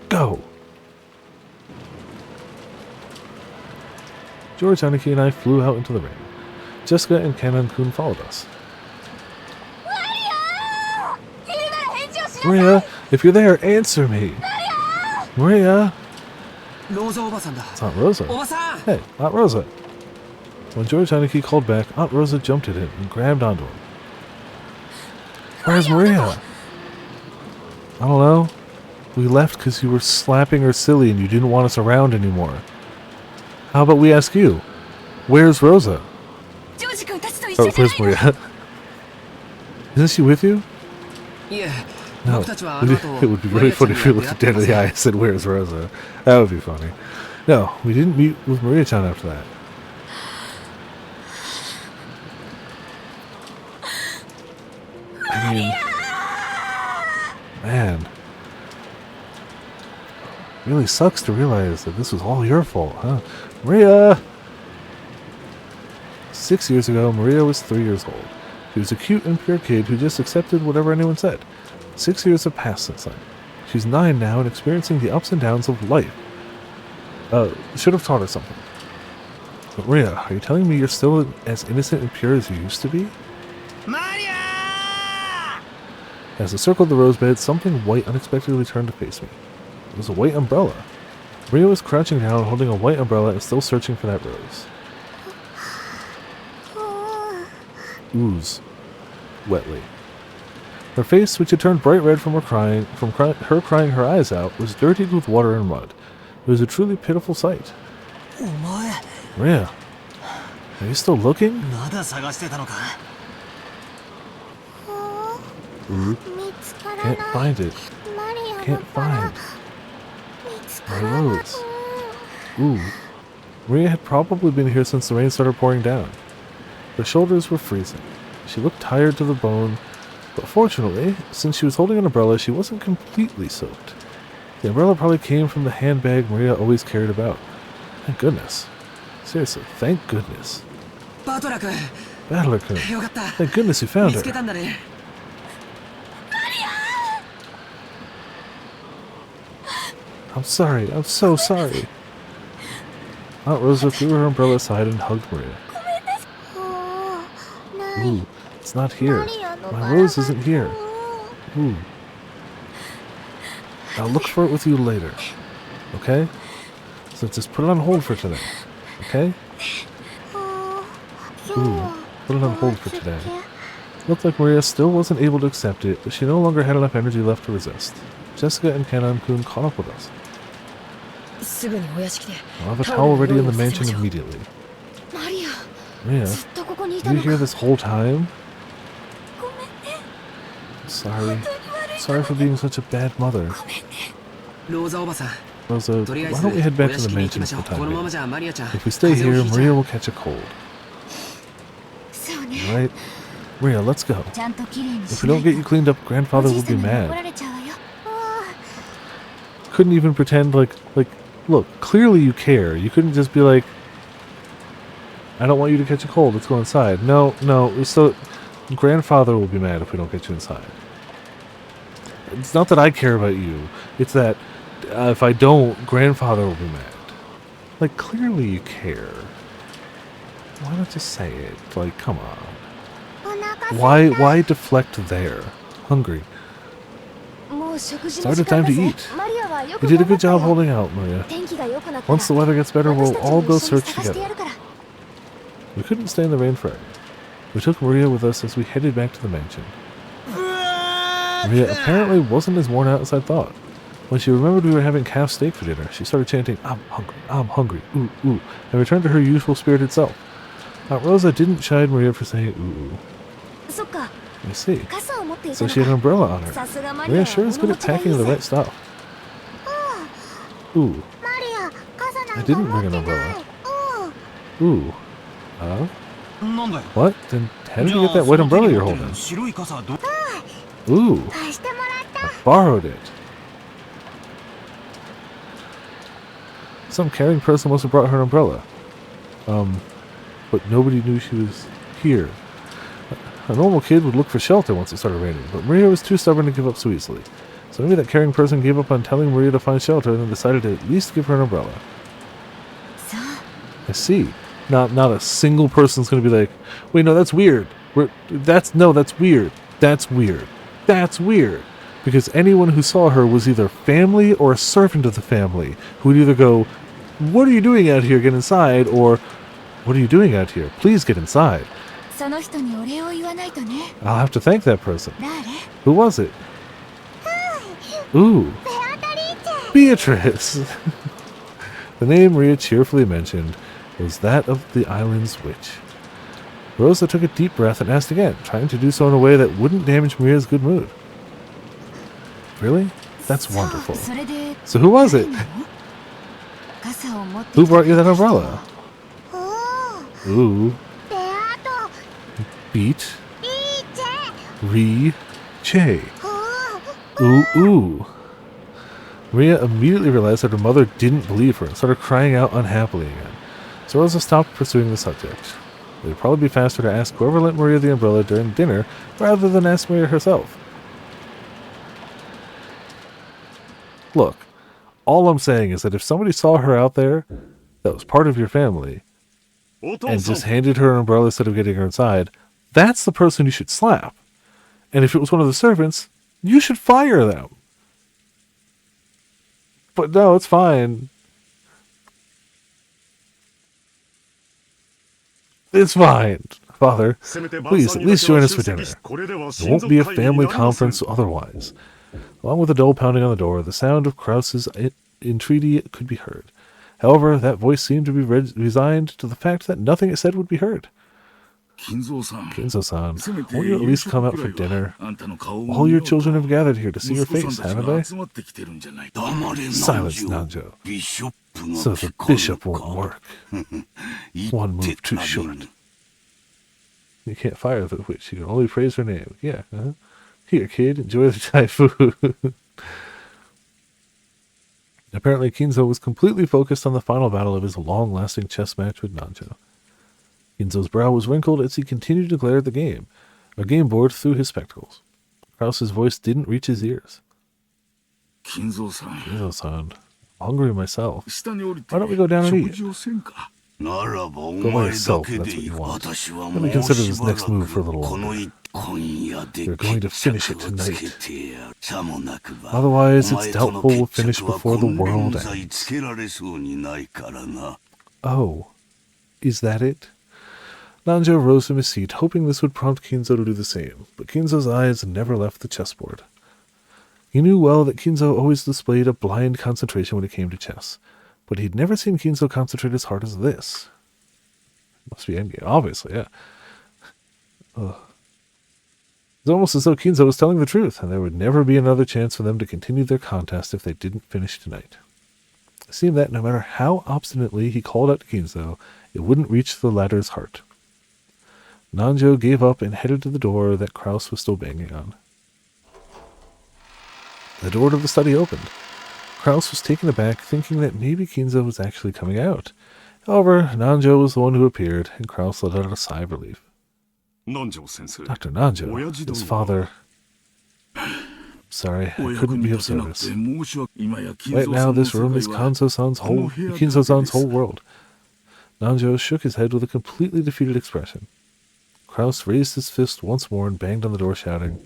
Go! George, Aniki, and I flew out into the rain. Jessica and Kenan-kun followed us. Maria, if you're there, answer me! Maria! ローザおばさんだ。 It's Aunt Rosa. おばさん Hey, Aunt Rosa. When George Aniki called back, Aunt Rosa jumped at him and grabbed onto him. Where's Maria? I don't know. We left because you were slapping her silly and you didn't want us around anymore. How about we ask you? Where's Rosa? Oh, where's Maria? Isn't she with you? いえ、 No. 僕たちはあの後 It would be really funny if you looked dead in the eye and said, Where's Rosa? That would be funny. No, we didn't meet with Maria-chan after that. I mean, man. Really sucks to realize that this was all your fault, huh? Maria! 6 years ago, Maria was 3 years old. She was a cute and pure kid who just accepted whatever anyone said. 6 years have passed since then. She's 9 now and experiencing the ups and downs of life. Should have taught her something. But Maria, are you telling me you're still as innocent and pure as you used to be? マリア As I circled the rose bed, something white unexpectedly turned to face me. It was a white umbrella. Maria was crouching down, holding a white umbrella and still searching for that rose. Ooze. Wetly. Her face, which had turned bright red from her crying her eyes out, was dirtied with water and mud. It was a truly pitiful sight. お前 Maria, are you still looking? まだ探してたのか Can't find it. Can't find my rose. Ooh. Maria had probably been here since the rain started pouring down. Her shoulders were freezing. She looked tired to the bone, but fortunately, since she was holding an umbrella, she wasn't completely soaked. The umbrella probably came from the handbag Maria always carried about. Thank goodness. Seriously, thank goodness. バトラ君 Battler-kun, よかった thank goodness you found 見つけ her. たんだね I'm sorry, I'm so sorry. Aunt Rosa threw her umbrella aside and hugged Maria. Ooh, it's not here. My rose isn't here. Ooh. I'll look for it with you later. Okay? So just put it on hold for today. Okay? Ooh, put it on hold for today. Looked like Maria still wasn't able to accept it, but she no longer had enough energy left to resist. Jessica and Kanan-kun caught up with us. すぐにお屋敷で I'll have a towel ready in the mansion immediately. マリア Maria, ずっとここにいた were の you here か this whole time? ごめんね Sorry. Sorry for being such a bad mother. ローザおばさん Rosa, とりあ why えず don't we head お back 屋 to the 敷に行き mansion ましょ for う the この time まま being? じゃマリアちゃん If we stay 風邪 here, をひいちゃ Maria う will catch a cold. そうね Right? Maria, let's go. ちゃんときれいに If し we な don't いと get you cleaned up, お Grandfather じい will さ be んに怒 mad. られちゃうわよ Couldn't even pretend like, look, clearly you care. You couldn't just be like, I don't want you to catch a cold, let's go inside. No, so Grandfather will be mad if we don't get you inside. It's not that I care about you, it's that if I don't, Grandfather will be mad. Like, clearly you care. Why not just say it? Like, come on. お腹すいた Why deflect there? Hungry. もう食事の Started 時間 time だ to ぜ eat. マリアはよ You く did a 頑張 good ったよ job holding out, Maria. 天気が良くなったら Once the weather gets better, 私 we'll たち all も go 一緒に search 探してや together. るから We couldn't stay in the rain forever. We took Maria with us as we headed back to the mansion. Maria apparently wasn't as worn out as I thought. When she remembered we were having calf steak for dinner, she started chanting, I'm hungry, ooh, ooh, and returned to her usual spirited self. Aunt Rosa didn't chide Maria for saying ooh, ooh. そっか I see. 傘を持っていた So の she had an か umbrella on her. さすがマリア Maria は sure is good 物 at 持ちがいい packing the ぜ right stuff. Ooh, マリア傘なん I か didn't 持 bring って an ない umbrella. Ooh. Huh? なんだよ What? Then how did じ you ゃ get that あ white その手 umbrella に you're 持ってる holding? 白い傘ど Ooh, 貸してもらった I borrowed it. Some caring person must have brought her an umbrella. But nobody knew she was here. A normal kid would look for shelter once it started raining, but Maria was too stubborn to give up so easily. So maybe that caring person gave up on telling Maria to find shelter and then decided to at least give her an umbrella. そう I see. Not a single person's going to be like, wait, no, that's weird. That's weird. That's weird. That's weird. Because anyone who saw her was either family or a servant of the family who would either go, what are you doing out here? Get inside. Or, what are you doing out here? Please get inside. その人にお礼を言わないとね I'll have to thank that person. 誰 Who was it? Ooh, Beatrice. The name Maria cheerfully mentioned was that of the island's witch. Rosa took a deep breath and asked again, trying to do so in a way that wouldn't damage Maria's good mood. Really? That's そう wonderful. それで So who was it? 誰なの傘を持って Who brought you that umbrella? おー Ooh, ベアと beat, いいチェ re, che. おー Ooh, ooh. Maria immediately realized that her mother didn't believe her and started crying out unhappily again. So Rosa stopped pursuing the subject. It would probably be faster to ask whoever lent Maria the umbrella during dinner rather than ask Maria herself. Look, all I'm saying is that if somebody saw her out there that was part of your family and just handed her an umbrella instead of getting her inside, that's the person you should slap. And if it was one of the servants, you should fire them. But no, it's fine. It's fine, Father. Please, at least join us for dinner. There won't be a family conference otherwise. Along with the dole pounding on the door, the sound of Krause's entreaty could be heard. However, that voice seemed to be resigned to the fact that nothing it said would be heard. 金蔵さん Kinzo-san, せめて won't you at 夕 least 食 come く out ら for いは dinner? あんたの顔を All 見 your ようと children have gathered here to see your 息子さん face, たち haven't が they? 集まってきてるんじゃないか Silence, Nanjo. So the bishop won't work. One move too short. You can't fire the witch. You can only praise her name. Yeah. Here, kid, enjoy the typhoon. Apparently, Kinzo was completely focused on the final battle of his long-lasting chess match with Nanjo. Kinzo's brow was wrinkled as he continued to glare at the game board through his spectacles. Krause's voice didn't reach his ears. 金蔵さん Kinzo-san, I'm hungry myself. 下に降りて Why don't we go down and 食 eat? 事をせんか Go by yourself, that's what you want. Let me consider this next move for a little longer. You're going to finish it tonight. Otherwise, it's doubtful we'll finish before the world ends. Oh, is that it? Nanjo rose from his seat, hoping this would prompt Kinzo to do the same, but Kinzo's eyes never left the chessboard. He knew well that Kinzo always displayed a blind concentration when it came to chess, but he'd never seen Kinzo concentrate as hard as this. Must be endgame, obviously, yeah. Ugh. It's almost as though Kinzo was telling the truth, and there would never be another chance for them to continue their contest if they didn't finish tonight. It seemed that no matter how obstinately he called out to Kinzo, it wouldn't reach the latter's heart. Nanjo gave up and headed to the door that Kraus was still banging on. The door to the study opened. Kraus was taken aback, thinking that maybe Kinzo was actually coming out. However, Nanjo was the one who appeared, and Kraus let out a sigh of relief. Dr. Nanjo, his father... Sorry, I couldn't be of service. Right now, this room is Kinzo-san's whole world. Nanjo shook his head with a completely defeated expression. Kraus raised his fist once more and banged on the door, shouting,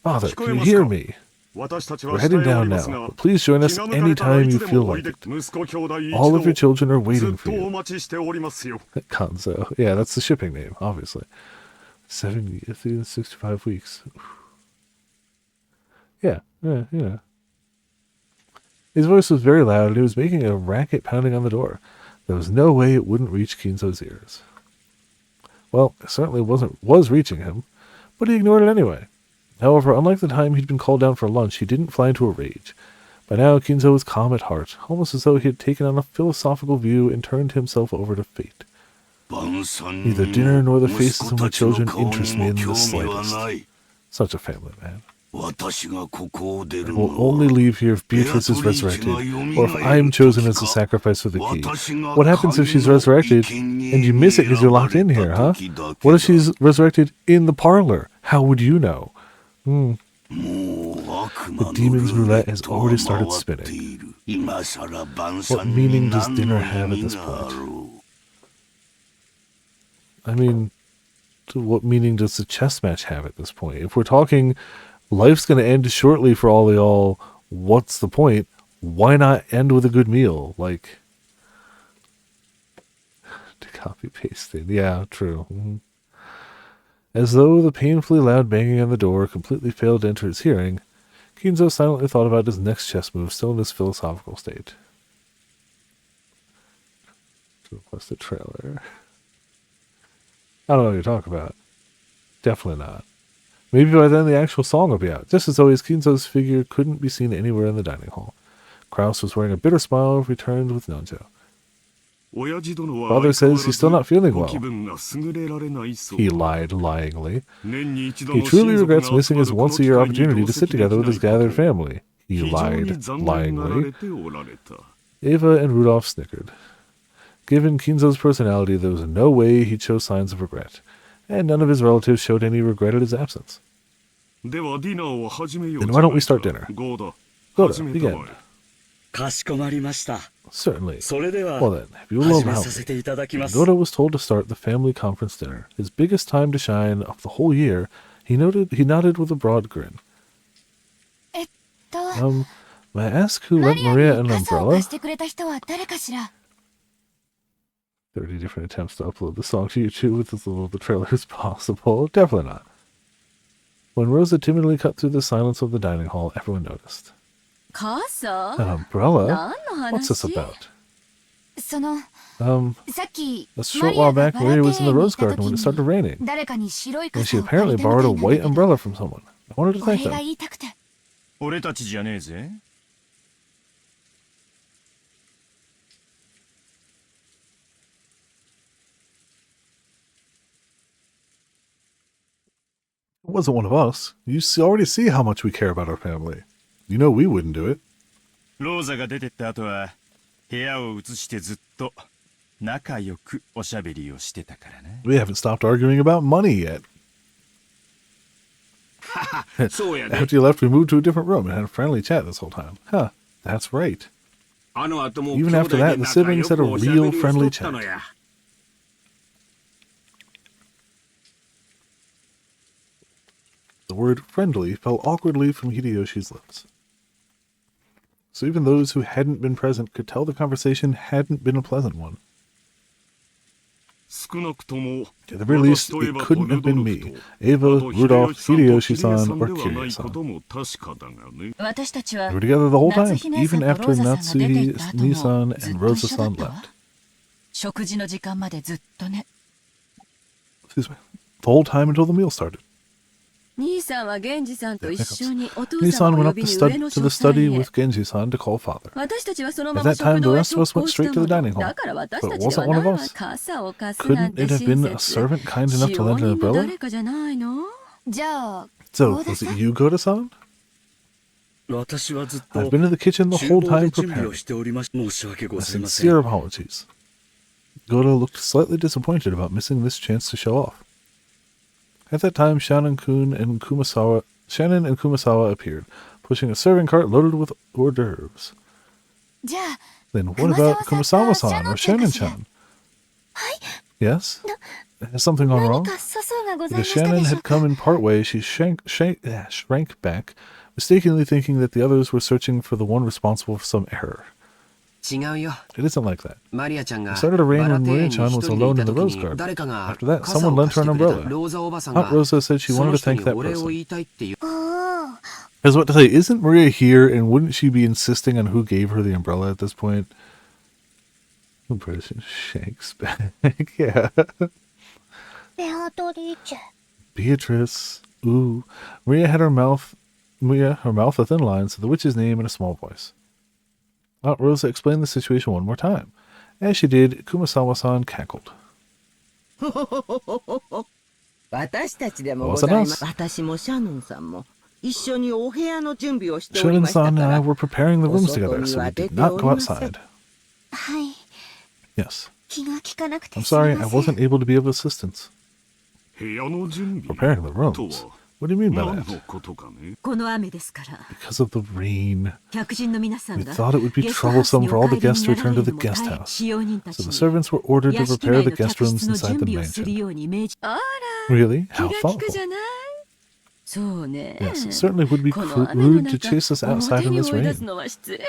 Father, can you hear me? We're heading down now, but please join us any time you feel like it. All of your children are waiting for you. Kanzo. Yeah, that's the shipping name, obviously. 65 weeks. Yeah. His voice was very loud, and he was making a racket pounding on the door. There was no way it wouldn't reach Kinzo's ears. Well, it certainly was reaching him, but he ignored it anyway. However, unlike the time he'd been called down for lunch, he didn't fly into a rage. By now, Kinzo was calm at heart, almost as though he had taken on a philosophical view and turned himself over to fate. Neither dinner nor the faces of my children interest me in the slightest. Such a family man. I will only leave here if Beatrice is resurrected, or if I am chosen as a sacrifice for the key. What happens if she's resurrected and you miss it because you're locked in here, huh? What if she's resurrected in the parlor? How would you know? The demon's roulette has already started spinning. What meaning does dinner have at this point? I mean, what meaning does the chess match have at this point? If we're talking life's going to end shortly for all y'all, what's the point? Why not end with a good meal? Like, to copy paste it. Yeah, true. As though the painfully loud banging on the door completely failed to enter his hearing, Kinzo silently thought about his next chess move, still in this philosophical state. To request a trailer. I don't know what you're talking about. Definitely not. Maybe by then the actual song will be out. Just as always, Kinzo's figure couldn't be seen anywhere in the dining hall. Kraus was wearing a bitter smile, returned with Nanjo. Father says he's still not feeling well. He lied lyingly. He truly regrets missing his once-a-year opportunity to sit together with his gathered family. He lied lyingly. Eva and Rudolph snickered. Given Kinzo's personality, there was no way he'd show signs of regret, and none of his relatives showed any regret at his absence. Then why don't we start dinner? Goda, begin. Certainly. Well then, if you will allow me. Goda was told to start the family conference dinner. His biggest time to shine of the whole year, he nodded with a broad grin. May I ask who lent Maria an umbrella? 30 different attempts to upload the song to YouTube with as little of the trailer as possible. Definitely not. When Rosa timidly cut through the silence of the dining hall, everyone noticed. An umbrella? What's this about? A short while back, Maria was in the rose garden when it started raining, and she apparently borrowed a white umbrella from someone. I wanted to thank them. 俺たちじゃねえぜ。It wasn't one of us. You already see how much we care about our family. You know we wouldn't do it. ローザが出てった後は部屋を移してずっと仲良くおしゃべりをしてたからね。We haven't stopped arguing about money yet. After you left, we moved to a different room and had a friendly chat this whole time. Huh, that's right. Even after that, the siblings had a real friendly chat. The word friendly fell awkwardly from Hideyoshi's lips. So even those who hadn't been present could tell the conversation hadn't been a pleasant one. 少なくとも At the very least, it couldn't have been me. Ava, Rudolph, Hideyoshi-san, or ではないこ Kiryu-san. とも確かだがね。私たちは They were together the whole time, 夏日姉さ even んと after ローザさんが出て行った後も Natsumi-san ずっ and と一緒だ Rosa-san ったわ left. 食事の時間までずっとね Excuse me. The whole time until the meal started. 兄さんは源氏さんと一緒にお父さ Nisan んを went 呼 up び the に stud- 上の to the 書斎 study へ with Genji-san to call father. 私たちはそのま At ま that time, 食 the 堂へ rest of 直 us went 行した straight to も the の dining hall. だから私 But た it ち wasn't は one of な us. 傘を貸すな Couldn't んて it have 親 been a 切 servant kind enough 使 to 用 lend an 人の umbrella? 誰かじゃないのじゃあ So, 合田 was さ it ん you, Goda-san? 私はずっ I've と been in the kitchen the 厨 whole 房で time 準備を preparing. しておりまし申し訳ご My ざいません sincere apologies. Goda looked slightly disappointed about missing this chance to show off. At that time, Shannon and Kumasawa appeared, pushing a serving cart loaded with hors d'oeuvres. じゃあ Then what about Kumasawa-san Kumasawa-san or か Shannon-chan? Yes? Has something gone 何 wrong? か粗相がございま Because した Shannon でしょう had か come in part way, she shrank back, mistakenly thinking that the others were searching for the one responsible for some error. 違うよ。 It isn't like that. マリアちゃんが It started to rain バラ when 庭園 Maria に Chan 一 was 人でい alone た in the 時 rose に garden. 誰かが After that, 傘 someone を lent 貸し her て an くれた umbrella. ローザおばさん Aunt が Rosa said she その wanted to 人 thank に that お礼を person. 言いたいっていう あ I was about to say, isn't Maria here, and wouldn't she be insisting on who gave her the umbrella at this point? Who person shakes back? Yeah. ベアトリーチェ Beatrice. Ooh. Maria, her mouth a thin line, said the witch's name in a small voice. Aunt Rosa explained the situation one more time. As she did, Kumasawa-san cackled. 私たちでも Wasn't ございま us. す。私もシャノンさんも一緒にお部屋の準備をしておりました Shannon-san か and I ら。 were preparing the rooms お外 together, に so は we 出 did て not お go りません。 outside. はい Yes. 気が利かなくて I'm すみ sorry, ま I せん wasn't able to be of assistance. 部屋の準備 Preparing the と rooms. は What do you mean by 何 that? のことかねこの雨ですから Because of the rain. 客人の皆さん We が thought it would be ゲストハウス troublesome に for お all 帰 the り guests に to なら return れ to る the のも guest 大 house. 使用人たち So the に servants were ordered to 屋敷 prepare 内 the の guest 客 rooms 室の inside 準 the 備をする mansion. ように命じあら Really? 気 How が利く thoughtful. じゃないそうね Yes, it certainly would be この雨の rude to 中 chase us outside 表 in に this 追い出 rain. すのは失礼だ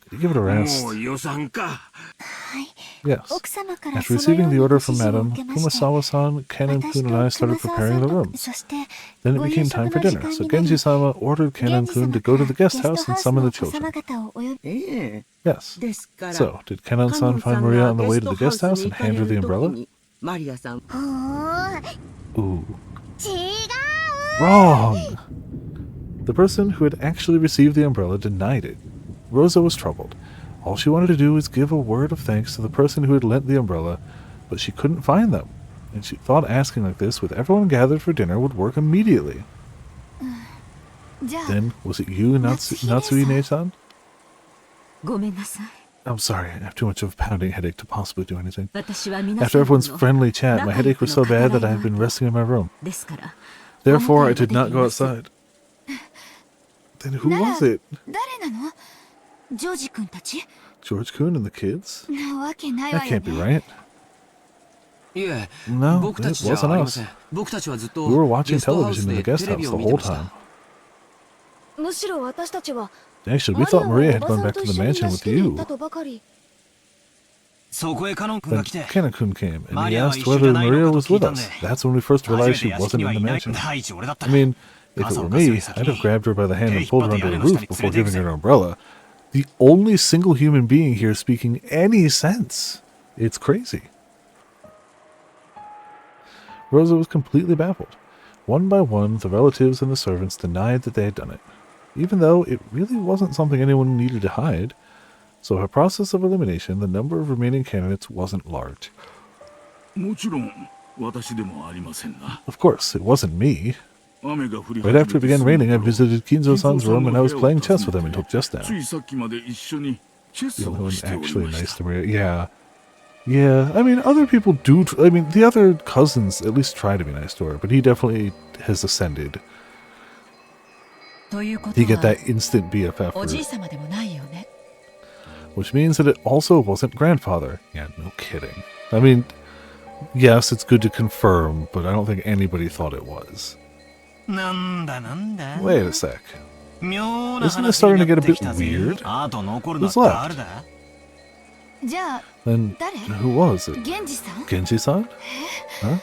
Could you give it a も rest? う予算か Yes. 奥様から After そのよ receiving う the な order ご from 指示を Madam, 受けまして Kumasawa-san, Ken 私 and と Kun and I 熊 started 沢 preparing さ the んと rooms. そして Then it ご夕 became 食 time の for 時 dinner, 間 so になり Genji-sama ordered Ken 源 and 氏 Kun 様 to か go ら to the ゲ guest スト house ハ and ウス summon の the お子 children. 様方をお呼びええ Yes. ですから So, did Ken and カノ Sun ンさ find ん Maria が on the ゲ way ス to ト the ハウ guest ス house に and 行か hand れ her the る時 umbrella? にマリアさん Ooh. 違う Wrong! The person who had actually received the umbrella denied it. Rosa was troubled. All she wanted to do was give a word of thanks to the person who had lent the umbrella, but she couldn't find them, and she thought asking like this with everyone gathered for dinner would work immediately. じゃあ Then, was it you, Natsui-ne-san? ごめんなさい I'm sorry, I have too much of a pounding headache to possibly do anything. 私は皆 After さんと everyone's の friendly chat, my headache was so bad that I have been resting in my room. ですから Therefore, I did not go outside. Then who was it? 誰なのジョージ君たち George Kun and the kids? なわけない That わよ can't be ね right. いえ No, 僕た it ちじゃ wasn't ありません us. 僕たちはずっと We were watching ゲストハウ television ス in で the テ guest レビ house を the 見て whole ました time. むしろ私たちは Actually, we マリア thought は Maria お had ば gone さん back と to 一 the 緒に mansion 屋 with 敷に行っ you. たとばかりそこへカノン君 Then が来て Kanna-kun came, and he マリアは asked 一緒 whether じゃない Maria のか was と聞い with たんで us. That's when we first 初め realized て she 屋敷 wasn't に in は the いない mansion. 第一俺だった I mean, if it 傘 were を貸すよ me, り先 I'd に have grabbed her by the hand and pulled her 一歩で under 屋 the 根の下 roof に before 連れて giving 行くぜ her an umbrella. The only single human being here speaking any sense. It's crazy. Rosa was completely baffled. One by one, the relatives and the servants denied that they had done it, even though it really wasn't something anyone needed to hide. So, her process of elimination, the number of remaining candidates wasn't large. もちろん私でもありませんな Of course, it wasn't me. 雨が降り Right after it began raining, I visited Kinzo-san's room and I was playing chess with him until just つ now. いさっきまで一緒にチェ The ス only を one しており actually まし nice た to Maria. Yeah. Yeah, I mean, other people do. I mean, the other cousins at least try to be nice to her, but he definitely has ascended. ということ You get は that instant BFF おじい route, 様でもないよね which means that it also wasn't grandfather. Yeah, no kidding. I mean, yes, it's good to confirm, but I don't think anybody thought it was. なんだなんだ Wait a sec. 妙な Isn't this 話 starting に to な get っ a てきた bit ぜ weird? あと残るのは Who's left? 誰だじゃあ Then 誰 who was it? 源氏さん Genji-san? Huh?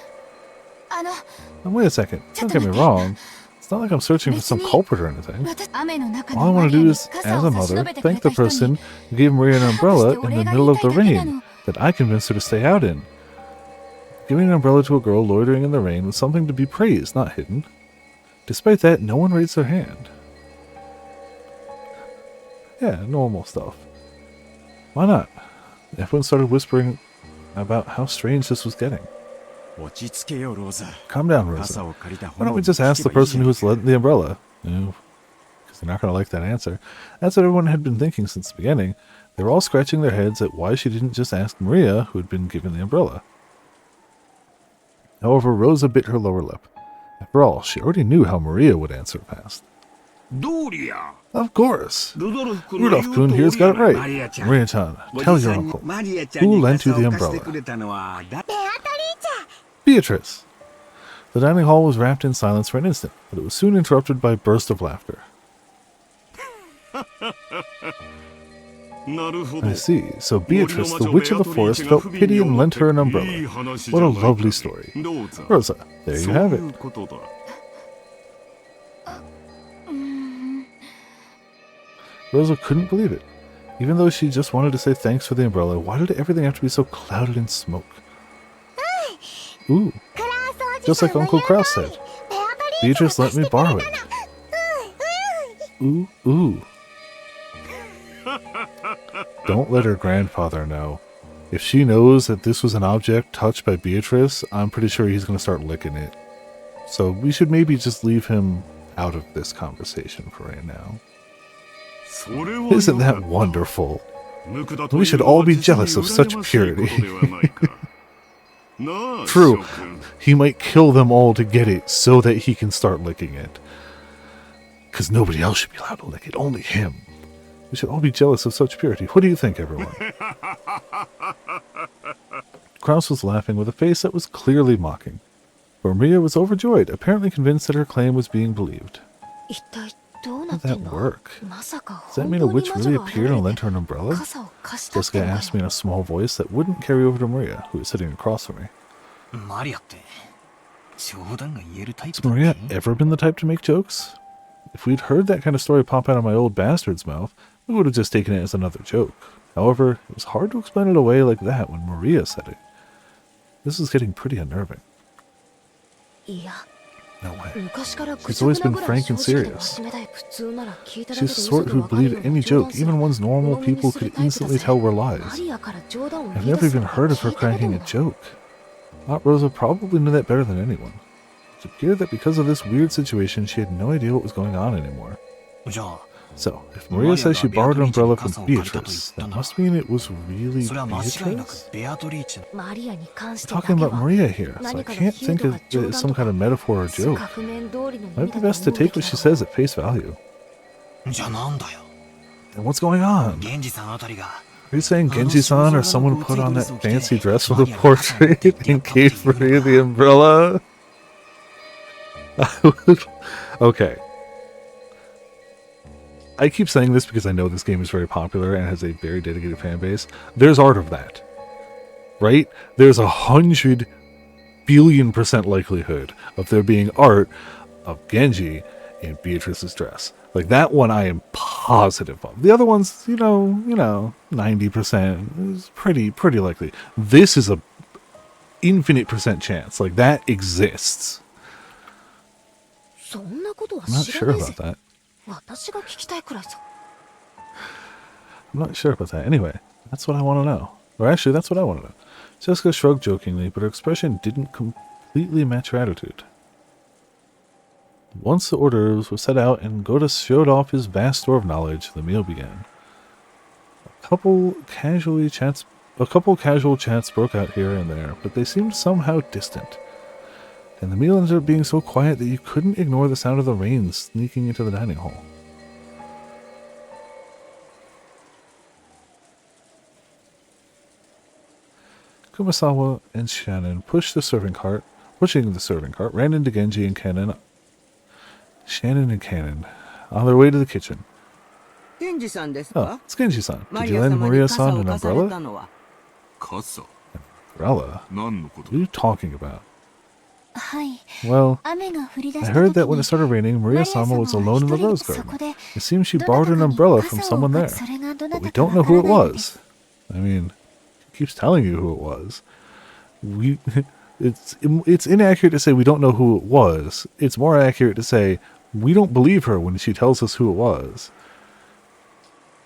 あの Now, wait a second. Don't get me wrong. It's not like I'm searching for some culprit or anything. 私雨の中 All I の want マ to リア do に is, 傘 as を a 差し伸 mother, べてくれ thank た the 人 person に who gave Maria an umbrella in the middle of the rain that I convinced her to stay out in. Giving an umbrella to a girl loitering in the rain was something to be praised, not hidden. Despite that, no one raised their hand. Yeah, normal stuff. Why not? Everyone started whispering about how strange this was getting. 落ち着けよローザ。 Calm down, 傘 Rosa. を借りた Why don't 方 we just ask the person who was lent the umbrella? No, because they're not going to like that answer. That's what everyone had been thinking since the beginning. They were all scratching their heads at why she didn't just ask Maria, who had been given the umbrella. However, Rosa bit her lower lip. After all, she already knew how Maria would answer past. 道理や Of course! ルドルフ君の言う Rudolph 通 Kun り here's や got it な right. マリアちゃん Maria-chan, お tell じさ your んに uncle. マリアちゃん Who に lent you 傘 the を貸して umbrella? くれたのはだ Beatrice! The dining hall was wrapped in silence for an instant, but it was soon interrupted by a burst of laughter. なるほど I see. So Beatrice, the witch of the forest, felt pity and lent her an umbrella. What a lovely story. Rosa, there you have it. Rosa couldn't believe it. Even though she just wanted to say thanks for the umbrella, why did everything have to be so clouded in smoke? Ooh. Just like Uncle Kraus said. Beatrice let me borrow it. Ooh, ooh. Don't let her grandfather know. If she knows that this was an object touched by Beatrice, I'm pretty sure he's going to start licking it. So we should maybe just leave him out of this conversation for right now. Isn't that wonderful? We should all be jealous of such purity. True, he might kill them all to get it so that he can start licking it. Because nobody else should be allowed to lick it, only him. We should all be jealous of such purity. What do you think, everyone? Kraus was laughing with a face that was clearly mocking. For Maria was overjoyed, apparently convinced that her claim was being believed. 一体どうな How っ did て that んの work? まさか Does that 本 mean a 当に witch 魔 really 女が appeared and 現れ lent て her an umbrella? 傘を貸したって Jessica のか asked me in よ a small voice that wouldn't carry over to Maria, who was sitting across from me. マリアって冗談が言えるタイ Has プだっ Maria け ever been the type to make jokes? If we'd heard that kind of story pop out of my old bastard's mouth, we would have just taken it as another joke. However, it was hard to explain it away like that when Maria said it. This is getting pretty unnerving. いや No way. 昔から She's always been frank and serious. She's the sort who'd believe any joke, even ones normal people could instantly tell were lies. I've never even heard of her cracking a joke. Aunt Rosa probably knew that better than anyone. It appeared that because of this weird situation, she had no idea what was going on anymore. じゃあ So, if Maria says she borrowed an umbrella from Beatrice, that must mean it was really それは間違いなく Beatrice? ベアトリーチェ マリアに関して We're だけ talking は about Maria here, so I 何かの can't ヒン think ト of が it 冗 as 談 some と kind か of metaphor or す joke. 額面通りの意 Might 味 be だ best と to 思うべ take き what she だろ says at face value. じゃあなんだよ And what's going on? 源氏さんあたりが Are you saying Genji-san or someone put on that fancy dress with a portrait and gave Maria the umbrella? Okay. I keep saying this because I know this game is very popular and has a very dedicated fan base. There's art of that. Right? There's 100 billion% likelihood of there being art of Genji in Beatrice's dress. Like, that one I am positive of. The other ones, you know, 90% is pretty likely. This is a infinite percent chance. Like, that exists. そんなことは I'm not 知 sure らない about ぜ that. 私が聞きたいくらいさ I'm not sure about that. Anyway, that's what I want to know. Or actually, that's what I want to know. Jessica shrugged jokingly, but her expression didn't completely match her attitude. Once the hors d'oeuvres were set out and Goda showed off his vast store of knowledge, the meal began. A couple casual chats broke out here and there, but they seemed somehow distant. And the meal ended up being so quiet that you couldn't ignore the sound of the rain sneaking into the dining hall. Kumasawa and Shannon pushing the serving cart, ran into Genji and Shannon and Cannon, on their way to the kitchen. ケンジさんですか Oh, it's Genji-san. マ Did リ you ア lend 様に傘 Maria-san を an 貸され umbrella? たのは傘 Umbrella? 何のこと What are you talking about? はい Well, 雨が降り出 I した heard 時 that when it に started raining, マリア Maria-sama 様 was は alone in the 一人 rose そ garden. こで It seems she どな borrowed た an かに umbrella from 傘を someone 貸 there. すそれがどな But we たか don't know わか who ら it ないのです was. I mean, he keeps telling you who it was. We, it's inaccurate to say we don't know who it was. It's more accurate to say we don't believe her when she tells us who it was.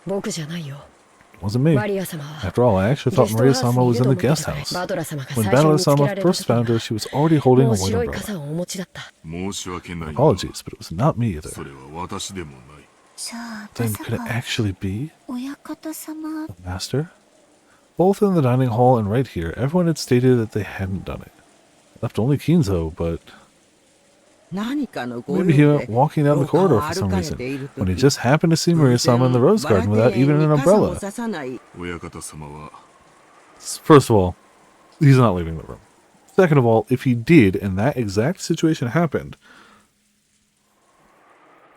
僕じゃないよ。 It wasn't me. マリア様は After all, I actually ゲ thought ストハウス Maria-sama にい was る in と the 思って guest たから、 house. バトラ様が When 最初に見つけら Battle-sama れた first 時に found her, は she was already holding a もう white 白い umbrella. 傘をお持ちだった。申し訳ないが Apologies, but it was not me either. それは私でもない じゃあ Then まさ could it か actually be 親方様 the master? Both in the dining hall and right here, everyone had stated that they hadn't done it. Left only Kinzo, but 何かのご maybe 用 he で went walking down the 廊下を corridor for 歩 some かれ reason ている when he 時 just happened to see Maria-sama in the rose バラ garden 庭 without 園 even に an 傘を umbrella. 差さない 親方様は First of all, he's not leaving the room. Second of all, if he did and that exact situation happened,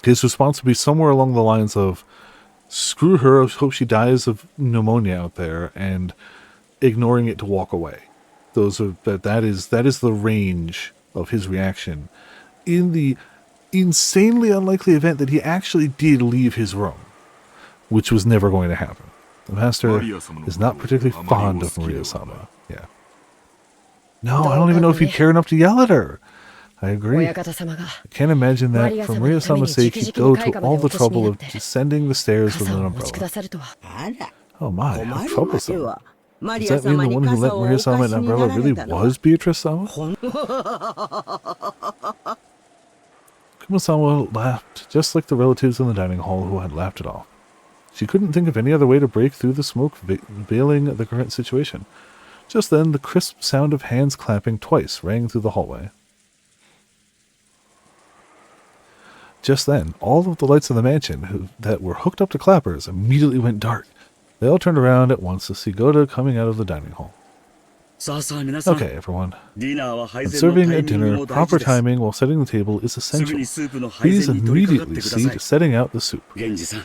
his response would be somewhere along the lines of, screw her, I hope she dies of pneumonia out there, and ignoring it to walk away. That is the range of his reaction in the insanely unlikely event that he actually did leave his room, which was never going to happen. The master is not particularly fond of Maria-sama. Yeah. No, I don't even know if he'd care enough to yell at her. I agree. 親方様が I can't imagine that for Maria-sama's sake he'd go to all the trouble of descending the stairs with 傘 an をお持ちくだ umbrella. さるとは。あら Oh my, 困 how りまで troublesome. はマ Does リア that mean 様 the に one who 傘 lent をお Maria-sama 貸 an しにな umbrella ら really れたのは was Beatrice-sama? ほん Kumasawa laughed, just like the relatives in the dining hall who had laughed it off. She couldn't think of any other way to break through the smoke veiling the current situation. Just then, the crisp sound of hands clapping twice rang through the hallway. Just then, all of the lights in the mansion that were hooked up to clappers immediately went dark. They all turned around at once to see Goda coming out of the dining hall. さあさあ皆さん Okay, everyone. ディナーは配 When 膳の serving タ a イミング dinner, も大事 proper です timing while setting the table is すぐ essential. にスープの配 Please 膳に取り掛かっ immediately てくださ see い to setting out the soup. 源氏さん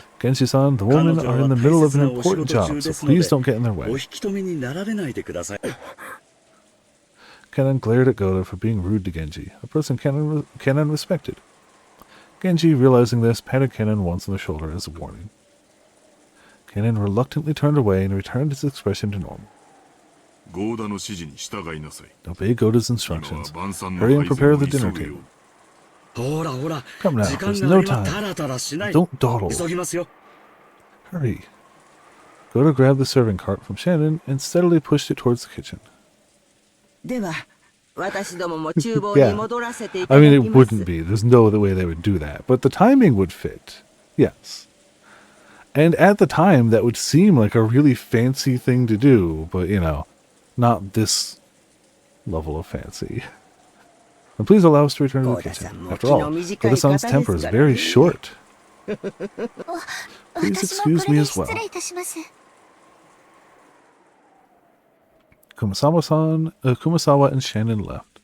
Genshi-san, the 彼 women 女 are は in the 大 middle of 切 an なお仕 important 事 job, 中 so ですので please don't get in their お way. 引き止めになられないでください Kenan glared at Goda for being rude to Genji, a person Kenan respected. Genji, realizing this, patted Kenan once on the shoulder as a warning. Kenan reluctantly turned away and returned his expression to normal. ゴーダの指示に従いなさい Obey Goda's 今は instructions. 晩餐の Hurry and 配 prepare 膳 the を dinner 急ぐよ table. ほらほら Come now, 時間 there's が no あれば time. タラタラしない Don't dawdle. 急ぎますよ Hurry. Goda grabbed the serving cart from Shannon and steadily pushed it towards the kitchen. では私どもも厨房に Yeah. 戻らせていた I だ mean, き it ます wouldn't be. There's no other way they would do that. But the timing would fit. Yes. And at the time, that would seem like a really fancy thing to do. But, you know, not this level of fancy. And please allow us to return to the kitchen. After all, Goda-san's temper is very short. Please 私も excuse こ me れで as 失 well. 礼いたします Kumasawa and Shannon left.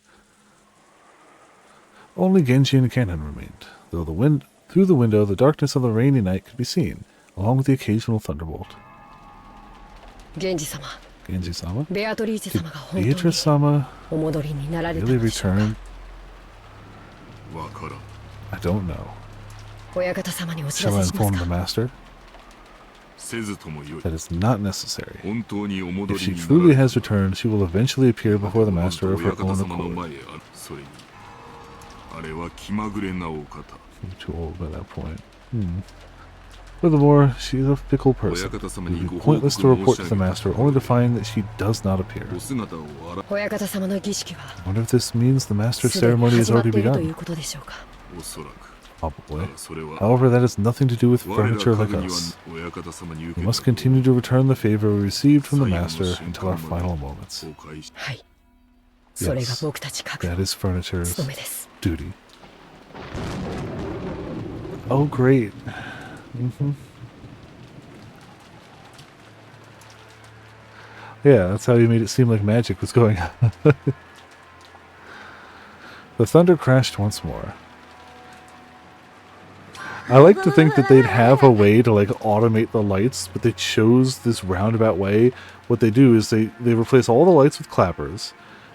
Only Genji and Kenan remained, though through the window the darkness of the rainy night could be seen, along with the occasional thunderbolt. 源氏様、 Genji-sama? ベアトリーチ Did 様が本当に Beatrice-sama お戻りになられた really のでしょうか。 return? わからん I don't know. 親方様にお知ら Shall I せします inform the か。 master? せずともよい That is not necessary. 本当にお戻 If り she になら truly れ has returned, she will eventually appear before the master of her 親 own 方様の accord. 前へそれにあれは気まぐれなお方 I'm too old by that point. Furthermore, she is a fickle person. 親方様 It に would be ご報 pointless 告 to 申し report 上 to the げ master た only to find that she does not appear. お姿をあら親方様の儀式は I wonder if this means the master's すでに ceremony has 始まって already いるという begun. ことでしょうか。おそらく Probably. だがそれは However, that has nothing to do with 我ら furniture 家 like 具には us. 親方様に We 受け must た continue to return the favor we received from the 最後の master 瞬 until our 間ま final で moments. 後悔しはい。それが僕たち各 That is furniture's 務めです。 duty. Oh, great. Yeah, that's how you made it seem like magic was going on. The thunder crashed once more. I like to think that they'd have a way to like automate the lights, but they chose this roundabout way. What they do is they replace all the lights with clappers,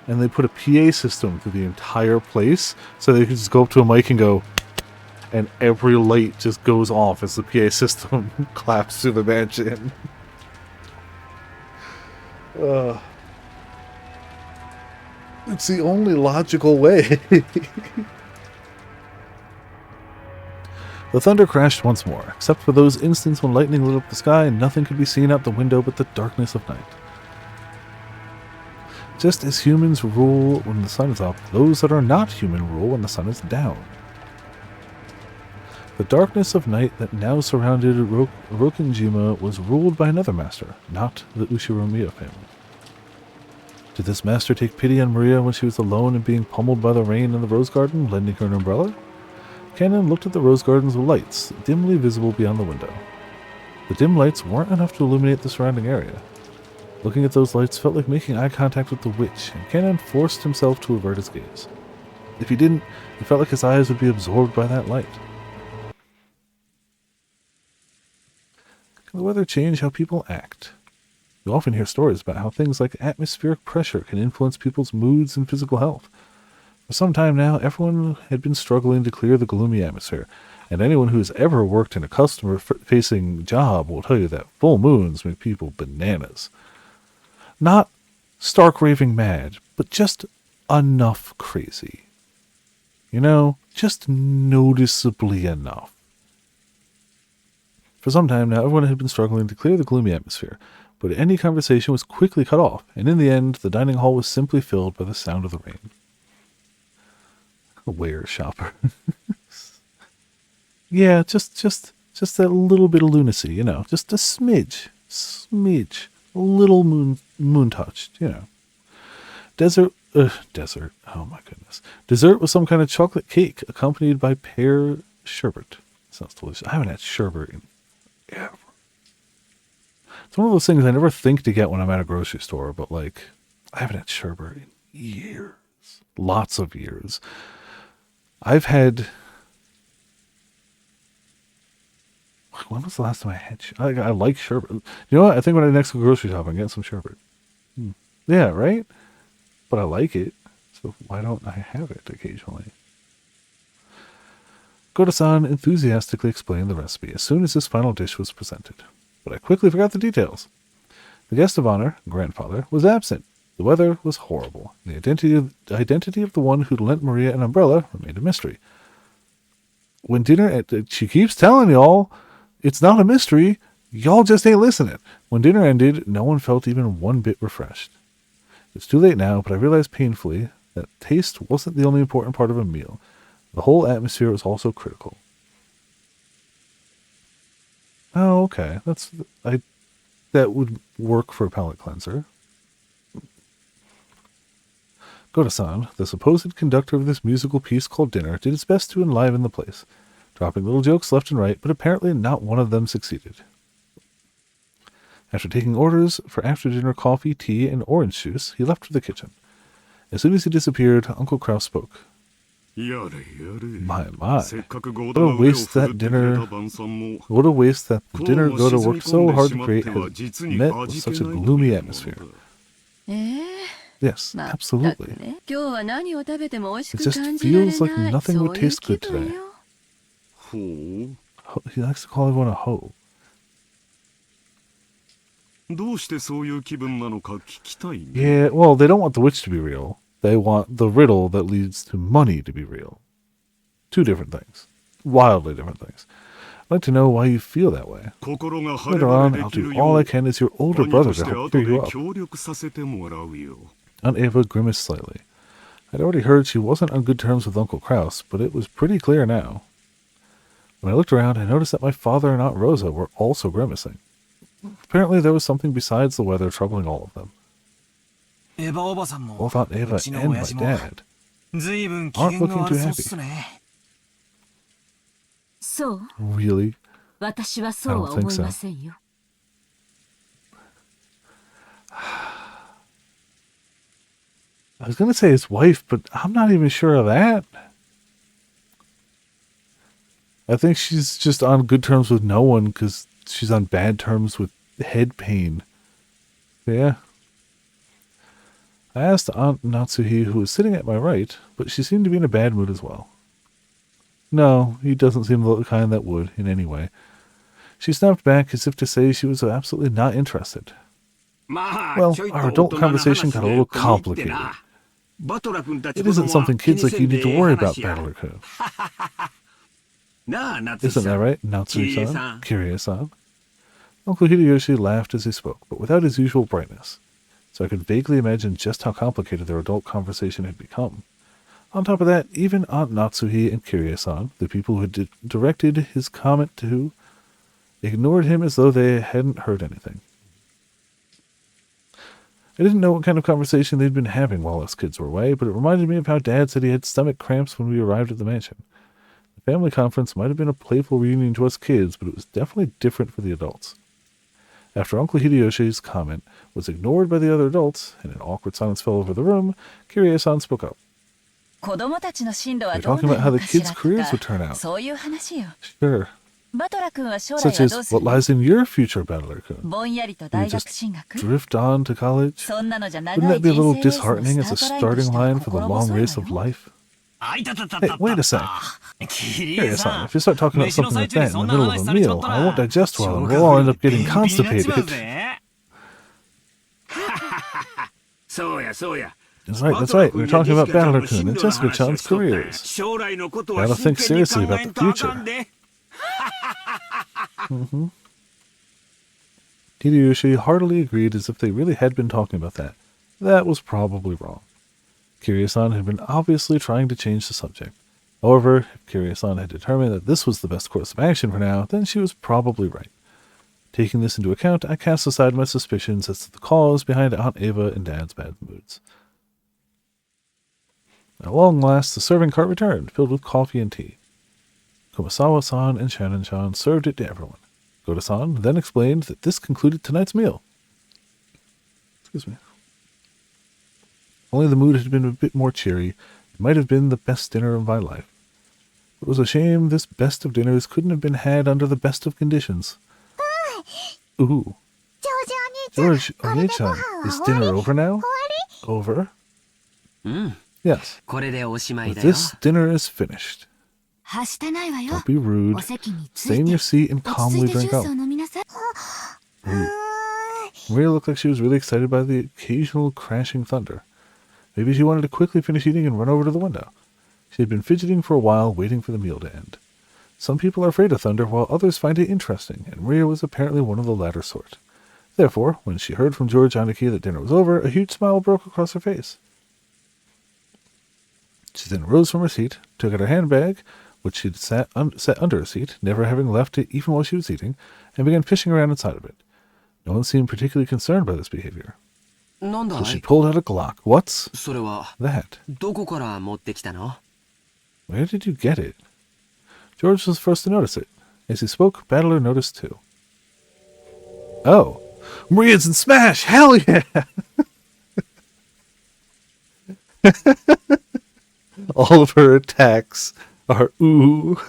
and they put a PA system through the entire place, so they can just go up to a mic and go, and every light just goes off as the PA system claps through the mansion. It's the only logical way. The thunder crashed once more, except for those instants when lightning lit up the sky and nothing could be seen out the window but the darkness of night. Just as humans rule when the sun is up, those that are not human rule when the sun is down. The darkness of night that now surrounded Rokinjima was ruled by another master, not the Ushiromiya family. Did this master take pity on Maria when she was alone and being pummeled by the rain in the rose garden, lending her an umbrella? Cannon looked at the rose gardens with lights, dimly visible beyond the window. The dim lights weren't enough to illuminate the surrounding area. Looking at those lights felt like making eye contact with the witch, and Cannon forced himself to avert his gaze. If he didn't, he felt like his eyes would be absorbed by that light. Can the weather change how people act? You often hear stories about how things like atmospheric pressure can influence people's moods and physical health. For some time now, everyone had been struggling to clear the gloomy atmosphere, and anyone who has ever worked in a customer-facing job will tell you that full moons make people bananas. Not stark raving mad, but just enough crazy. You know, just noticeably enough. For some time now, everyone had been struggling to clear the gloomy atmosphere, but any conversation was quickly cut off, and in the end, the dining hall was simply filled by the sound of the rain. A ware shopper. Yeah, just that little bit of lunacy, you know, just a smidge, a little moon touched, you know. Desert, oh my goodness. Dessert was some kind of chocolate cake accompanied by pear sherbet. Sounds delicious. I haven't had sherbet in ever. It's one of those things I never think to get when I'm at a grocery store, but like, I haven't had sherbet in years. Lots of years. I've had... When was the last time I had... I like sherbet. You know what? I think when I next go grocery shop, I'm getting some sherbet. Yeah, right? But I like it. So why don't I have it occasionally? Goda-san enthusiastically explained the recipe as soon as his final dish was presented. But I quickly forgot the details. The guest of honor, grandfather, was absent. The weather was horrible. The identity of the one who'd lent Maria an umbrella remained a mystery. When dinner... She keeps telling y'all it's not a mystery. Y'all just ain't listening. When dinner ended, no one felt even one bit refreshed. It's too late now, but I realized painfully that taste wasn't the only important part of a meal. The whole atmosphere was also critical. Oh, okay. That would work for a palate cleanser. Goda-san, the supposed conductor of this musical piece called Dinner, did its best to enliven the place, dropping little jokes left and right, but apparently not one of them succeeded. After taking orders for after-dinner coffee, tea, and orange juice, he left for the kitchen. As soon as he disappeared, Uncle Kraus spoke. My, what a waste that the dinner Goda worked so hard to create has met with such a gloomy atmosphere. Yes, absolutely. It just feels like nothing would taste good today. He likes to call everyone a hoe. Yeah, well, they don't want the witch to be real. They want the riddle that leads to money to be real. Two different things. Wildly different things. I'd like to know why you feel that way. Later on, I'll do all I can as your older brother to help cheer you up. Aunt Eva grimaced slightly. I'd already heard she wasn't on good terms with Uncle Kraus, but it was pretty clear now. When I looked around, I noticed that my father and Aunt Rosa were also grimacing. Apparently there was something besides the weather troubling all of them. Both Aunt Eva and my dad aren't looking too happy. Really? I don't think so. I was going to say his wife, but I'm not even sure of that. I think she's just on good terms with no one because she's on bad terms with head pain. Yeah. I asked Aunt Natsuhi, who was sitting at my right, but she seemed to be in a bad mood as well. No, he doesn't seem the kind that would, in any way. She snapped back as if to say she was absolutely not interested. Well, our adult conversation got a little complicated. It isn't something kids like you need to worry about, Battler-kun. Isn't that right, Natsui-san? Kirie-san? Uncle Hideyoshi laughed as he spoke, but without his usual brightness, so I could vaguely imagine just how complicated their adult conversation had become. On top of that, even Aunt Natsuhi and Kirie-san, the people who had directed his comment to, ignored him as though they hadn't heard anything. I didn't know what kind of conversation they'd been having while us kids were away, but it reminded me of how Dad said he had stomach cramps when we arrived at the mansion. The family conference might have been a playful reunion to us kids, but it was definitely different for the adults. After Uncle Hideyoshi's comment was ignored by the other adults, and an awkward silence fell over the room, Kirie-san spoke up. They're talking about how the kids' careers would turn out. Sure. Such as what lies in your future, Battler-kun. You just drift on to college? Wouldn't that be a little disheartening as a starting line for the long race of life? Hey, wait a sec. Kirie-san, if you start talking about something like that in the middle of a meal, I won't digest well and we'll all end up getting constipated. That's right. We're talking about Battler-kun and Jessica-chan's careers. Gotta think seriously about the future. Hideyoshi heartily agreed as if they really had been talking about that. That was probably wrong. Kirie-san had been obviously trying to change the subject. However, if Kirie-san had determined that this was the best course of action for now, then she was probably right. Taking this into account, I cast aside my suspicions as to the cause behind Aunt Eva and Dad's bad moods. At long last, the serving cart returned, filled with coffee and tea. Kumasawa-san and Shannon-chan served it to everyone. Goda-san then explained that this concluded tonight's meal. Excuse me. Only the mood had been a bit more cheery. It might have been the best dinner of my life. It was a shame this best of dinners couldn't have been had under the best of conditions. Ooh. George Oni-chan, is dinner over now? Over? Yes. But this dinner is finished. Don't be rude. Stay in your seat and calmly drink up. Maria looked like she was really excited by the occasional crashing thunder. Maybe she wanted to quickly finish eating and run over to the window. She had been fidgeting for a while, waiting for the meal to end. Some people are afraid of thunder, while others find it interesting, and Maria was apparently one of the latter sort. Therefore, when she heard from George Aniki that dinner was over, a huge smile broke across her face. She then rose from her seat, took out her handbag, which she had set under her seat, never having left it even while she was eating, and began fishing around inside of it. No one seemed particularly concerned by this behavior. So she pulled out a Glock. What's that? Where did you get it? George was the first to notice it. As he spoke, Battler noticed too. Oh, Maria's in Smash! Hell yeah! All of her attacks are ooh.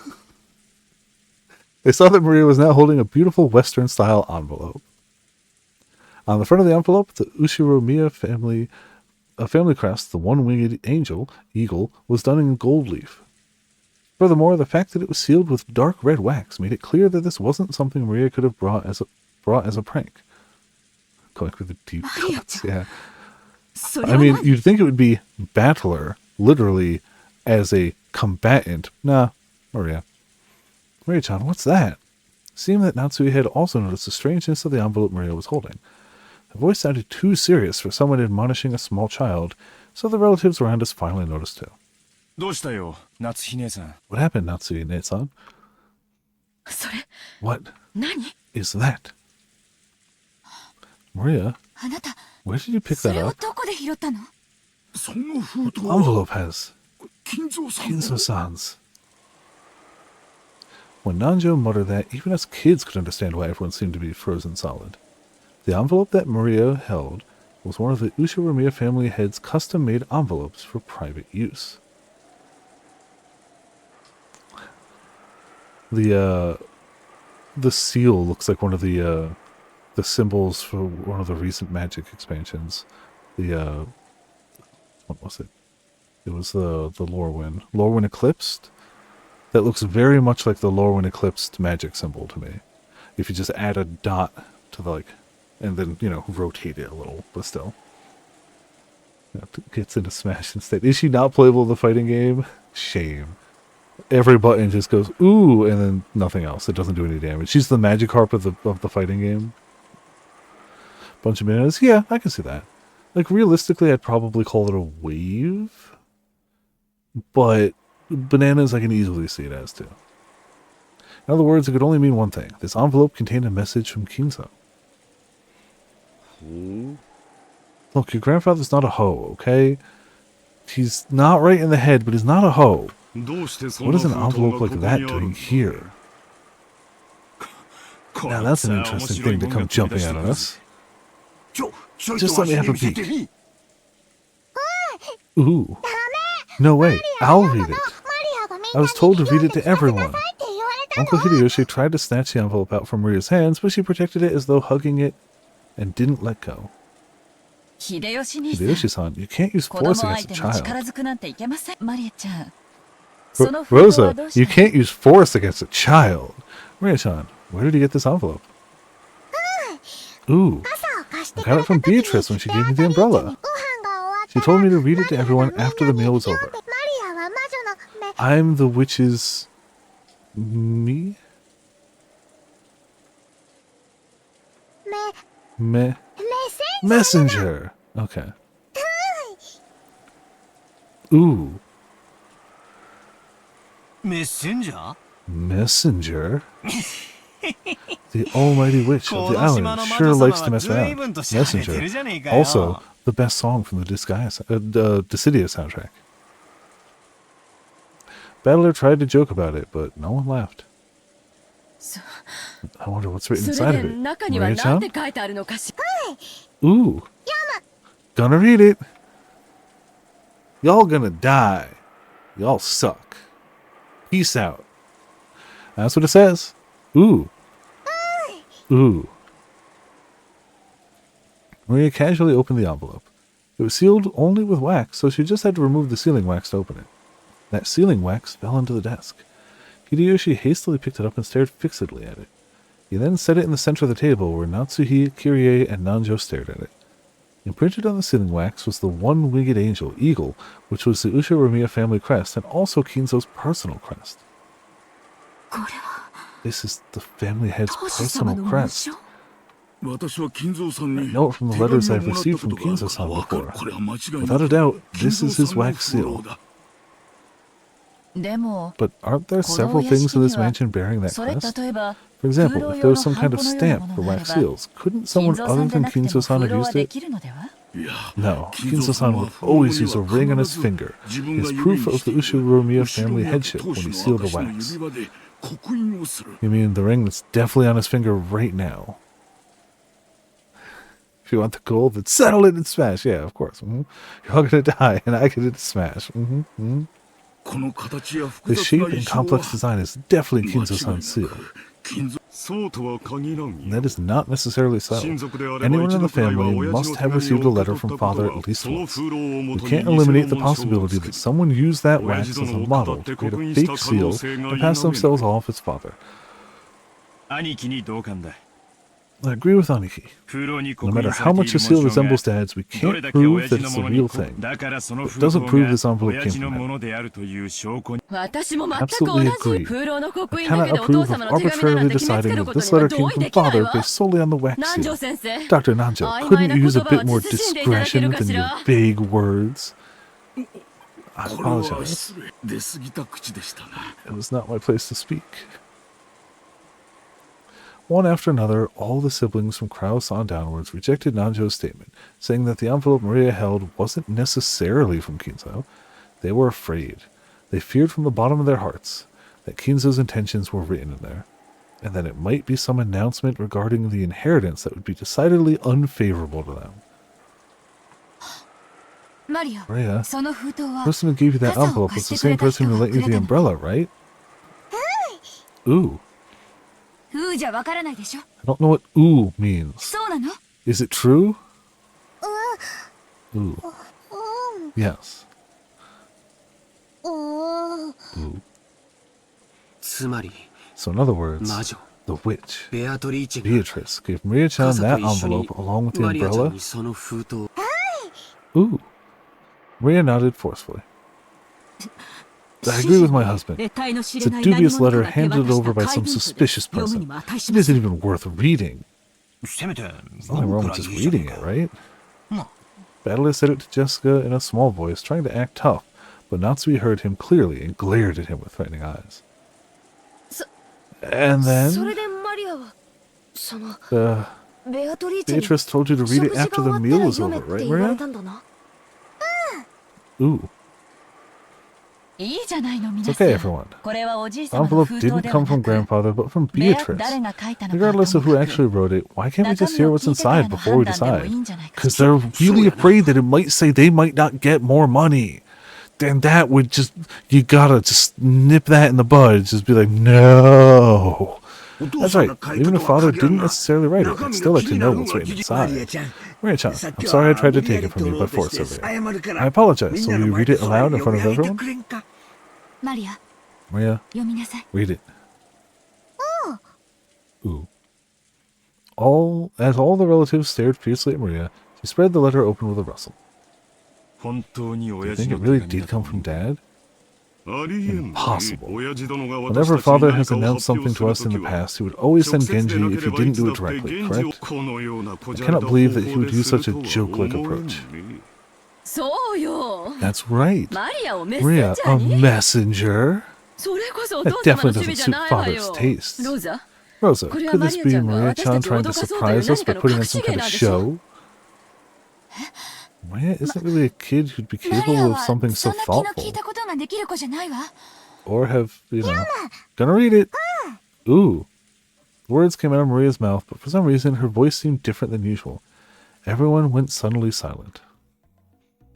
They saw that Maria was now holding a beautiful Western-style envelope. On the front of the envelope, the Ushiromiya family crest, the one-winged eagle, was done in gold leaf. Furthermore, the fact that it was sealed with dark red wax made it clear that this wasn't something Maria could have brought as a prank. Going with the deep cuts, yeah. I mean, you'd think it would be Battler, literally, as a combatant. Nah, Maria. Maria-chan, what's that? It seemed that Natsui had also noticed the strangeness of the envelope Maria was holding. The voice sounded too serious for someone admonishing a small child, so the relatives around us finally noticed too. What happened, Natsui-ne-san? What is that? Maria, where did you pick that up? The envelope has Kinzo-san's. When Nanjo muttered that, even us kids could understand why everyone seemed to be frozen solid. The envelope that Maria held was one of the Ushiromiya family head's custom-made envelopes for private use. The seal looks like one of the symbols for one of the recent Magic expansions. The what was it? It was the Lorwyn. Lorwyn Eclipsed. That looks very much like the Lorwyn Eclipsed magic symbol to me. If you just add a dot to the, like, and then, you know, rotate it a little, but still. Gets into Smash instead. Is she not playable in the fighting game? Shame. Every button just goes, ooh, and then nothing else. It doesn't do any damage. She's the Magikarp of the fighting game. Bunch of bananas. Yeah, I can see that. Like, realistically, I'd probably call it a wave. But bananas, I can easily see it as too. In other words, it could only mean one thing. This envelope contained a message from Kinzo. Look, your grandfather's not a hoe, okay? He's not right in the head, but he's not a hoe. What is an envelope like that doing here? Now that's an interesting thing to come jumping out of us. Just let me have a peek. Ooh. No way, I'll read it. I was told to read it to everyone. Uncle Hideyoshi tried to snatch the envelope out from Maria's hands, but she protected it as though hugging it and didn't let go. Hideyoshi-san, you can't use force against a child. Rosa, you can't use force against a child. Maria-chan, where did you get this envelope? Ooh, I got it from Beatrice when she gave me the umbrella. She told me to read it to everyone after the meal was over. I'm the witch's... me? Messenger! Okay. Ooh. Messenger? Messenger? The almighty witch of the island sure likes to mess around. Messenger. Also, the best song from the Dissidia soundtrack. Battler tried to joke about it, but no one laughed. I wonder what's written inside of it. Maria-chan? Ooh. Gonna read it. Y'all gonna die. Y'all suck. Peace out. That's what it says. Ooh. Ooh. Maria casually opened the envelope. It was sealed only with wax, so she just had to remove the sealing wax to open it. That sealing wax fell onto the desk. Hideyoshi hastily picked it up and stared fixedly at it. He then set it in the center of the table where Natsuhi, Kyrie, and Nanjo stared at it. Imprinted on the sealing wax was the one-winged angel, Eagle, which was the Ushiromiya family crest and also Kinzo's personal crest. This is the family head's personal crest. I know it from the letters I've received from Kinzo-san before. Without a doubt, this is his wax seal. But aren't there several things in this mansion bearing that crest? For example, if there was some kind of stamp for wax seals, couldn't someone other than Kinzo-san have used it? No, Kinzo-san would always use a ring on his finger, as proof of the Ushiromiya family headship when he sealed the wax. You mean the ring that's definitely on his finger right now? If you want the gold, then settle it and smash. Yeah, of course. You're all gonna die, and I get it to smash. The shape and complex design is definitely Kinzo-san's seal. That is not necessarily so. Anyone in the family must have received a letter from father at least once. We can't eliminate the possibility that someone used that wax as a model to create a fake seal and pass themselves off as father. I agree with Aniki. No matter how much the seal resembles Dad's, we can't prove that it's the real thing. It doesn't prove this envelope came from him. Absolutely agree. I cannot approve of arbitrarily deciding that this letter came from father based solely on the wax seal. Dr. Nanjo, couldn't you use a bit more discretion than your vague words? I apologize. It was not my place to speak. One after another, all the siblings from Krauss-san downwards rejected Nanjo's statement, saying that the envelope Maria held wasn't necessarily from Kinzo. They were afraid. They feared from the bottom of their hearts that Kinzo's intentions were written in there, and that it might be some announcement regarding the inheritance that would be decidedly unfavorable to them. Maria, the person who gave you that envelope was the same person who lent you the umbrella, right? ooh? うーじゃわからないでしょ。 I don't know what ooh means. そうなの？ Is it true? Ooh. Yes. Ooh. つまり So in other words, 魔女 the witch, ベアトリーチェが Beatrice, gave Maria-chan 傘 that と一緒に envelope along with the マリアちゃん umbrella. にその封筒を Ooh. Maria nodded forcefully. I agree with my husband. 得体の知 It's れ a ない何 dubious 者か letter が手 handed 渡し over た by 怪 some 文書で suspicious 読むに person. も値 It します isn't even worth reading. せめて There's nothing wrong with just いいじゃ reading ない it, か right? まあ Battler said it to Jessica in a small voice, trying to act tough, but Natsui heard him clearly and glared at him with threatening eyes. And それ then でマリアはその the ベアトリーチェに Beatrice told you to read 食 it 事が after 終 the わった meal ら was 読め over, って right, 言われ Maria? たんだな。 Ooh. いいじゃないの It's 皆さん。 okay, everyone. これはおじい The 様の envelope 封筒 didn't では come な from く、 grandfather, but from ベア Beatrice. 誰が書いたのか Regardless と of も who かく actually wrote it, why can't we 中 just 身 hear を what's 聞いてから inside の before we 判断でもいい decide? んじゃないか Because しら。 they're really afraid that it might say they might not get more money. Then that would just, you gotta just nip that in the bud. Just be like, no. That's right. Even if father didn't necessarily write it, I'd still like to know what's written inside. Maria-chan, I'm sorry I tried to take it from you by force earlier. I apologize. So will you read it aloud in front of everyone? マリア、 Maria, 読みなさい。 read it. Ooh. As all the relatives stared fiercely at Maria, she spread the letter open with a rustle. 本当に Do you 親 think 父 it の really 手紙 did だと come from Dad? ありえん。 Impossible. 親父殿が Whenever 私たちに father 何 has かを announced 発表 something す to る us と in き the は past, he would always 直 send 接でな Genji け if れ he ばい didn't つ do だ it って directly, 源氏を correct? このようなこ I じゃれ cannot た方 believe that he 法 would で use する such a とは joke like 思えん approach. ね。そうよ。 That's right. マリアをメッセン Maria, ジャー a に。 messenger? それこそお That 父様 definitely の趣味 doesn't じゃ suit ないわ father's よ。 tastes. ローザ、 Rosa, これは could マ this リア be ちゃんが Maria-chan 私たちを trying to 脅かそうという surprise us 何か by の putting on 隠 some し kind 芸 of なんでしょう。 show? Maria isn't really a kid who'd be マリア capable of は something そ so んな気の利い thoughtful. たことができる子じゃないわ。 Or have, gonna read it. Ooh. Words came out of Maria's mouth, but for some reason her voice seemed different than usual. Everyone went suddenly silent.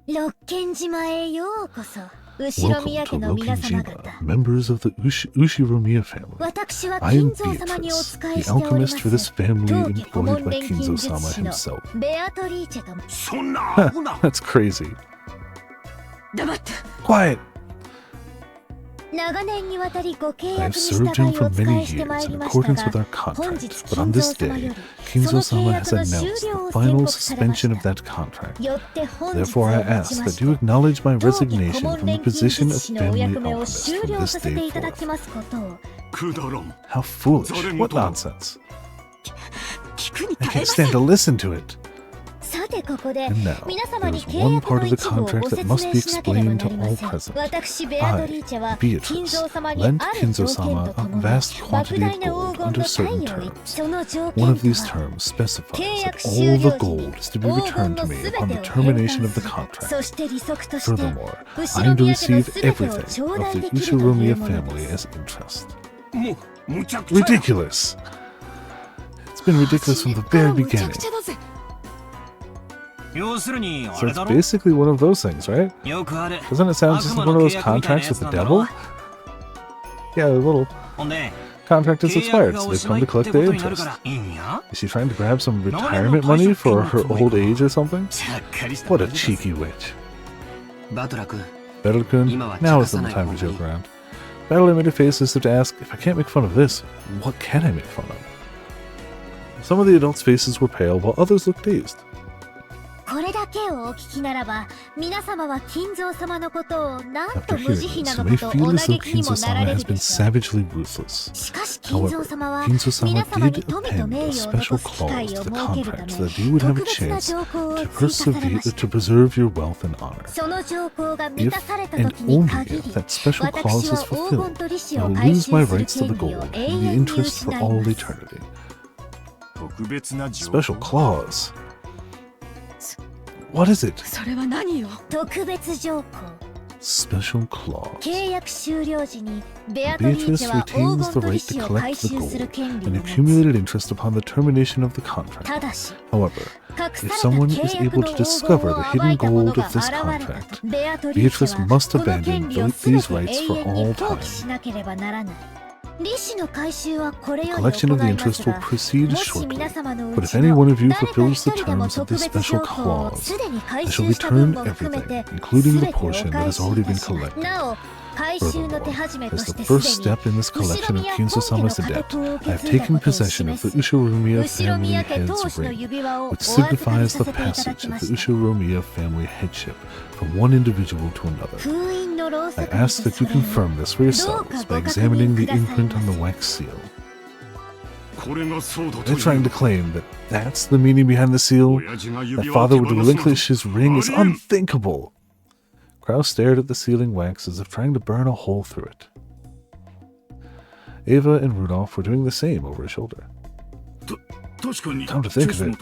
六軒島へようこそ。後ろ Welcome 宮 to 家の皆様 Rokinjima, 方。 members of the Ushiromiya family. 私は I am 金蔵様にお Beatrice, 仕え the しておりま alchemist for this す。 family 当家顧 employed 問 by 錬金 Kinzo 術 Sama 師の himself. ベアトリーチェとそんなアホな。 That's crazy. 黙って。 Quiet! 長年にわたりご契 I 約 have に served 従 him い for お仕 many えしてま years いり in ました accordance with が our 本日 contract, but on 金 this 蔵様 day, より Kinzo その契 Sama 約 has の終 announced 了 the を final 宣告されまし suspension of た。 that contract. よって本日を Therefore, I もち ask まし that you て acknowledge my 当家顧 resignation 問 from the 錬金 position 術 of 師のお family 役目を alchemist 終 from 了 this させ day ていただ forth. きますことを。くだらん。 How foolish. What nonsense. 聞くに I 耐え can't ません。 stand to listen to it. さてここで And now, 皆様に there is 契 one 約 part の of the 一部を contract ご that 説 must 明 be しなければ explained な to りま all せん。 present. 私ベアトリーチェは I, 金 Beatrice, 蔵様に lent ある Kinzo 条件 Sama とと a もに vast 莫 quantity 大 of な gold 黄金 under の certain 太陽に terms. その条 One 件 of と these は terms specifies 契 that 約 all 終 the 了時 gold に is to be 黄 returned 金 to の me すべ upon て the を返 termination 還 of す the る。 contract. そして利息として Furthermore, 後 I ろ am to 宮家の receive すべてを everything 頂 of 戴 the できるという Ushiromiya もの family です。 as interest. むちゃくちゃや。 Ridiculous! It's been ridiculous from the very むちゃ beginning. くちゃだぜ。要するにあ So れ it's だろ basically one of those things, right? よくある Doesn't it sound just like one of those contracts with the devil? Yeah, the little ほんで contract has 契約 expired, が so お they've しま come い to って collect こ their とになるか interest. らいいんや Is she trying to grab some retirement money for her old age or something? ちゃっかりした What a cheeky witch. バトラ君 Battle-kun, Ima now isn't the time to joke around. Battler made a face as if to ask, if I can't make fun of this, what can I make fun of? Some of the adults' faces were pale, while others looked dazed. これだけをお聞きならば皆様は金蔵様のことをなんと After 無 hearing 慈悲な this, の you may かと feel お as 嘆 though きにもなら Kinzo-sama れ has るで been しょう。 savagely ruthless. しかし金 However, 蔵様は Kinzo-sama 皆様に did 富と append 名 a 誉を残 special す機会 clause を to the 設けるた contract め so that you would have 特 a 別な chance 条項を to 追加されま persevere した to preserve your wealth and honor. その条項が満 If たされた and 時に only 限り if that special 私 clause は is 黄 fulfilled, 金と利子 I を will 回 lose 収 my する rights to 権 the 利を gold 永 and the 遠に interest 失 for い all ます。 eternity. 特別な条 Special 項 clause. What is it? それは何よ。特別条項 Special clause. 契約終了時にベアトリーチ Beatrice ェは黄 retains 金 the と利 right to 子を回 collect the 収する gold 権利を and 持つ。 accumulated interest upon the termination of the た contract. だし However, 隠 if された someone is 契約 able の to 黄金 discover を the 暴い hidden た者 gold が of this 現れた contract, とベアトリーチ Beatrice ェは must この abandon 権利を these 全て rights 永 for 遠に all 放棄 time. しなければならない。Collection of the interest will proceed shortly, but if any one of you fulfills the terms of this special clause, I shall return everything, including the portion that has already been collected. Furthermore, as the first step in this collection of Kinzo-sama's debt, I have taken possession of the Ushiromiya family head's ring, which signifies the passage of the Ushiromiya family headship from one individual to another. I ask that you confirm this for yourselves by examining the imprint on the wax seal. They're trying to claim that that's the meaning behind the seal? That father would relinquish his ring is unthinkable. Kraus stared at the sealing wax as if trying to burn a hole through it. Eva and Rudolph were doing the same over his shoulder. Come to think of it,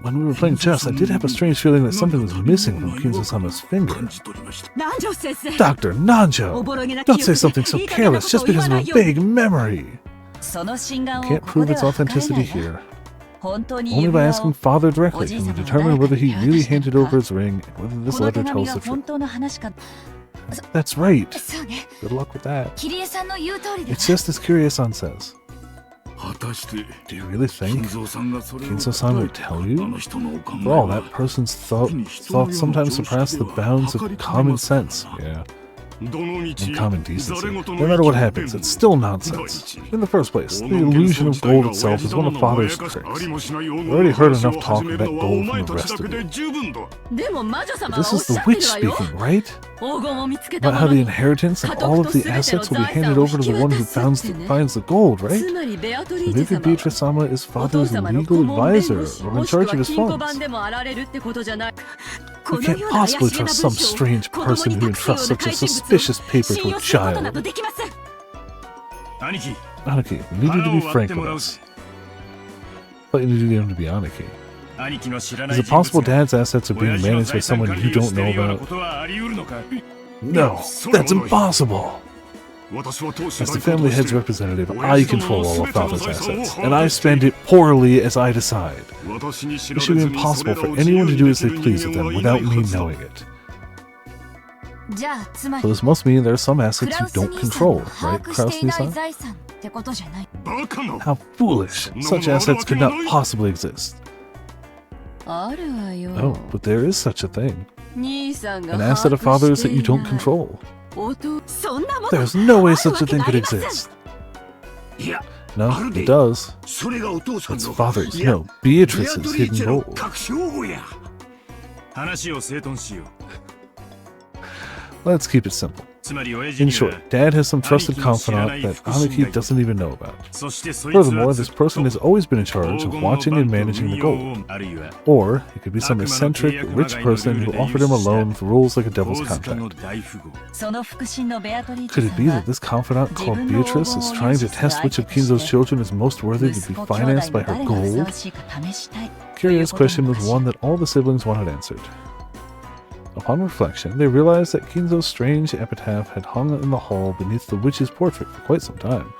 when we were playing chess, I did have a strange feeling that something was missing from Kinzo-sama's finger. Dr. Nanjo! Don't say something so careless just because of a vague memory! Can't prove its authenticity here. Only by asking Father directly can we determine whether he really handed over his ring and whether this letter tells the truth. That's right. Good luck with that. It's just as Kirie-san says. Do you really think Kinzo-san would tell you? For all that person's thoughts sometimes surpass the bounds of common sense. Yeah. And common decency. No matter what happens, it's still nonsense. In the first place, the illusion of gold itself is one of Father's tricks. We've already heard enough talk about gold from the rest of you. But this is the witch speaking, right? About how the inheritance and all of the assets will be handed over to the one who finds the gold, right? So maybe Beatrice-sama is Father's legal advisor or in charge of his funds. We can't possibly trust some strange person who entrusts such a suspicious paper to a child. Aniki, we need you to be frank with us. But you need him to be Aniki. Is it possible Dad's assets are being managed by someone you don't know about? No, that's impossible! As the family head's representative, I control all of Father's assets, and I spend it poorly as I decide. It should be impossible for anyone to do as they please with them without me knowing it. So this must mean there are some assets you don't control, right, Kraus-san? How foolish! Such assets could not possibly exist. Oh, but there is such a thing. An asset of Father's that you don't control. There's no way such a thing could exist. No, it does. It's Father's, no, Beatrice's hidden gold. Let's keep it simple. In short, Dad has some trusted confidant that Aniki doesn't even know about. Furthermore, this person has always been in charge of watching and managing the gold. Or, it could be some eccentric, rich person who offered him a loan with rules like a devil's contract. Could it be that this confidant called Beatrice is trying to test which of Kinzo's children is most worthy to be financed by her gold? Kirie's question was one that all the siblings wanted answered. Upon reflection, they realized that Kinzo's strange epitaph had hung in the hall beneath the witch's portrait for quite some time.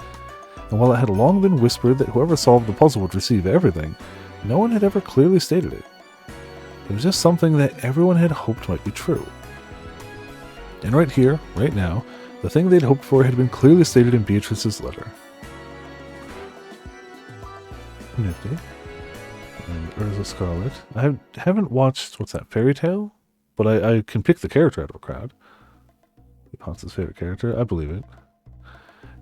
And while it had long been whispered that whoever solved the puzzle would receive everything, no one had ever clearly stated it. It was just something that everyone had hoped might be true. And right here, right now, the thing they'd hoped for had been clearly stated in Beatrice's letter. Nifty. And Urza Scarlet. I haven't watched, what's that, Fairy Tale? But I can pick the character out of a crowd. Ponce's favorite character, I believe it.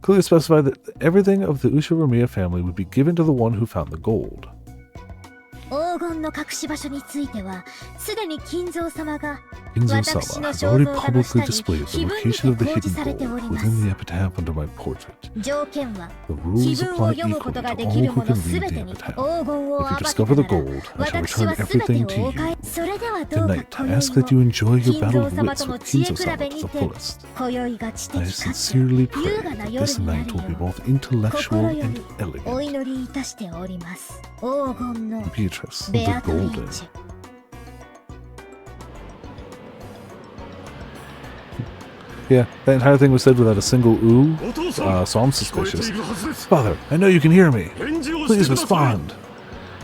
Clearly specified that everything of the Ushiromiya family would be given to the one who found the gold. Kinzo-sama has already publicly displayed the location of the hidden gold within the epitaph under my portrait. The rules apply equally to all who can read the epitaph. If you discover the gold, I shall return everything to you. Tonight, I ask that you enjoy your battle of wits with Kinzo-sama to the fullest. I sincerely pray that this night will be both intellectual and elegant. Beatrice, the Golden. Yeah, that entire thing was said without a single ooh, so I'm suspicious. Father, I know you can hear me. Please respond.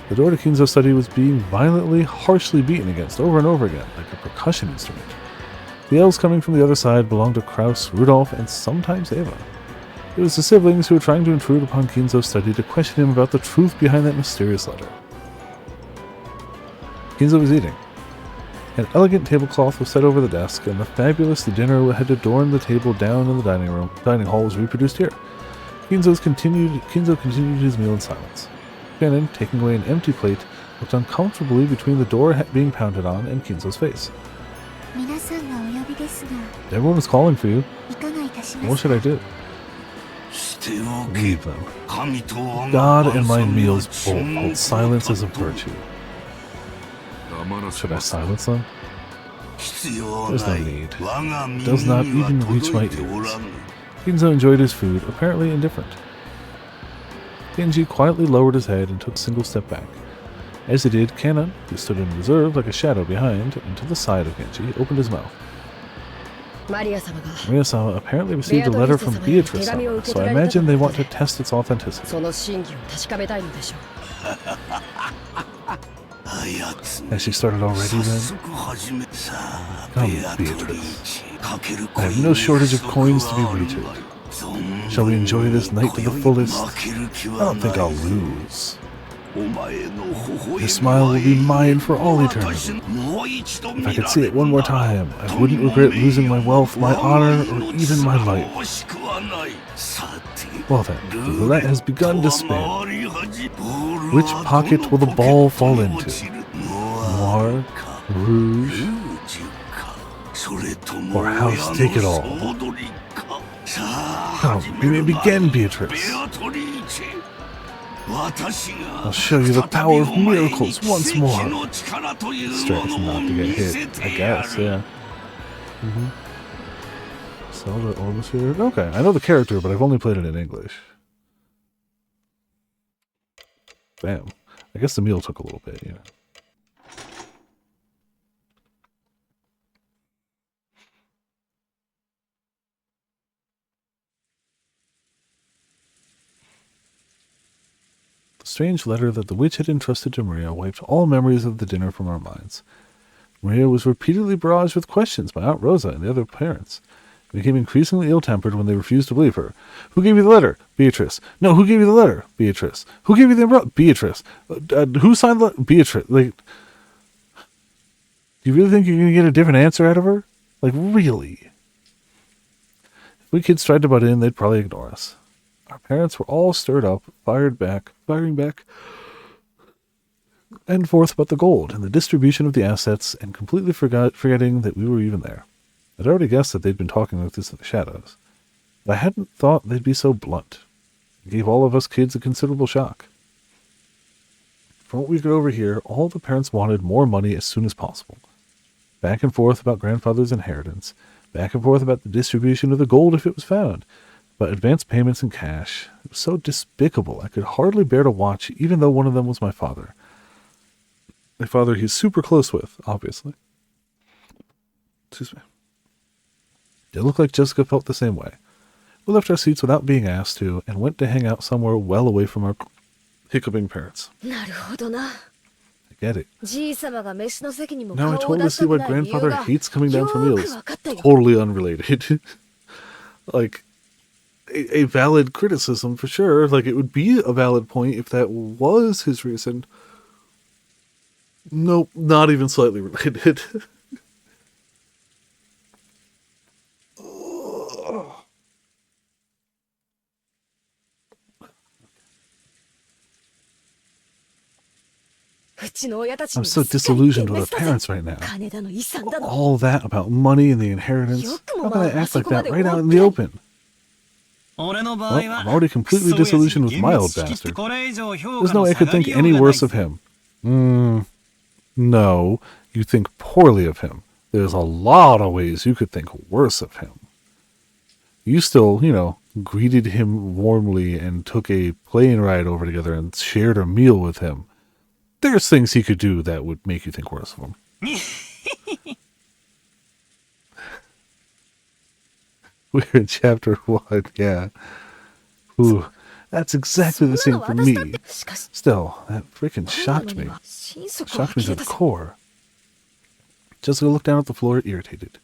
The door to Kinzo's study was being violently, harshly beaten against over and over again, like a percussion instrument. The yells coming from the other side belonged to Kraus, Rudolph, and sometimes Eva. It was the siblings who were trying to intrude upon Kinzo's study to question him about the truth behind that mysterious letter. Kinzo was eating. An elegant tablecloth was set over the desk, and the fabulous dinner had adorned the table down in the dining hall was reproduced here. Kinzo continued his meal in silence. Shannon, taking away an empty plate, looked uncomfortably between the door being pounded on and Kinzo's face. 皆さんがお呼びですが、 Everyone was calling for you. いかがいたしま What す should I do? しておけ Leave them. 神と我が God and my 伴 meals 奏 both の hold silence as a virtue. 黙らせ Should I ます silence them? 必要 There's な no い need. 我が耳 Does not には even reach my 届いてお ears. らぬ Kinzo enjoyed his food, apparently indifferent. Genji quietly lowered his head and took a single step back. As he did, Kannon, who stood in reserve like a shadow behind and to the side of Genji, opened his mouth. マリア様が Maria-sama apparently received a letter from Beatrice-sama, so I imagine they want to test its authenticity. その真偽を確かめたいのでしょう。あやつ Has she started already 早 then? 速始めさあ Come, ベアトリーチかける I have no shortage of coins to be wagered. 存 Shall we enjoy this night to the 今宵 fullest? 負ける気 I は don't な think い I'll ぞ lose. お前の微笑 Your み smile will be mine for all 私 eternity. もう一度 If 見 I ら could see れ it one more るなら time, I wouldn't regret losing my wealth, my honor, or even my life. 惜しくはないさて Well then, the roulette has begun to spin. 回り始め Which pocket will the ball fall into? ノ Noir, Rouge, ジかそれとも or House take it all? 親の総取りかさあ Come, 始 we め may るな begin, Beatrice. ベアトリーチェ私が I'll show you the power of 再びお前に miracles once 奇 more. 跡の力という Stress ものを not to 見 get せ hit, I てや guess, る yeah. Zelda Ormusphere? Okay, I know the character, but I've only played it in English. Bam. I guess the meal took a little bit, you know. The strange letter that the witch had entrusted to Maria wiped all memories of the dinner from our minds. Maria was repeatedly barraged with questions by Aunt Rosa and the other parents. She became increasingly ill-tempered when they refused to believe her. Who gave you the letter? Beatrice. No, who gave you the letter? Beatrice. Who gave you the umbrella? Beatrice. Who signed the letter? Beatrice. Like, do you really think you're going to get a different answer out of her? Like, really? If we kids tried to butt in, they'd probably ignore us. Our parents were all stirred up, firing back, and forth about the gold and the distribution of the assets, and completely forgetting that we were even there. I'd already guessed that they'd been talking like this in the shadows, but I hadn't thought they'd be so blunt. It gave all of us kids a considerable shock. From what we could overhear, all the parents wanted more money as soon as possible. Back and forth about grandfather's inheritance, back and forth about the distribution of the gold if it was found, but advance payments in cash. It was so despicable I could hardly bear to watch, even though one of them was my father. My father he's super close with, obviously. Excuse me. It looked like Jessica felt the same way. We left our seats without being asked to, and went to hang out somewhere well away from our hiccuping parents. なるほどな。I get it. じい様が飯の席にも Now I 顔を totally 出した see く why ない理由 grandfather が hates coming down for よ meals. くわかったよ。 Totally unrelated. Like, a valid criticism for sure. Like, it would be a valid point if that was his reason. Nope, not even slightly related. I'm so disillusioned with our parents right now. 金だの遺産だの。 All that about money and the inheritance. How can I act like that right out in the open? 俺の場 Well, 合は I'm already completely disillusioned with my old bastard. There's no way I could think any worse of him. No, you think poorly of him. There's a lot of ways you could think worse of him. You still, greeted him warmly and took a plane ride over together and shared a meal with him. There's things he could do that would make you think worse of him. We're in chapter 1, yeah. Ooh, that's exactly the same for me. しかし、 Still, that freaking shocked なの me. には心底は Shocked me 消 to え the たぞ。 core. Jessica looked down at the floor, irritated.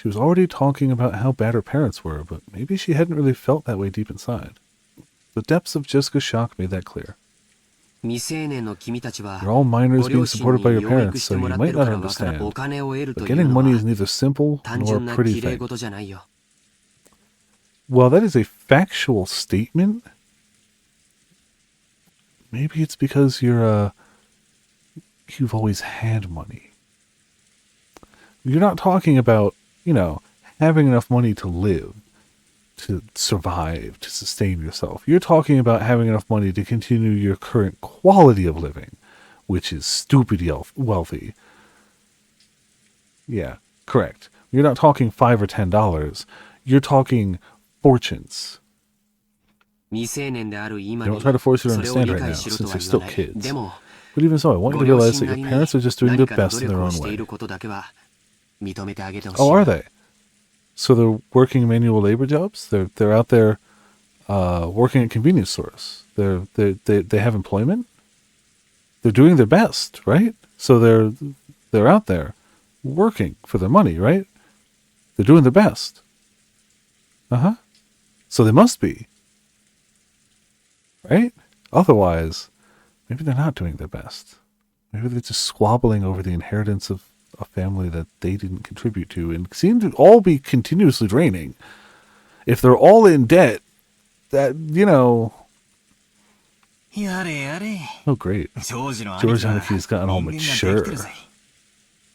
She was already talking about how bad her parents were, but maybe she hadn't really felt that way deep inside. The depths of Jessica's shock made that clear. 未成年の君たちは You're all minors ご being 両親 supported by に your 養育 parents, して so も you らって might る not から分からお understand. 金を得ると But いう getting の money は is neither simple 単 nor 純 a な pretty 綺麗 thing. 事じゃないよ。 While that is a factual statement, maybe it's because you've always had money. You're not talking about, having enough money to live, to survive, to sustain yourself. You're talking about having enough money to continue your current quality of living, which is stupidly wealthy. Yeah, correct. You're not talking $5 or $10. You're talking fortunes. 未成年である今 Don't に try to force you to それを understand 理 right now, 解しろと since は you're 言わ still ない。 kids. でも But even so, I want ご you to 両 realize 親 that な your りに parents are just doing 何 their かの best 努 in their 力を own してい way. ることだけは認めてあげてほしい。 Oh, are they? So they're working manual labor jobs? They're out there working at convenience stores. They have employment? They're doing their best, right? So they're out there working for their money, right? They're doing their best. Uh-huh. So they must be. Right? Otherwise, maybe they're not doing their best. Maybe they're just squabbling over the inheritance of a family that they didn't contribute to and seem to all be continuously draining. If they're all in debt, that, やれやれ。 oh great. ジョージの兄 George 貴は Haneke's gotten all 人間ができ mature. てるぜ。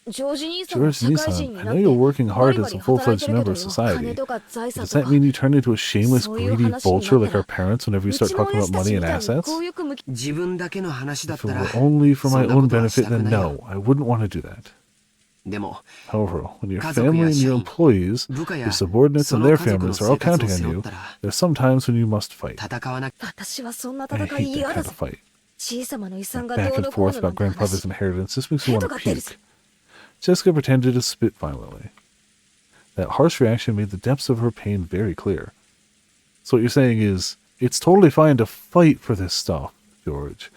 ジョージ兄さんも George 社会人 Nissan, に I な know って you're working バ hard リバ as リ a 働い full-fledged てるけ member ど of よ society. 金とか財産 Does と that か mean you turn into a shameless, そういう greedy 話に vulture な like った our ら parents whenever you う start ちの talking 親 about 父た money ちみ and たいに assets? こういう向き自分だけの話だっ If た it ら were only for そ my んな own ことはし benefit, たく then ないよ。 no, I wouldn't want to do that. でも However, when your 家族 family や and 社 your 員 employees, 部下 your や subordinates そ and の their 家族の families are all 生活 counting を on 背負 you, ったら there's some times when you must fight. 戦わなく私はそんな I 戦い hate 嫌 that だ kind ぞ of fight. 小さなの遺産が Back どう and のこう forth の about なんて grandfather's 話 inheritance just makes you want to ヘドが出るぞ puke. Jessica pretended to spit violently. That harsh reaction made the depths of her pain very clear. So what you're saying is, it's totally fine to fight for this stuff, George.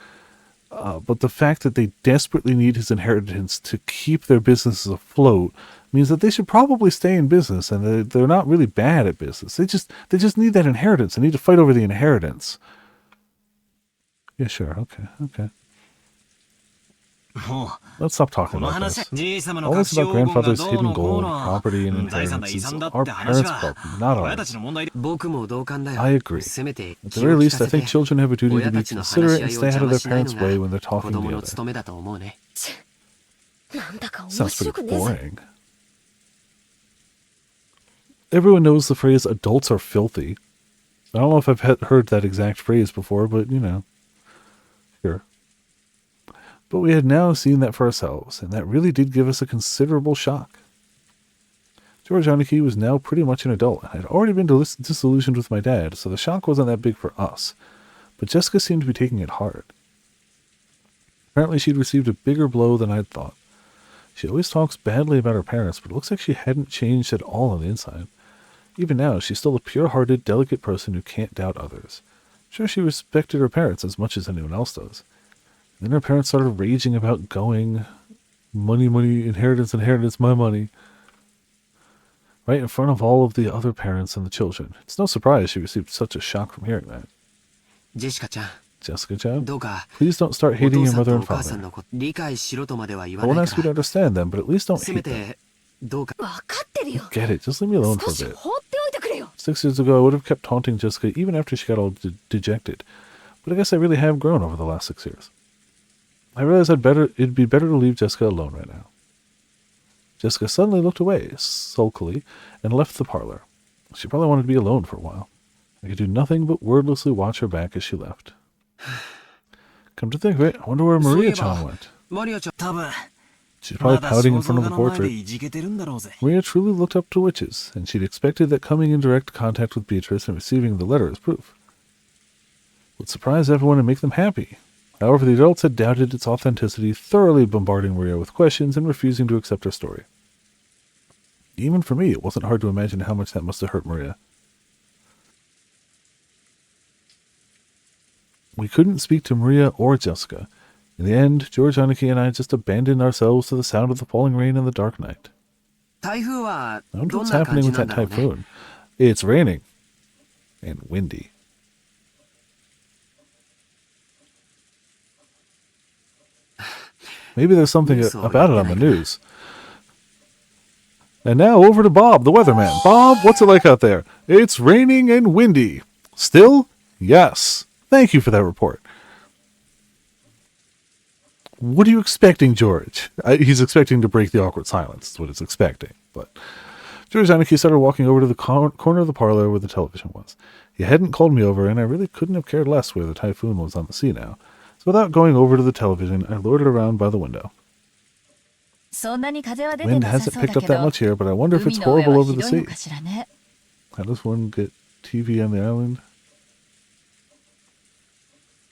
But the fact that they desperately need his inheritance to keep their businesses afloat means that they should probably stay in business, and they're not really bad at business. They just need that inheritance. They need to fight over the inheritance. Yeah, sure. Okay. も Let's stop う、こ talking の about 話 this. はじい様の All 隠 this し about 黄金が grandfather's どう hidden のこう gold, の property, and 財産だ遺 inheritances 産だっ our て話 parents' は problem, not 親た ours. ちの問題で。僕も同感だよ。 I agree. せめて At 気 the を very 利 least, か I せ think て children have a duty 親 to た be ちの considerate 話し合 and いを stay out 邪 of 魔 their しないの parents' が way when they're 子 talking 供の together. 務めだと思うね。なんだか面 Sounds 白 pretty くねえぞ boring. Everyone knows the phrase adults are filthy. I don't know if I've heard that exact phrase before, but sure. But we had now seen that for ourselves, and that really did give us a considerable shock. George Haneke was now pretty much an adult, and had already been disillusioned with my dad, so the shock wasn't that big for us. But Jessica seemed to be taking it hard. Apparently she'd received a bigger blow than I'd thought. She always talks badly about her parents, but it looks like she hadn't changed at all on the inside. Even now, she's still a pure-hearted, delicate person who can't doubt others. Sure, she respected her parents as much as anyone else does. Then her parents started raging about going, money, inheritance, my money, right in front of all of the other parents and the children. It's no surprise she received such a shock from hearing that. ジェシカちゃん、 Jessica-chan, どうか please don't start お hating 父 your さん mother と and お母さん father. のこと理解しろとまでは言わ I な won't い ask you か to ら understand them, but at least don't せめ hate them. てどうか分かってるよ Get it, just leave me alone 少 for し a bit. 放っておいてくれよ 6 years ago, I would have kept taunting Jessica even after she got all dejected. But I guess I really have grown over the last 6 years. I realized it'd be better to leave Jessica alone right now. Jessica suddenly looked away, sulkily, and left the parlor. She probably wanted to be alone for a while. I could do nothing but wordlessly watch her back as she left. Come to think of it, I wonder where そういえ Maria-chan ば went. マリアちゃん、多分 She's ま probably だ pouting in 肖 front 像 of 画 the の前で portrait. いじけてるんだろうぜ。 Maria truly looked up to witches, and she'd expected that coming in direct contact with Beatrice and receiving the letter as proof would surprise everyone and make them happy. However, the adults had doubted its authenticity, thoroughly bombarding Maria with questions and refusing to accept her story. Even for me, it wasn't hard to imagine how much that must have hurt Maria. We couldn't speak to Maria or Jessica. In the end, George Haneke and I just abandoned ourselves to the sound of the falling rain and the dark night. 台風は I wonder どん what's な happening 感じ with なん that だろうね。 typhoon. It's raining and windy. Maybe there's something about it on the news. And now over to Bob, the weatherman. Bob, what's it like out there? It's raining and windy. Still? Yes. Thank you for that report. What are you expecting, George? He's expecting to break the awkward silence. That's what he's expecting. But George Anarchy started walking over to the corner of the parlor where the television was. He hadn't called me over, and I really couldn't have cared less where the typhoon was on the sea now. So without going over to the television, I loitered around by the window. Wind hasn't picked up that much here, but I wonder if it's horrible over the sea. How does one get TV on the island?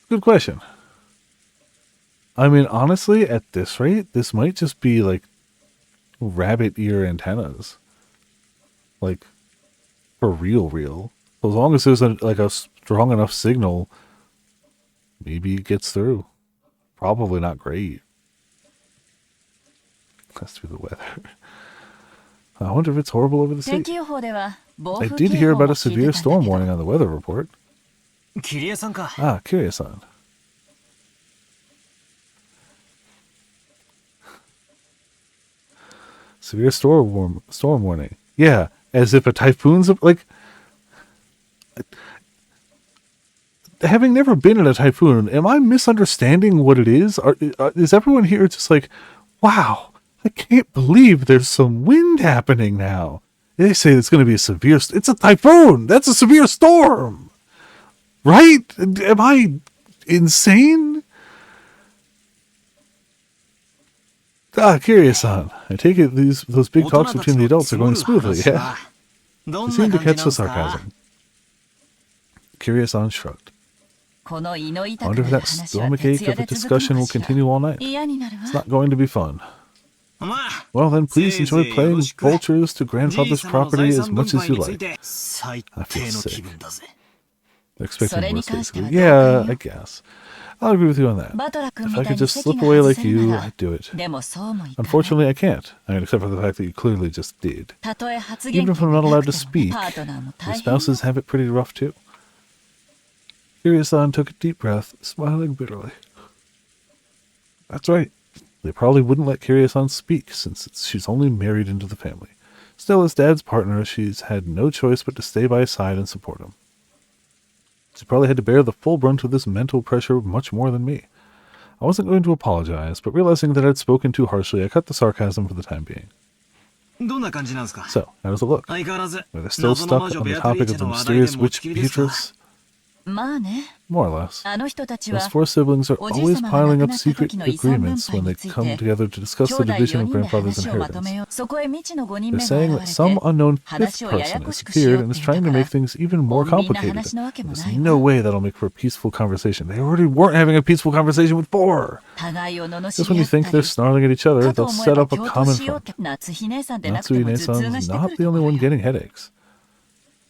Good question. I mean, honestly, at this rate, this might just be like rabbit ear antennas. Like, for real. As long as there's a strong enough signal, maybe it gets through. Probably not great. Has to be the weather. I wonder if it's horrible over the sea. I did hear about a severe storm warning on the weather report. キリエさんか。 Ah, Kiryu-san. Severe storm warning. Yeah, as if a typhoon's like. Having never been in a typhoon, am I misunderstanding what it is? Is everyone here just like, wow, I can't believe there's some wind happening now? They say it's going to be a severe. It's a typhoon. That's a severe storm, right? Am I insane? Ah, Kiryu-san. I take it those big talks between the adults are going smoothly, yeah? They seem to catch the sarcasm. Kiryu-san shrugged. I wonder if that stomachache of a discussion will continue all night. It's not going to be fun. Well, then please enjoy playing vultures to grandfather's property as much as you like. I feel sick. They're expecting the worst, basically. Yeah, I guess. I'll agree with you on that. If I could just slip away like you, I'd do it. Unfortunately, I can't. I mean, except for the fact that you clearly just did. Even if I'm not allowed to speak, my spouses have it pretty rough too. Kiryu-san took a deep breath, smiling bitterly. That's right. They probably wouldn't let Kiryu-san speak, since she's only married into the family. Still, as Dad's partner, she's had no choice but to stay by his side and support him. She probably had to bear the full brunt of this mental pressure much more than me. I wasn't going to apologize, but realizing that I'd spoken too harshly, I cut the sarcasm for the time being. So, how does it look? Are they still stuck on the topic of the mysterious witch Beatrice? More or less. Those four siblings are always piling up secret agreements when they come together to discuss the division of grandfather's inheritance. They're saying that some unknown fifth person has appeared and is trying to make things even more complicated. There's no way that'll make for a peaceful conversation. They already weren't having a peaceful conversation with four. Just when you think they're snarling at each other, they'll set up a common front. Natsui-ne-san's not the only one getting headaches.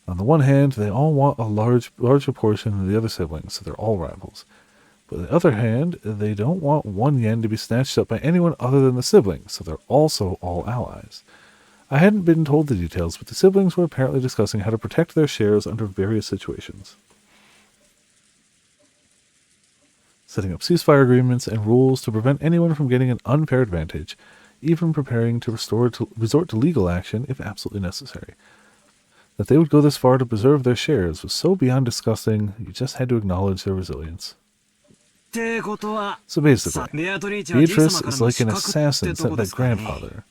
On the one hand, they all want a larger portion of the other siblings, so they're all rivals. But on the other hand, they don't want one yen to be snatched up by anyone other than the siblings, so they're also all allies. I hadn't been told the details, but the siblings were apparently discussing how to protect their shares under various situations. Setting up ceasefire agreements and rules to prevent anyone from getting an unfair advantage, even preparing to resort to legal action if absolutely necessary. That they would go this far to preserve their shares was so beyond disgusting, you just had to acknowledge their resilience. So basically, Beatrice is like an assassin sent by grandfather.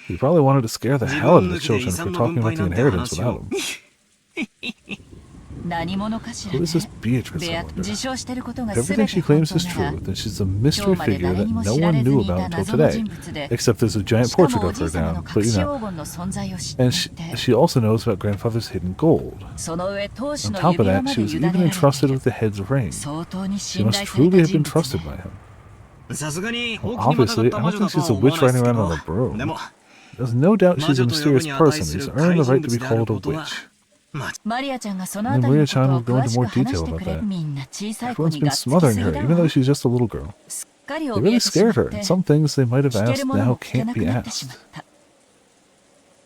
He probably wanted to scare the hell out of the children for talking about the inheritance without him. Who is this Beatrice, I wonder? If everything she claims is true, then she's a mystery figure that no one knew about until today. Except there's a giant portrait of her down, but you know. And she also knows about grandfather's hidden gold. On top of that, she was even entrusted with the head's ring. She must truly have been trusted by him. Well, obviously, I don't think she's a witch riding around on a broom. There's no doubt she's a mysterious person who's earned the right to be called a witch. And then Maria-chan will go into more detail about that. Everyone's been smothering her, even though she's just a little girl. They really scared her, and some things they might have asked now can't be asked.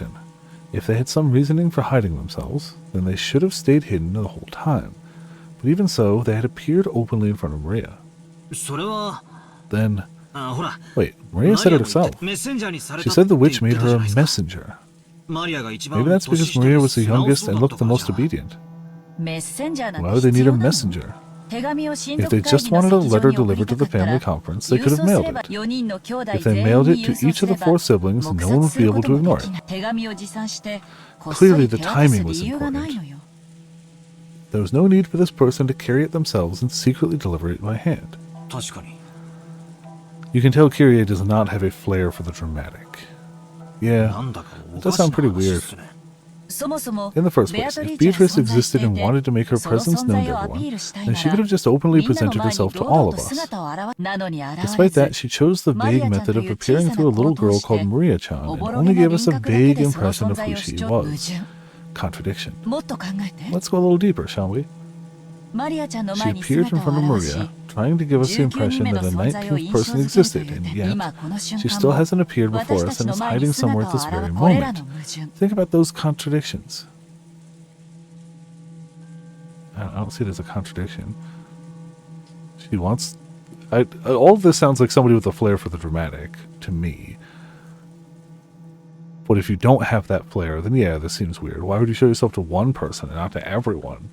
explanation. If they had some reasoning for hiding themselves, then they should have stayed hidden the whole time. But even so, they had appeared openly in front of Maria. それは Then, ほら wait, Maria said it herself. メッセンジャーにされ She たって said the 言っ witch て made たじ her ゃ a ないですか messenger. マリアが一番 Maybe that's 年 because 下で Maria was the 素直 youngest そう and だった looked the から most じゃない obedient. Why would they need a messenger? If they just wanted a letter delivered to the family conference, they could have mailed it. If they mailed it to each of the 4 siblings, no one would be able to ignore it. Clearly, the timing was important. There was no need for this person to carry it themselves and secretly deliver it by hand. 確かに。 You can tell Kyrie does not have a flair for the dramatic. Yeah, なんだか it おか does しな sound pretty 話っ weird. すね。 In the first place, if Beatrice existed and wanted to make her presence known to everyone, then she could have just openly presented herself to all of us. Despite that, she chose the vague method of appearing through a little girl called Maria-chan and only gave us a vague impression of who she was. Contradiction. Let's go a little deeper, shall we? She appeared in front of Maria, trying to give us the impression that a 19th person existed, and yet she still hasn't appeared before us and is hiding somewhere at this very moment. Think about those contradictions. I don't see it as a contradiction. She wants... all of this sounds like somebody with a flair for the dramatic, to me. But if you don't have that flair, then yeah, this seems weird. Why would you show yourself to one person and not to everyone?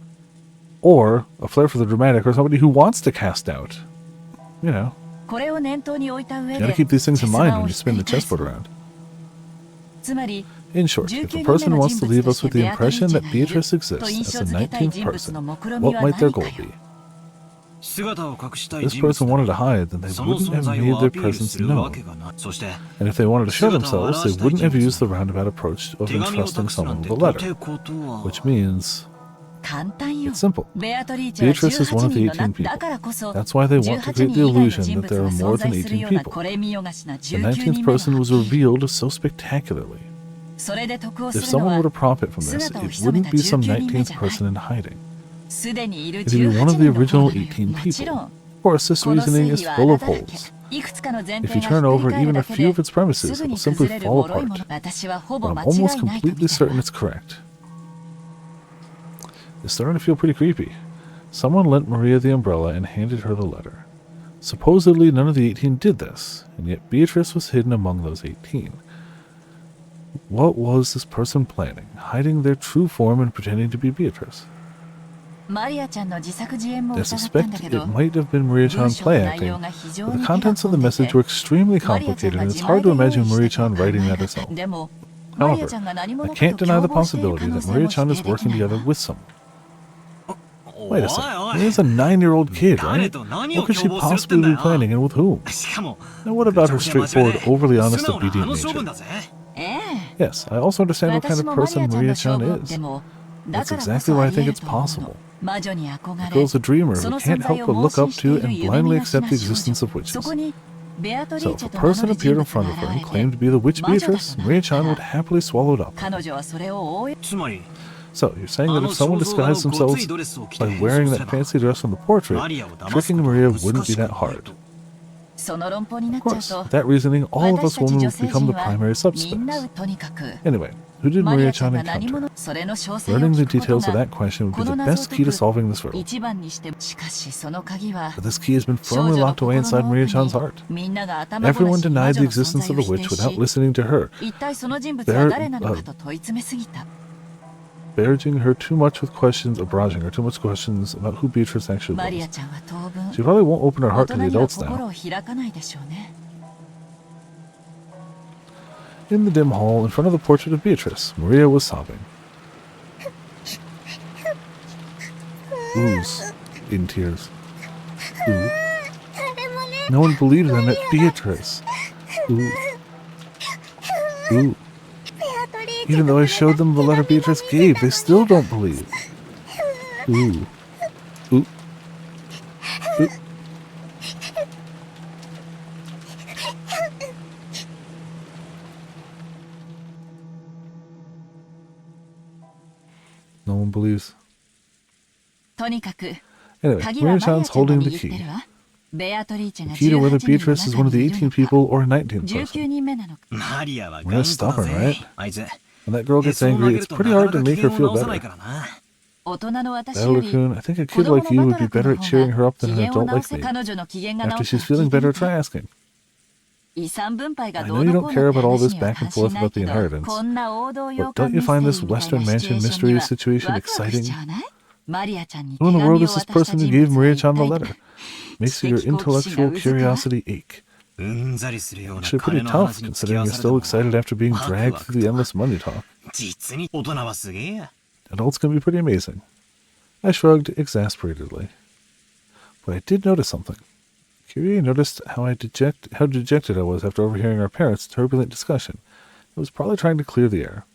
Or a flair for the dramatic, or somebody who wants to cast doubt. You know. You gotta keep these things in mind when you spin the chessboard around. In short, if a person wants to leave us with the impression that Beatrice exists as a 19th person, what might their goal be? 姿を隠したい If 人 this 物 person wanted to hide, then they その wouldn't 存 have 在 made を their アピール presence するわ known. けがない。そして And if they wanted to show themselves, they wouldn't have used the roundabout approach of 手紙を entrusting 託すな someone んて with a 到 letter. 底ことは Which means, 簡単よ it's simple. ベアトリーチ Beatrice は is one of the 18人の 18 people. だからこそ That's why they want to 18 create the 人以外の illusion 人 that there 物 are が more 存 than 在する 18ような people. これ見よがしな The 19 19th 人目 person の was revealed so spectacularly. それで得をす If るの someone は were to profit from this, 姿を it 潜め wouldn't た be some 19人目 19th じゃない person in hiding. すでにいる It'd be one 18 of the 人の original 方なのよ 18もちろ people. ん Of course, this この reasoning 推 is 理はあ full な of ただけ holes. いくつかの前 If 提 you が turn ひっく over り返る even だ a け few で of its premises, す it ぐ will に simply 崩れる fall 脆いも apart. の私はほぼ But 間 I'm 違い almost ないと completely 見た certain わ it's correct. It's starting to feel pretty creepy. Someone lent Maria the umbrella and handed her the letter. Supposedly, none of the 18 did this, and yet Beatrice was hidden among those 18. What was this person planning? Hiding their true form and pretending to be Beatrice? マリアちゃんの自作自演も I 疑ったんだ suspect け it ど might have been Maria-chan 文章の play 内容 acting, が非常 but に the 手が contents of the 込んでて message were extremely マリアちゃん complicated, が and 自 it's 前 hard で to 用意 imagine したとは Maria-chan 考 writing え that られ herself. でもマリア However, ちゃんが何 I 者か can't と deny 共 the 謀している possibility 可能 that 性も Maria-chan 否 is 定で working きない together わ with someone. お Wait a い second. おい Maria's a 9-year-old kid, 誰 right? と何 What を could 共 she 謀するって possibly んだ be よ planning and with whom? しかも And what about her ぐちゃぐちゃ間違 straightforward, いで overly honest, 素直な obedient 話勝負 nature? だぜええ Yes, I also understand what kind 私 of もマリ person アちゃんの勝 Maria-chan 負を is. でもだ That's からこ exactly そ why あ I り think 得る it's と思う possible. の魔女に The 憧れ girl's a dreamer そ who の can't 存在 help を but 盲 look 信 up してい to る and 夢 blindly 見がち accept な the 少 existence 女 of そ witches. こにベアトリ So ー if チェ a と名乗 person る appeared 人 in 物 front が of her 現 and れ claimed to て be the witch 魔女だ Beatrice, となっ Maria-chan た would ら happily swallow it up. 彼女はそれを応援 つまり So, you're saying あ that の if someone 肖像画の disguised ごつ themselves いドレスを着て by 変 wearing 装す that れば fancy dress from the portrait, マリアを騙す tricking ことは Maria 難 wouldn't し be く that ない hard. と その論法にな Of っちゃう course, と with that reasoning, all of 私 us たち women 女 would 性 become 陣 the は primary みんな suspects. とにかく Anyway, who did マリアちゃ Maria-chan んが何 encounter? 者それの詳細を Learning 聞 the くこと details of が that question would こ be の the 謎を best key to 解 solving く this riddle. 一番にしてしかしその鍵は But this key has been 少 firmly 女の locked away 心 inside の奥 Maria-chan's に heart. みんなが頭ごなし Everyone に denied 魔 the 女の存 existence 在 of を the 否 witch 定 without し listening to her, 一体その人物は誰なのかと問い詰めすぎた barraging her too much with questions, barraging her too much questions about who Beatrice actually マリア was. ちゃんは当分 She probably won't open her 大 heart to 人 the には adults 心 now. を開かないでしょうね In the dim hall, in front of the portrait of Beatrice, Maria was sobbing. Ooze in tears. Ooh. No one believed them at Beatrice. Ooh. Ooh. Even though I showed them the letter Beatrice gave, they still don't believe. Ooh. Ooh. Ooh. No one believes. とにかく Anyway, 鍵はマリア Maria-chan's ちゃんが holding the 握って key. るわベアトリーチェが Key to whether 18人の Beatrice is one of 中 the にいる 18のか people or a 19th 19 person. 人目なのかマリアは We're 頑 gonna 固 stop だ her, ぜ right? あいつ When that girl へ gets そを angry, 曲げ it's ると pretty なか hard な to か make 機 her 嫌を feel 直さない better. からな 大人の私より Elder-kun, I think a 子 kid 供 like の you バ would ト be better ラクの at 方 cheering が her up 機 than an 嫌を adult 直 like せ me. 彼女の機嫌が直 After せ she's feeling better, try asking. 遺産分配が I ど know う you の don't こう care のって about all 話 this には back and 関 forth しない about the けど inheritance, こんな王道洋 but don't 館 you ミステ find リ this ーみたい Western なシチュエー mansion ションに mystery は situation ワクワクし exciting? ちゃわないマリアちゃんに手 Who in 紙 the を world 渡 is し this た person 人 who gave 物は Maria-chan 一 the 体 letter? Makes your intellectual curiosity ache. うんざりするような Actually 金 pretty の tough 話に付き considering 合わ you're されて still も excited after being ワク dragged ワク through the と endless money talk. 実に大人はすげえや。 Adults can be pretty amazing. I shrugged exasperatedly. But I did notice something. Kyrie noticed how dejected I was after overhearing our parents' turbulent discussion. I was probably trying to clear the air.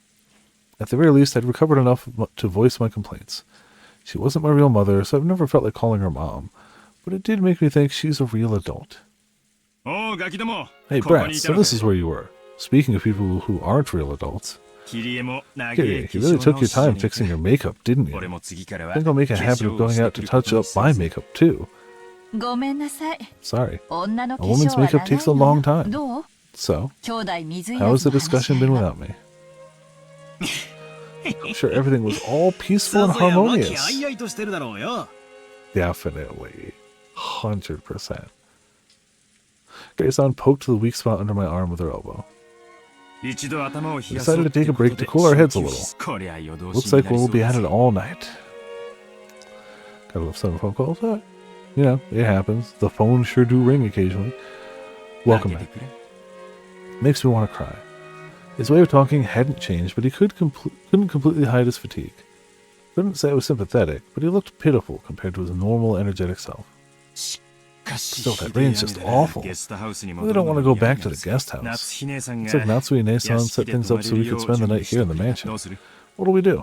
At the very least, I'd recovered enough to voice my complaints. She wasn't my real mother, so I've never felt like calling her mom. But it did make me think she's a real adult. おうガキども Hey, ここ Brad, にいた so の this か is where you were. Speaking of people who aren't real adults. キリエも長い Kyrie, 化 you really 粧 took your 直しじゃ time ねえか fixing your makeup, didn't you? 俺も次からは I think I'll make a 化 habit 粧 of を going して out く to るこ touch とに up する my ぜ makeup too. ごめんなさい。 Sorry. 女の A 化粧 woman's は makeup 長い takes a の long time. どう So, 兄弟水入 how ら has ず the の話し discussion 合 been いは without me? I'm sure everything was all peaceful and さぞや和気 harmonious. あいあいとしてるだろうよ。 Definitely. 100%. Grace-san poked the weak spot under my arm with her elbow. 一度頭を冷 We やそう decided to って take a こと break で to cool our heads a 小休 little. 止こりゃ夜通 Looks しに like なり we'll そう be だ at ぜ it all night. Gotta love some phone calls. You know, it happens. The phones sure do ring occasionally. Welcome 開け back. てくれ Makes me want to cry. His way of talking hadn't changed, but he couldn't completely hide his fatigue. Couldn't say I was sympathetic, but he looked pitiful compared to his normal, energetic self. しかし Still, that ひでえ rain's 雨 just だな awful. ゲストハウスに I 戻 really る don't の want to も go back 嫌 to だ the ぜ guest house. 夏ひねさん It's like が Natsui Nesan 屋 set 敷で things 泊 up ま so れ we るよ could う spend the 準備 night して here in お the く mansion. どうする What do we do?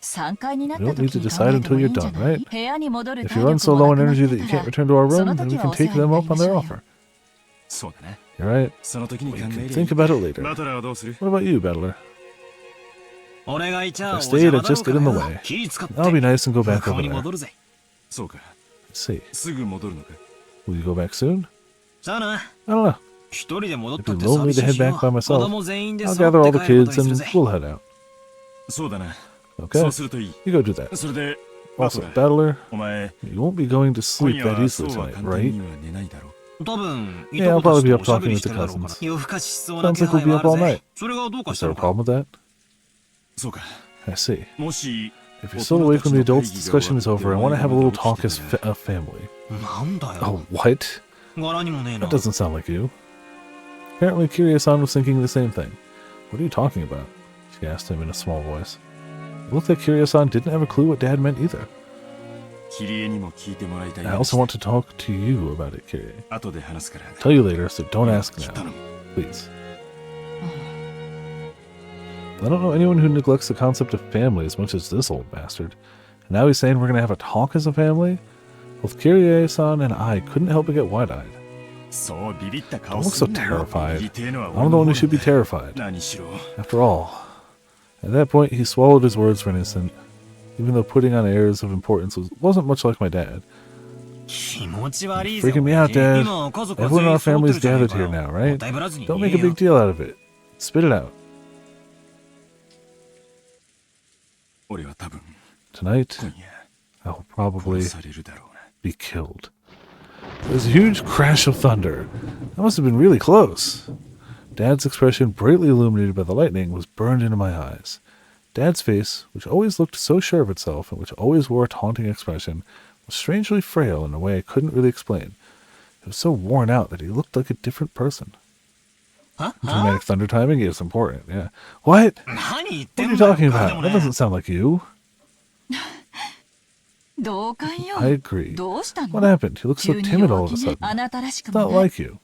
3階になった We don't need 時 to に考 decide えても until いい you're んじゃ done, ない right? 部屋に戻る If 体 you run 力 so も low な on くなっ energy て that you た can't ら return to our そ room, の then 時 we は can お世 take 話に them な up り on まし their ょうよ offer. そうだね You right? その時に We 考え can る think about it later. バトラーはどうする What about you, Battler? 俺がいちゃ I お stayed, 邪 I'd 魔だろ just うか get in the ら way. よ。気使って I'll be nice and go 向 back こ over うに there. 戻るぜ。そうか Let's see. すぐ戻るのか Will you go back soon? さあな、 I don't know. 一人で戻っ It'd た be って寂 lonely し to い head しよ back by 子 myself. 供全員で I'll 揃 gather っ all て the 帰ること kids に and するぜ。 we'll head out. そうだな Okay? そうするといい You go do that. それでバト Also, ラー Battler, お前 you won't be going to 今 sleep 夜 that は easily そうは tonight, 簡単 right? には寝ないだろう多分、い Yeah, と I'll こた probably ち be と up おしゃべ talking り with して the るだろうから cousins. 夜更かししそうな Sounds 気 like we'll 配 be は up あ all る night. ぜ。それがどうか Is した there の a か problem with that? そうか I see. もし If you're still awake when the adults' discussion is over, I want to have a little talk as a family. なんだ Oh, よ。 what? 柄にもねえな That。doesn't sound like you. Apparently, Kiryu-san was thinking the same thing. What are you talking about? She asked him in a small voice. It looked like Kiryu-san didn't have a clue what Dad meant either. キリエにも聞いてもらいたい I 話 also want to talk to you about it, Kiryu. 後で話すから Tell you later, so don't ask 頼 now. む Please. I don't know anyone who neglects the concept of family as much as this old bastard. And now he's saying we're going to have a talk as a family? Both Kiryu-san and I couldn't help but get wide-eyed. そうビビった顔 Don't look す so んなよ terrified. ビビてえのは I'm 俺 the の one 方 who should be なんだ terrified. 何しろ After all. At that point, he swallowed his words for an instant, even though putting on airs of importance wasn't much like my dad. 気持ち悪いぜ。 Freaking me out, Dad. 今家族は Everyone in 全 our 員揃って family's るじゃねえ gathered か here よ now, も right? ったいぶらずに Don't 言 make え a よ big deal out of it. Spit it out. 俺は多分 Tonight, 今夜 I'll probably 殺されるだろうな be killed. There's a huge crash of thunder. That must have been really close. Dad's expression, brightly illuminated by the lightning, was burned into my eyes. Dad's face, which always looked so sure of itself and which always wore a taunting expression, was strangely frail in a way I couldn't really explain. It was so worn out that he looked like a different person. Dramatic thunder timing is important, yeah. What? 何言っ What て are ん you だよ。 talking バカで about? も That ね doesn't sound like you. 同感よ I agree. どうしたの What happened? He looks so 急に timid 弱 all of a 気ね sudden. あなたらしく It's も not ね like you.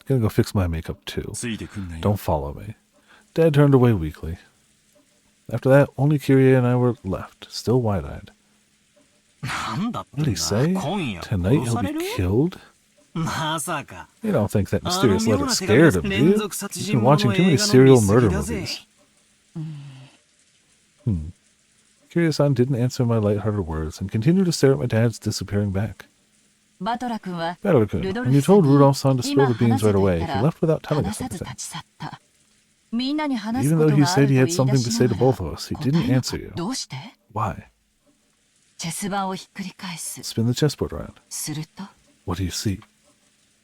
Gonna go fix my makeup too. ついてくんなよ Don't follow me. Dad turned away weakly. After that, only Kyrie and I were left, still wide-eyed. なんだって What ん did だ he say? 今夜 Tonight 殺 he'll され be る killed? まさか。 You don't think that あの mysterious 妙 letter な手紙 scared は him, do 連 you? 続殺 You've 人 been もの watching の too many 映画の serial 見過 murder ぎだぜ。 movies. Kiryu-san didn't answer my lighthearted words and continued to stare at my dad's disappearing back. バトラ君は Battler-kun, ルドル when you フさん told に Rudolph-san to spill 今 the beans 話せ right と away, 言った he ら left without telling 話 us さず anything. 立ち去ったみんなに話す Even こ though と he がある said と he 言 had い something 出 to し say な to がら both of us, he 答え didn't な answer く you. どうして Why? チェス盤をひっくり返す Spin the chessboard around. すると What do you see?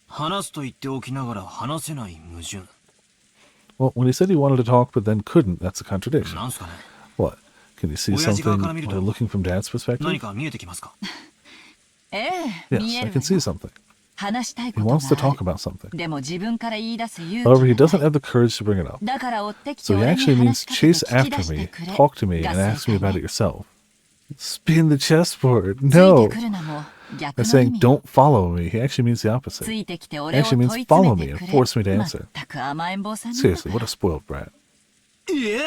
話すと言っておきながら話せない矛盾。 Well, when he said he wanted to talk but then couldn't, that's a contradiction. なんすかね。 What? Can you see 親父側から something 見ると by looking from Dad's perspective? 何か見えてきますか？ええ、見 Yes, え I る can わ see よ。 something. 話したい He ことが wants to あ talk る。 about something. でも自分から言い出す勇 However, he 気が doesn't ない。 have the courage to bring it up. だから追ってきて So he 俺に actually 話 means しかけて chase 聞き出 after して me, くれ。 talk to me, が and 正 ask me 解 about ね it yourself. Spin the chessboard. ついて No. くるのも逆 By の意 saying 味よ。 don't follow me, he actually means the つ opposite. いてきて俺を Actually means 問い詰 follow め me て and くれ。 force me to ま answer. ったく甘えん坊さんな。 Seriously, what a spoiled brat. いえ、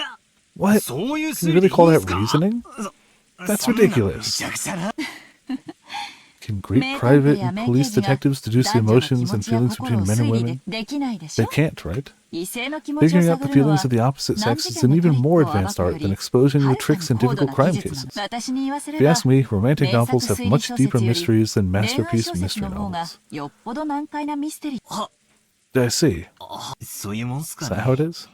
What? そういう Can you really call 推理いい that んすか？ reasoning? そ That's そんなめ ridiculous. ちゃくちゃな。 Can great 名探 private 偵や and 名 police 刑事が detectives deduce the 男女の気 emotions 持 and ちや feelings 心を between men 推 and 理で women? できないでし They ょ。 can't, right? 異性の気持ちを Figuring out 探 the るのは feelings of the opposite 何 sex 事 is 件 an のト even リック more を暴 advanced くよ art than り exposing は the るかに tricks and 高度 difficult な crime 技術 cases. な私に言わせ If れ you ば ask me, romantic 名作 novels have 推理 much 小 deeper 説より mysteries than 恋愛 masterpiece 小説 mystery の方が novels. よっぽど難解なミステリー。 I see. そういうもんすか Is that ね。 how it is?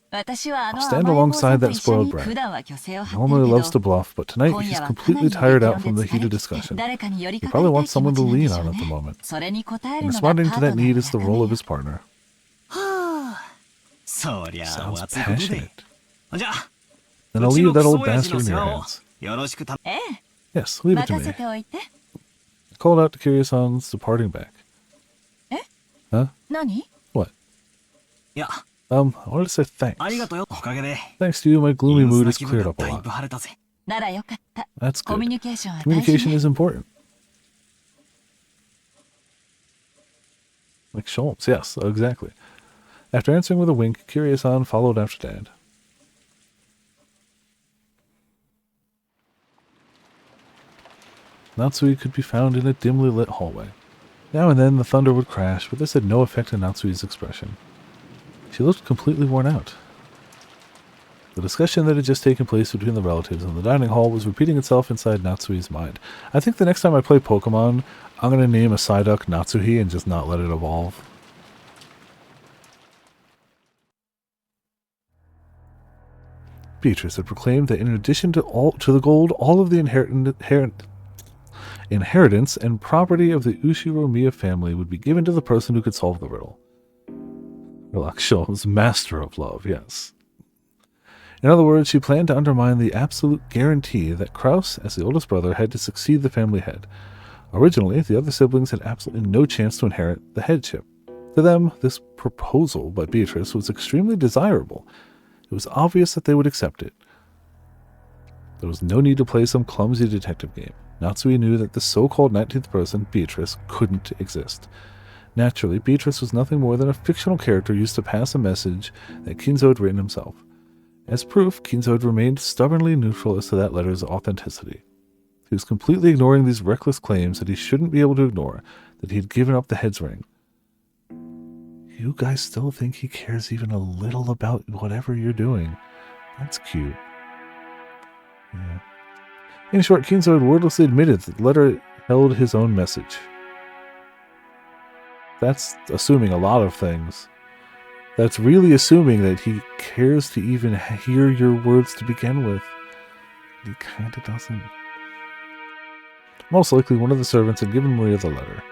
私はあの I'll stand 甘えん坊さ alongside んと that 一緒に spoiled brat. 普段は虚勢を He 張ってる normally け loves to ど bluff, but tonight 今 he's 夜はかな completely り tired 激 out 論 from で the 疲れ heated 切って discussion. 誰かに寄り He かかり probably たい wants 気持 someone ち to なんで lean しょ on う at the ね。 moment. それに応える And のがパ responding ー to トナ that ー need の is the 役 role 目 of よ。 his partner. はあ、そりゃあ Sounds お熱いことで。 passionate. じゃあ、 Then I'll うち leave の that クソ old 親父 bastard の in 世 your 話を hands. よろしくた。ええ、 Yes, leave it to 任せ me. ておいて。 I called out to Kiryu-san's departing back. え Huh? 何？ What? いや、 I wanted to say あり thanks. がとうよ。おかげで。 Thanks to you, my 陰 gloomy 鬱 mood な has 気分 cleared が up a だい lot. ぶ晴れたぜ。ならよかった。 That's コミュ good. ニケーションは大事 Communication ね。 is important. Like Schultz, yes, exactly. After answering with a wink, Kiryu-san followed after Dad. Natsui could be found in a dimly lit hallway. Now and then the thunder would crash, but this had no effect on Natsui's expression. She looked completely worn out. The discussion that had just taken place between the relatives in the dining hall was repeating itself inside Natsui's mind. I think the next time I play Pokemon, I'm going to name a Psyduck Natsuhi and just not let it evolve. Beatrice had proclaimed that in addition to the gold, all of the inheritance and property of the Ushiromiya family would be given to the person who could solve the riddle. Relaxo was master of love, yes. In other words, she planned to undermine the absolute guarantee that Kraus, as the oldest brother, had to succeed the family head. Originally, the other siblings had absolutely no chance to inherit the headship. To them, this proposal by Beatrice was extremely desirable. It was obvious that they would accept it. There was no need to play some clumsy detective game. Natsui knew that the so-called 19th person, Beatrice, couldn't exist. Naturally, Beatrice was nothing more than a fictional character used to pass a message that Kinzo had written himself. As proof, Kinzo had remained stubbornly neutral as to that letter's authenticity. He was completely ignoring these reckless claims that he shouldn't be able to ignore, that he had given up the head's ring. You guys still think he cares even a little about whatever you're doing. That's cute. Yeah. In short, Kinzo had wordlessly admitted that the letter held his own message. That's assuming a lot of things. That's really assuming that he cares to even hear your words to begin with. He kinda doesn't. Most likely one of the servants had given Maria the letter.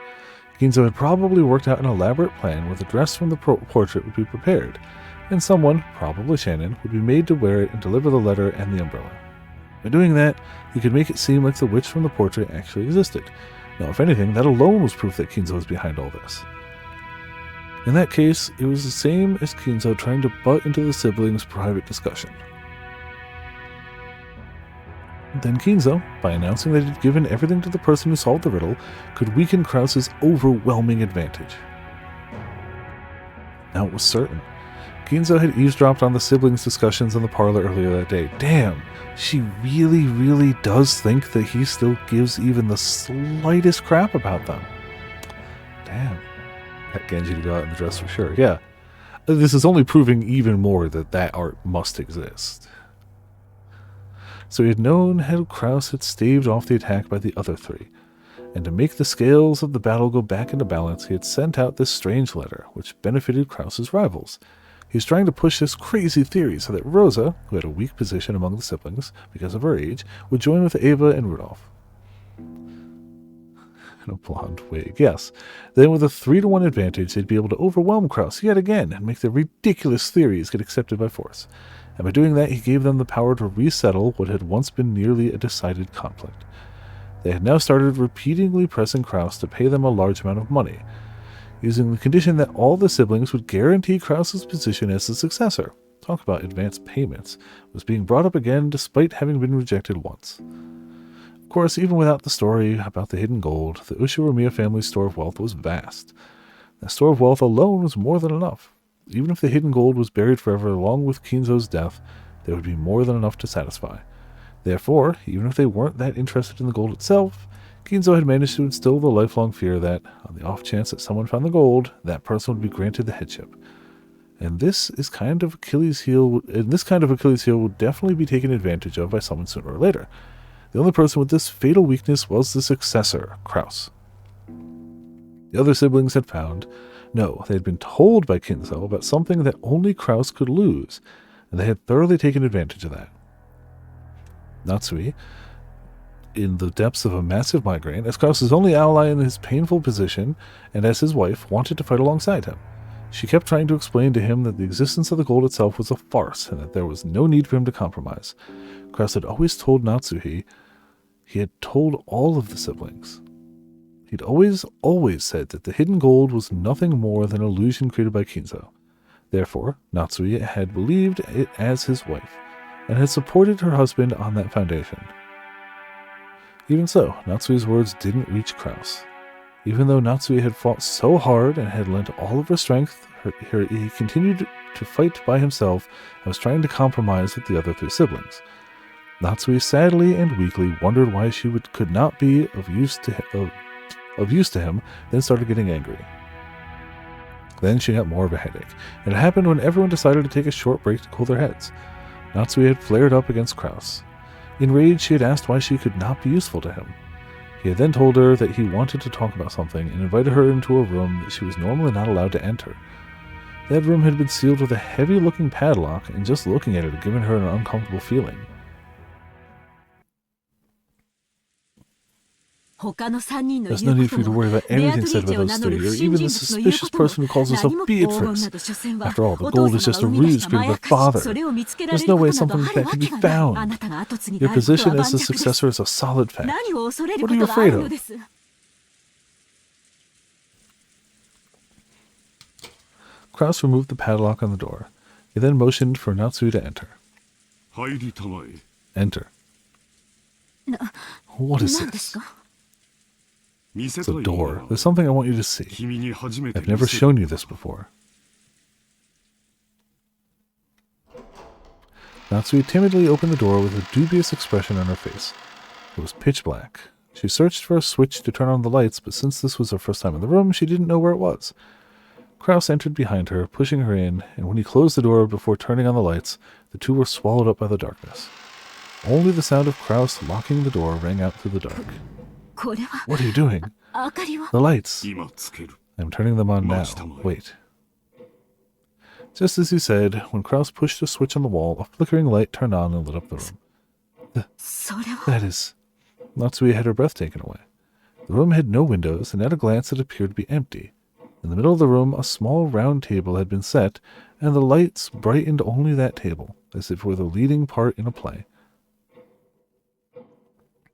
Kinzo had probably worked out an elaborate plan where the dress from the portrait would be prepared, and someone, probably Shannon, would be made to wear it and deliver the letter and the umbrella. By doing that, he could make it seem like the witch from the portrait actually existed. Now, if anything, that alone was proof that Kinzo was behind all this. In that case, it was the same as Kinzo trying to butt into the siblings' private discussion. Then Kinzo, by announcing that he'd given everything to the person who solved the riddle, could weaken Krause's overwhelming advantage. Now it was certain. Kinzo had eavesdropped on the siblings' discussions in the parlor earlier that day. Damn, she really, really does think that he still gives even the slightest crap about them. Damn. Got Genji to go out in the dress for sure, yeah. This is only proving even more that that art must exist. So he had known how Krause had staved off the attack by the other three, and to make the scales of the battle go back into balance, he had sent out this strange letter, which benefited Krause's rivals. He was trying to push this crazy theory so that Rosa, who had a weak position among the siblings because of her age, would join with Ava and Rudolph. And a blonde wig, yes. Then with a 3-to-1 advantage, they'd be able to overwhelm Krause yet again and make their ridiculous theories get accepted by force. and by doing that he gave them the power to resettle what had once been nearly a decided conflict. They had now started repeatedly pressing Kraus to pay them a large amount of money, using the condition that all the siblings would guarantee Kraus's position as the successor. Talk about advance payments, was being brought up again despite having been rejected once. Of course, even without the story about the hidden gold, the Ushiromiya family's store of wealth was vast. That store of wealth alone was more than enough. Even if the hidden gold was buried forever along with Kinzo's death, there would be more than enough to satisfy. Therefore, even if they weren't that interested in the gold itself, Kinzo had managed to instill the lifelong fear that, on the off chance that someone found the gold, that person would be granted the headship. And this kind of Achilles heel would definitely be taken advantage of by someone sooner or later. The only person with this fatal weakness was the successor, Kraus. The other siblings had found, no, they had been told by Kinzo about something that only Kraus could lose, and they had thoroughly taken advantage of that. Natsui, in the depths of a massive migraine, as Kraus's only ally in his painful position, and as his wife, wanted to fight alongside him. She kept trying to explain to him that the existence of the gold itself was a farce, and that there was no need for him to compromise. Kraus had always told Natsuhi, he had told all of the siblings. He'd always said that the hidden gold was nothing more than an illusion created by Kinzo. Therefore, Natsuhi had believed it as his wife, and had supported her husband on that foundation. Even so, Natsui's words didn't reach Kraus. Even though Natsui had fought so hard and had lent all of her strength, he continued to fight by himself and was trying to compromise with the other three siblings. Natsui sadly and weakly wondered why she could not be of use to him, then started getting angry. Then she got more of a headache, and it happened when everyone decided to take a short break to cool their heads. Natsui had flared up against Kraus. In rage, she had asked why she could not be useful to him. He had then told her that he wanted to talk about something and invited her into a room that she was normally not allowed to enter. That room had been sealed with a heavy-looking padlock, and just looking at it had given her an uncomfortable feeling. There's no need for you to worry about anything said by those three, or even the suspicious person who calls himself Beatrice. After all, the gold is just a ruse created by father. There's no way something like that can be found. Your position as the successor is a solid fact. What are you afraid of? Kraus removed the padlock on the door. He then motioned for Natsui to enter. Enter. What is this? It's a door. There's something I want you to see. I've never shown you this before. Natsui timidly opened the door with a dubious expression on her face. It was pitch black. She searched for a switch to turn on the lights, but since this was her first time in the room, she didn't know where it was. Kraus entered behind her, pushing her in, and when he closed the door before turning on the lights, the two were swallowed up by the darkness. Only the sound of Kraus locking the door rang out through the dark. What are you doing? The lights. I'm turning them on now. Wait. Just as he said, when Kraus pushed a switch on the wall, a flickering light turned on and lit up the room. That is... Natsui had her breath taken away. The room had no windows, and at a glance it appeared to be empty. In the middle of the room, a small round table had been set, and the lights brightened only that table, as if it were the leading part in a play.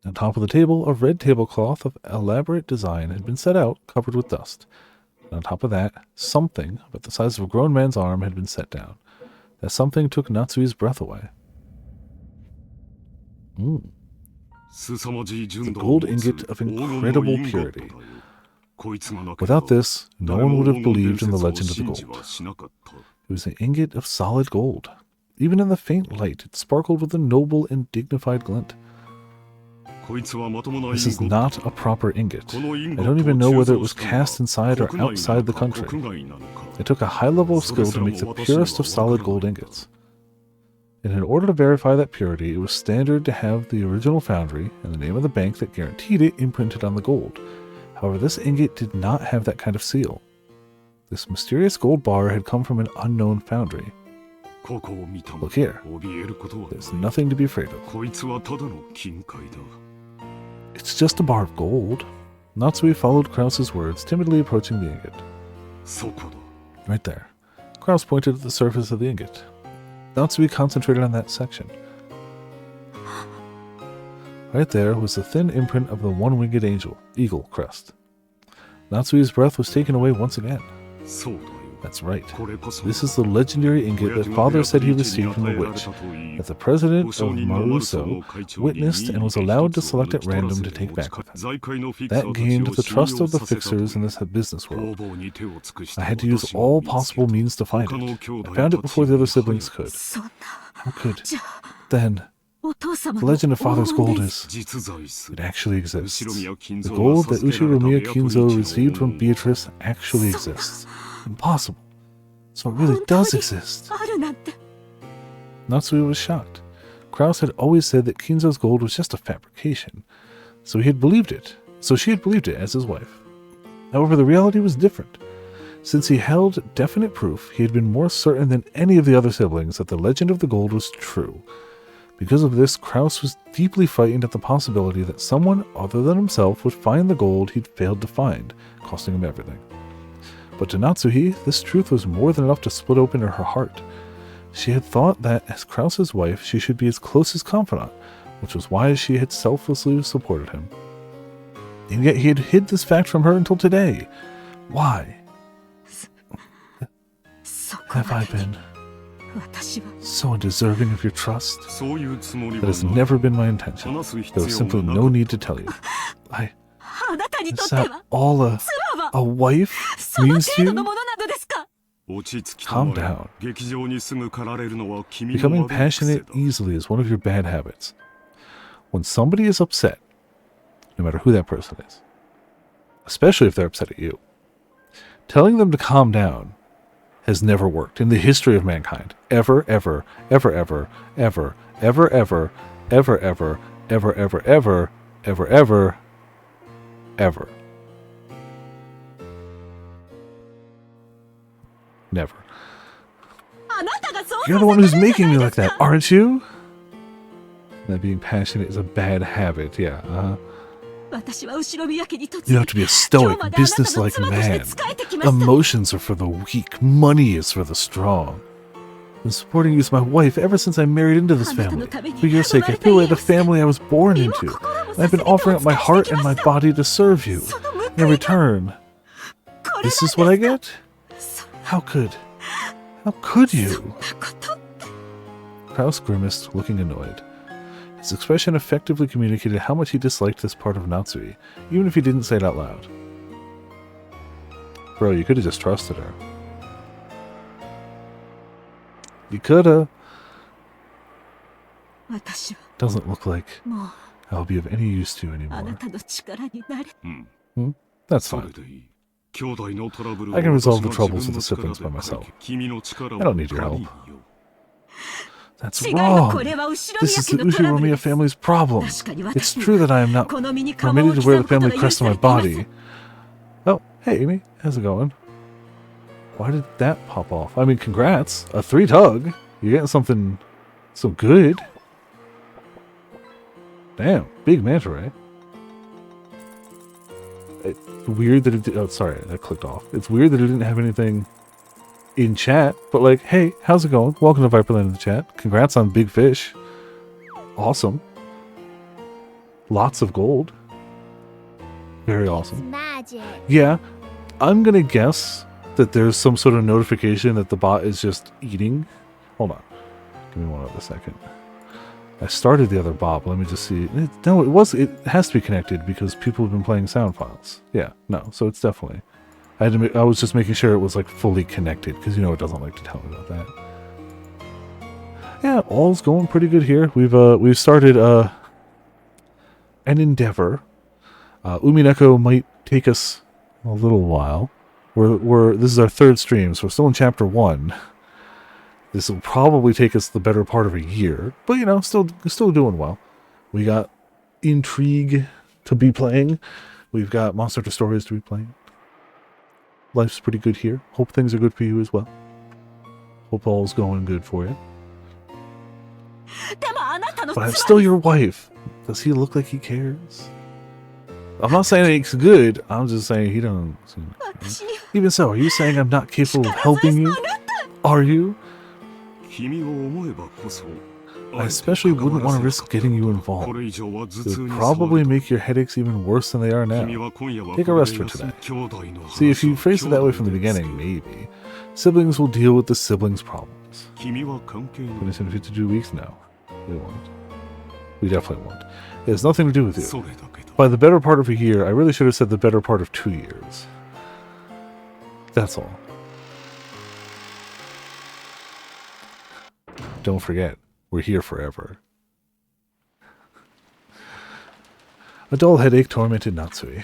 On top of the table, a red tablecloth of elaborate design had been set out, covered with dust. And on top of that, something about the size of a grown man's arm had been set down. That something took Natsui's breath away. The gold ingot of incredible purity. Without this, no one would have believed in the legend of the gold. It was an ingot of solid gold. Even in the faint light, it sparkled with a noble and dignified glint. This is not a proper ingot. I don't even know whether it was cast inside or outside the country. It took a high level of skill to make the purest of solid gold ingots. And in order to verify that purity, it was standard to have the original foundry and the name of the bank that guaranteed it imprinted on the gold. However, this ingot did not have that kind of seal. This mysterious gold bar had come from an unknown foundry. Look here. There's nothing to be afraid of. It's just a bar of gold. Natsui followed Kraus's words, timidly approaching the ingot. Right there. Kraus pointed at the surface of the ingot. Natsui concentrated on that section. Right there was the thin imprint of the one-winged eagle crest. Natsui's breath was taken away once again. そうだよ。 That's right. これこそ This is the legendary ingot that father said he received from the witch, that the president of Maruso witnessed and was allowed to select at random to take back with him. That gained the trust of the fixers in this business world. I had to use all possible means to find it. I found it before the other siblings could. そんな How could? じゃ Then, お父様 the の legend of father's 黄 gold 金です is... 実在す It る actually exists. 後宮金 The 蔵 gold は that 授けられた Ushiromiya ベアトリー Kinzo チェを received from Beatrice actually exists. Impossible. So it really 本当 does に exist. あるなんて Natsui was shocked. Kraus had always said that Kinzo's gold was just a fabrication, so he had believed it. So she had believed it as his wife. However, the reality was different. Since he held definite proof, he had been more certain than any of the other siblings that the legend of the gold was true. Because of this, Kraus was deeply frightened at the possibility that someone other than himself would find the gold he'd failed to find, costing him everything. But to Natsuhi, this truth was more than enough to split open her heart. She had thought that, as Kraus's wife, she should be his closest confidant, which was why she had selflessly supported him. And yet he had hid this fact from her until today. Why? そこ Have ま I でに been 私は so undeserving of your trust? そういうつもり That は has ない never been my intention. 話す必 There was 要 simply がな no かっ need to tell you. I... あなたにとっ Is て that は all a 妻は a wife その means to 程度 you? のものなのですかた落ち着きた Calm まえ down. 劇場にすぐ駆られるのは君の Becoming 悪い癖 passionate だ easily is one of your bad habits. When somebody is upset, no matter who that person is, especially if they're upset at you, telling them to calm down has never worked in the history of mankind. Ever, ever, ever, ever, ever, ever, ever, ever, ever, ever, ever, ever, ever, ever, ever. Never. あなたがそう You're the one who's making me like that, aren't you? That being passionate is a bad habit, yeah. 私は後ろ宮家に嫁 You ぎ have to be a stoic, 今日まであなたの business-like 妻として man. 仕えてきました Emotions are for the weak. Money is for the strong. I've been supporting you as my wife ever since I married into this family. For your sake, I threw away the family I was born into. And I've been offering up my heart and my body to serve you. In return, これ this is what I get? How could you? なこと Kraus grimaced, looking annoyed. His expression effectively communicated how much he disliked this part of Natsui, even if he didn't say it out loud. Bro, you could have just trusted her. You coulda. 私は Doesn't look like もう I'll be of any use to you あな anymore. たの力になれ That's それ fine. でいい兄弟のトラブル I can resolve the 私が troubles of the 自分 siblings の by 力 myself. で君の力を I don't need your 借り help. よ That's 違いは wrong. これは後ろ This 宮 is 家 the のトラブル Ushiromiya です family's problem. 確かに It's 私 true that I am not この身に釜を permitted 刻 to wear む the ことが family 許 crest さ on れ my ています body. Oh, hey Amy, how's it going? Why did that pop off? I mean, congrats. A 3-tug. You're getting something so good. Damn, big manta ray. It's weird that it did, oh, sorry, that clicked off. It's weird that it didn't have anything in chat, but like, hey, how's it going? Welcome to Viperland in the chat. Congrats on big fish. Awesome. Lots of gold. Very awesome. Magic. Yeah, I'm gonna guess that there's some sort of notification that the bot is just eating. Hold on. Give me one other second. I started the other bot, but let me just see. No, it has to be connected because people have been playing sound files. Yeah, no, so it's definitely. I was just making sure it was like fully connected because you know it doesn't like to tell me about that. Yeah, all's going pretty good here. We've started an endeavor. Umineko might take us a little while. This is our third stream, so we're still in chapter 1. This will probably take us the better part of a year, but you know, still doing well. We got Intrigue to be playing. We've got Monster Hunter Stories to be playing. Life's pretty good here. Hope things are good for you as well. Hope all's going good for you. でもあなたの But I'm 妻 still your wife. Does he look like he cares? I'm not saying it's good. I'm just saying he doesn't. 私には Even so, are you saying I'm not capable of helping you? Are you? 君を思えばこそ I especially wouldn't want to risk getting you involved. これ以上は頭 It 痛 would に probably 騒ぐ make your headaches even worse than they are 君 now. は今夜は Take a これ rest で for 休 today. む兄弟の See, if 話 you は phrase it that way from the 兄弟で beginning, maybe. Siblings will deal with the siblings' problems. 君は関係ない Finish in 52 weeks? No. We won't. We definitely won't. It has nothing to do with そ you. れだけど By the better part of a year, I really should have said the better part of 2 years. That's all. Don't forget, we're here forever. A dull headache tormented Natsui.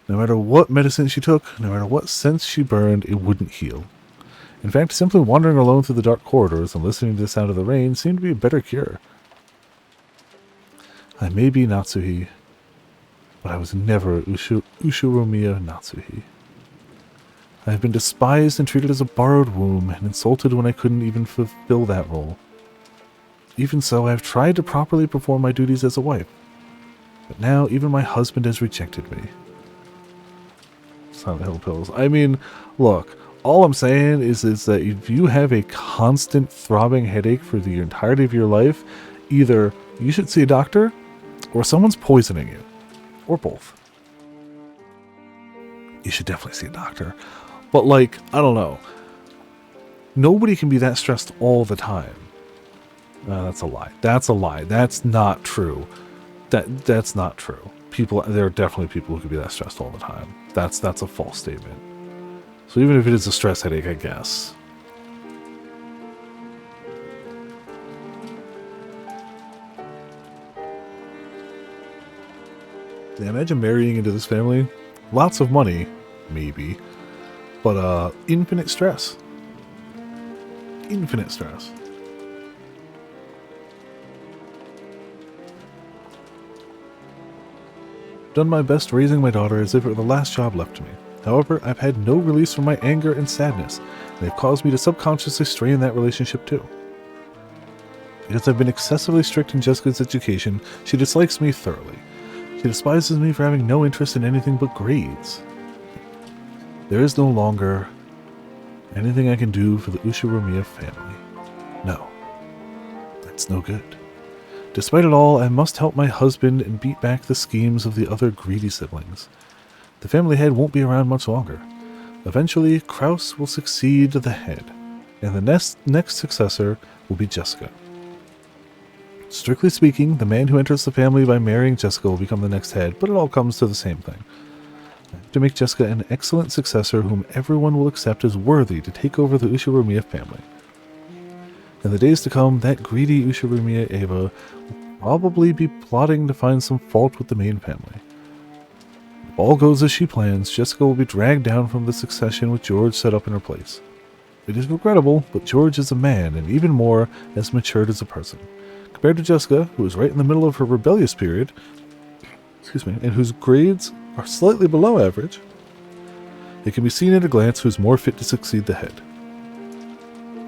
No matter what medicine she took, no matter what scents she burned, it wouldn't heal. In fact, simply wandering alone through the dark corridors and listening to the sound of the rain seemed to be a better cure. I may be Natsuhi, but I was never Ushiromiya Natsuhi. I have been despised and treated as a borrowed womb, and insulted when I couldn't even fulfill that role. Even so, I have tried to properly perform my duties as a wife. But now, even my husband has rejected me. Silent Hill pills. I mean, look, all I'm saying is that if you have a constant throbbing headache for the entirety of your life, either you should see a doctor, or someone's poisoning you. Or both. You should definitely see a doctor. But, like, I don't know. Nobody can be that stressed all the time. That's a lie. That's a lie. That's not true. That's not true. There are definitely people who can be that stressed all the time. That's a false statement. So even if it is a stress headache, I guess. Yeah, imagine marrying into this family. Lots of money, maybe. But infinite stress. Infinite stress. Done my best raising my daughter as if it were the last job left to me. However, I've had no release from my anger and sadness, and they've caused me to subconsciously strain that relationship too. Because I've been excessively strict in Jessica's education, she dislikes me thoroughly. She despises me for having no interest in anything but grades. There is no longer anything I can do for the Ushiromiya family. No. That's no good. Despite it all, I must help my husband and beat back the schemes of the other greedy siblings. The family head won't be around much longer. Eventually, Kraus will succeed the head, and the next successor will be Jessica. Strictly speaking, the man who enters the family by marrying Jessica will become the next head, but it all comes to the same thing. I have to make Jessica an excellent successor whom everyone will accept as worthy to take over the Ushiromiya family. In the days to come, that greedy Ushiromiya Eva will probably be plotting to find some fault with the main family. If all goes as she plans, Jessica will be dragged down from the succession with George set up in her place. It is regrettable, but George is a man, and even more, has matured as a person. Compared to Jessica, who is right in the middle of her rebellious period, and whose grades are slightly below average, it can be seen at a glance who is more fit to succeed the head.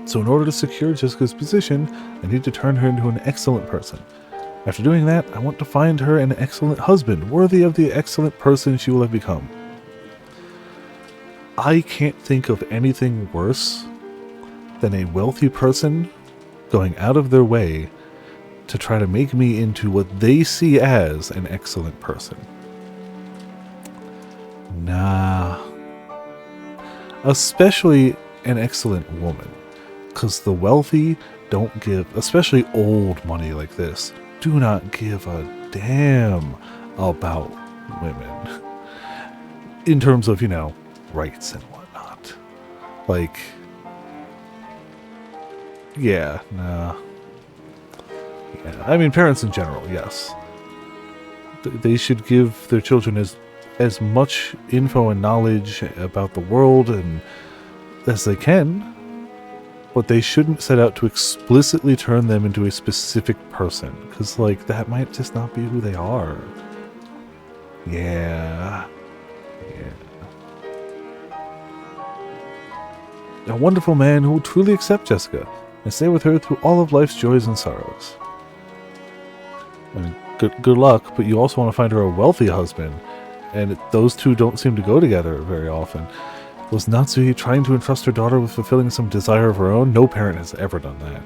So in order to secure Jessica's position, I need to turn her into an excellent person. After doing that, I want to find her an excellent husband, worthy of the excellent person she will have become. I can't think of anything worse than a wealthy person going out of their way to try to make me into what they see as an excellent person. Nah. Especially an excellent woman. Because the wealthy don't give, especially old money like this, do not give a damn about women. In terms of, rights and whatnot. Like, yeah, nah. Yeah, I mean, parents in general, yes. They should give their children as much info and knowledge about the world and as they can, but they shouldn't set out to explicitly turn them into a specific person, because, that might just not be who they are. Yeah. A wonderful man who will truly accept Jessica and stay with her through all of life's joys and sorrows. I mean, good luck, but you also want to find her a wealthy husband, and those two don't seem to go together very often. Was Natsui trying to entrust her daughter with fulfilling some desire of her own? No parent has ever done that.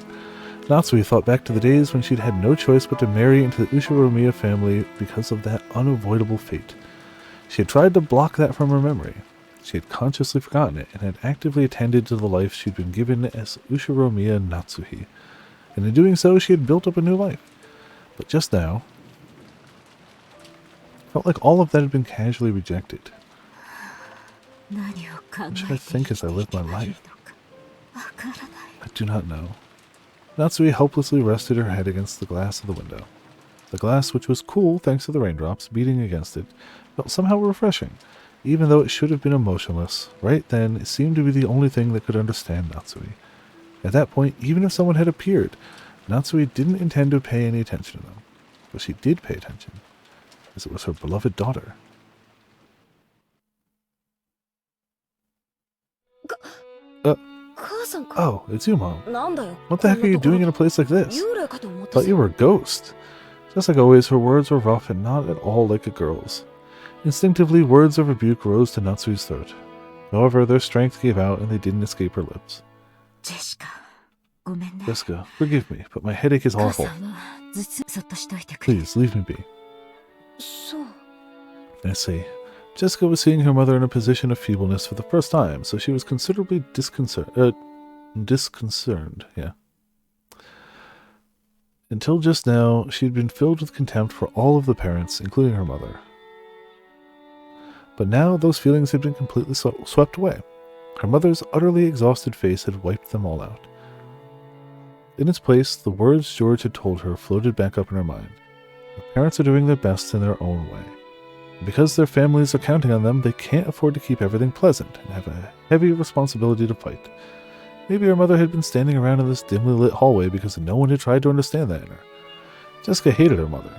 Natsui thought back to the days when she'd had no choice but to marry into the Ushiromiya family because of that unavoidable fate. She had tried to block that from her memory. She had consciously forgotten it and had actively attended to the life she'd been given as Ushiromiya Natsuhi. And in doing so, she had built up a new life. But just now, it felt like all of that had been casually rejected. What should I think as I live my life? I do not know. Natsui helplessly rested her head against the glass of the window. The glass, which was cool thanks to the raindrops beating against it, felt somehow refreshing. Even though it should have been emotionless, right then it seemed to be the only thing that could understand Natsui. At that point, even if someone had appeared, Natsui didn't intend to pay any attention to them. But she did pay attention, as it was her beloved daughter. Oh, it's you, Mom. What the heck are you doing in a place like this? Thought you were a ghost. Just like always, her words were rough and not at all like a girl's. Instinctively, words of rebuke rose to Natsui's throat. However, their strength gave out and they didn't escape her lips. Jessica, forgive me, but my headache is awful. Please, leave me be. I see. Jessica was seeing her mother in a position of feebleness for the first time, so she was considerably disconcerted, yeah. Until just now, she had been filled with contempt for all of the parents, including her mother. But now those feelings had been completely swept away. Her mother's utterly exhausted face had wiped them all out. In its place, the words George had told her floated back up in her mind. Her parents are doing their best in their own way. And because their families are counting on them, they can't afford to keep everything pleasant and have a heavy responsibility to fight. Maybe her mother had been standing around in this dimly lit hallway because no one had tried to understand that in her. Jessica hated her mother,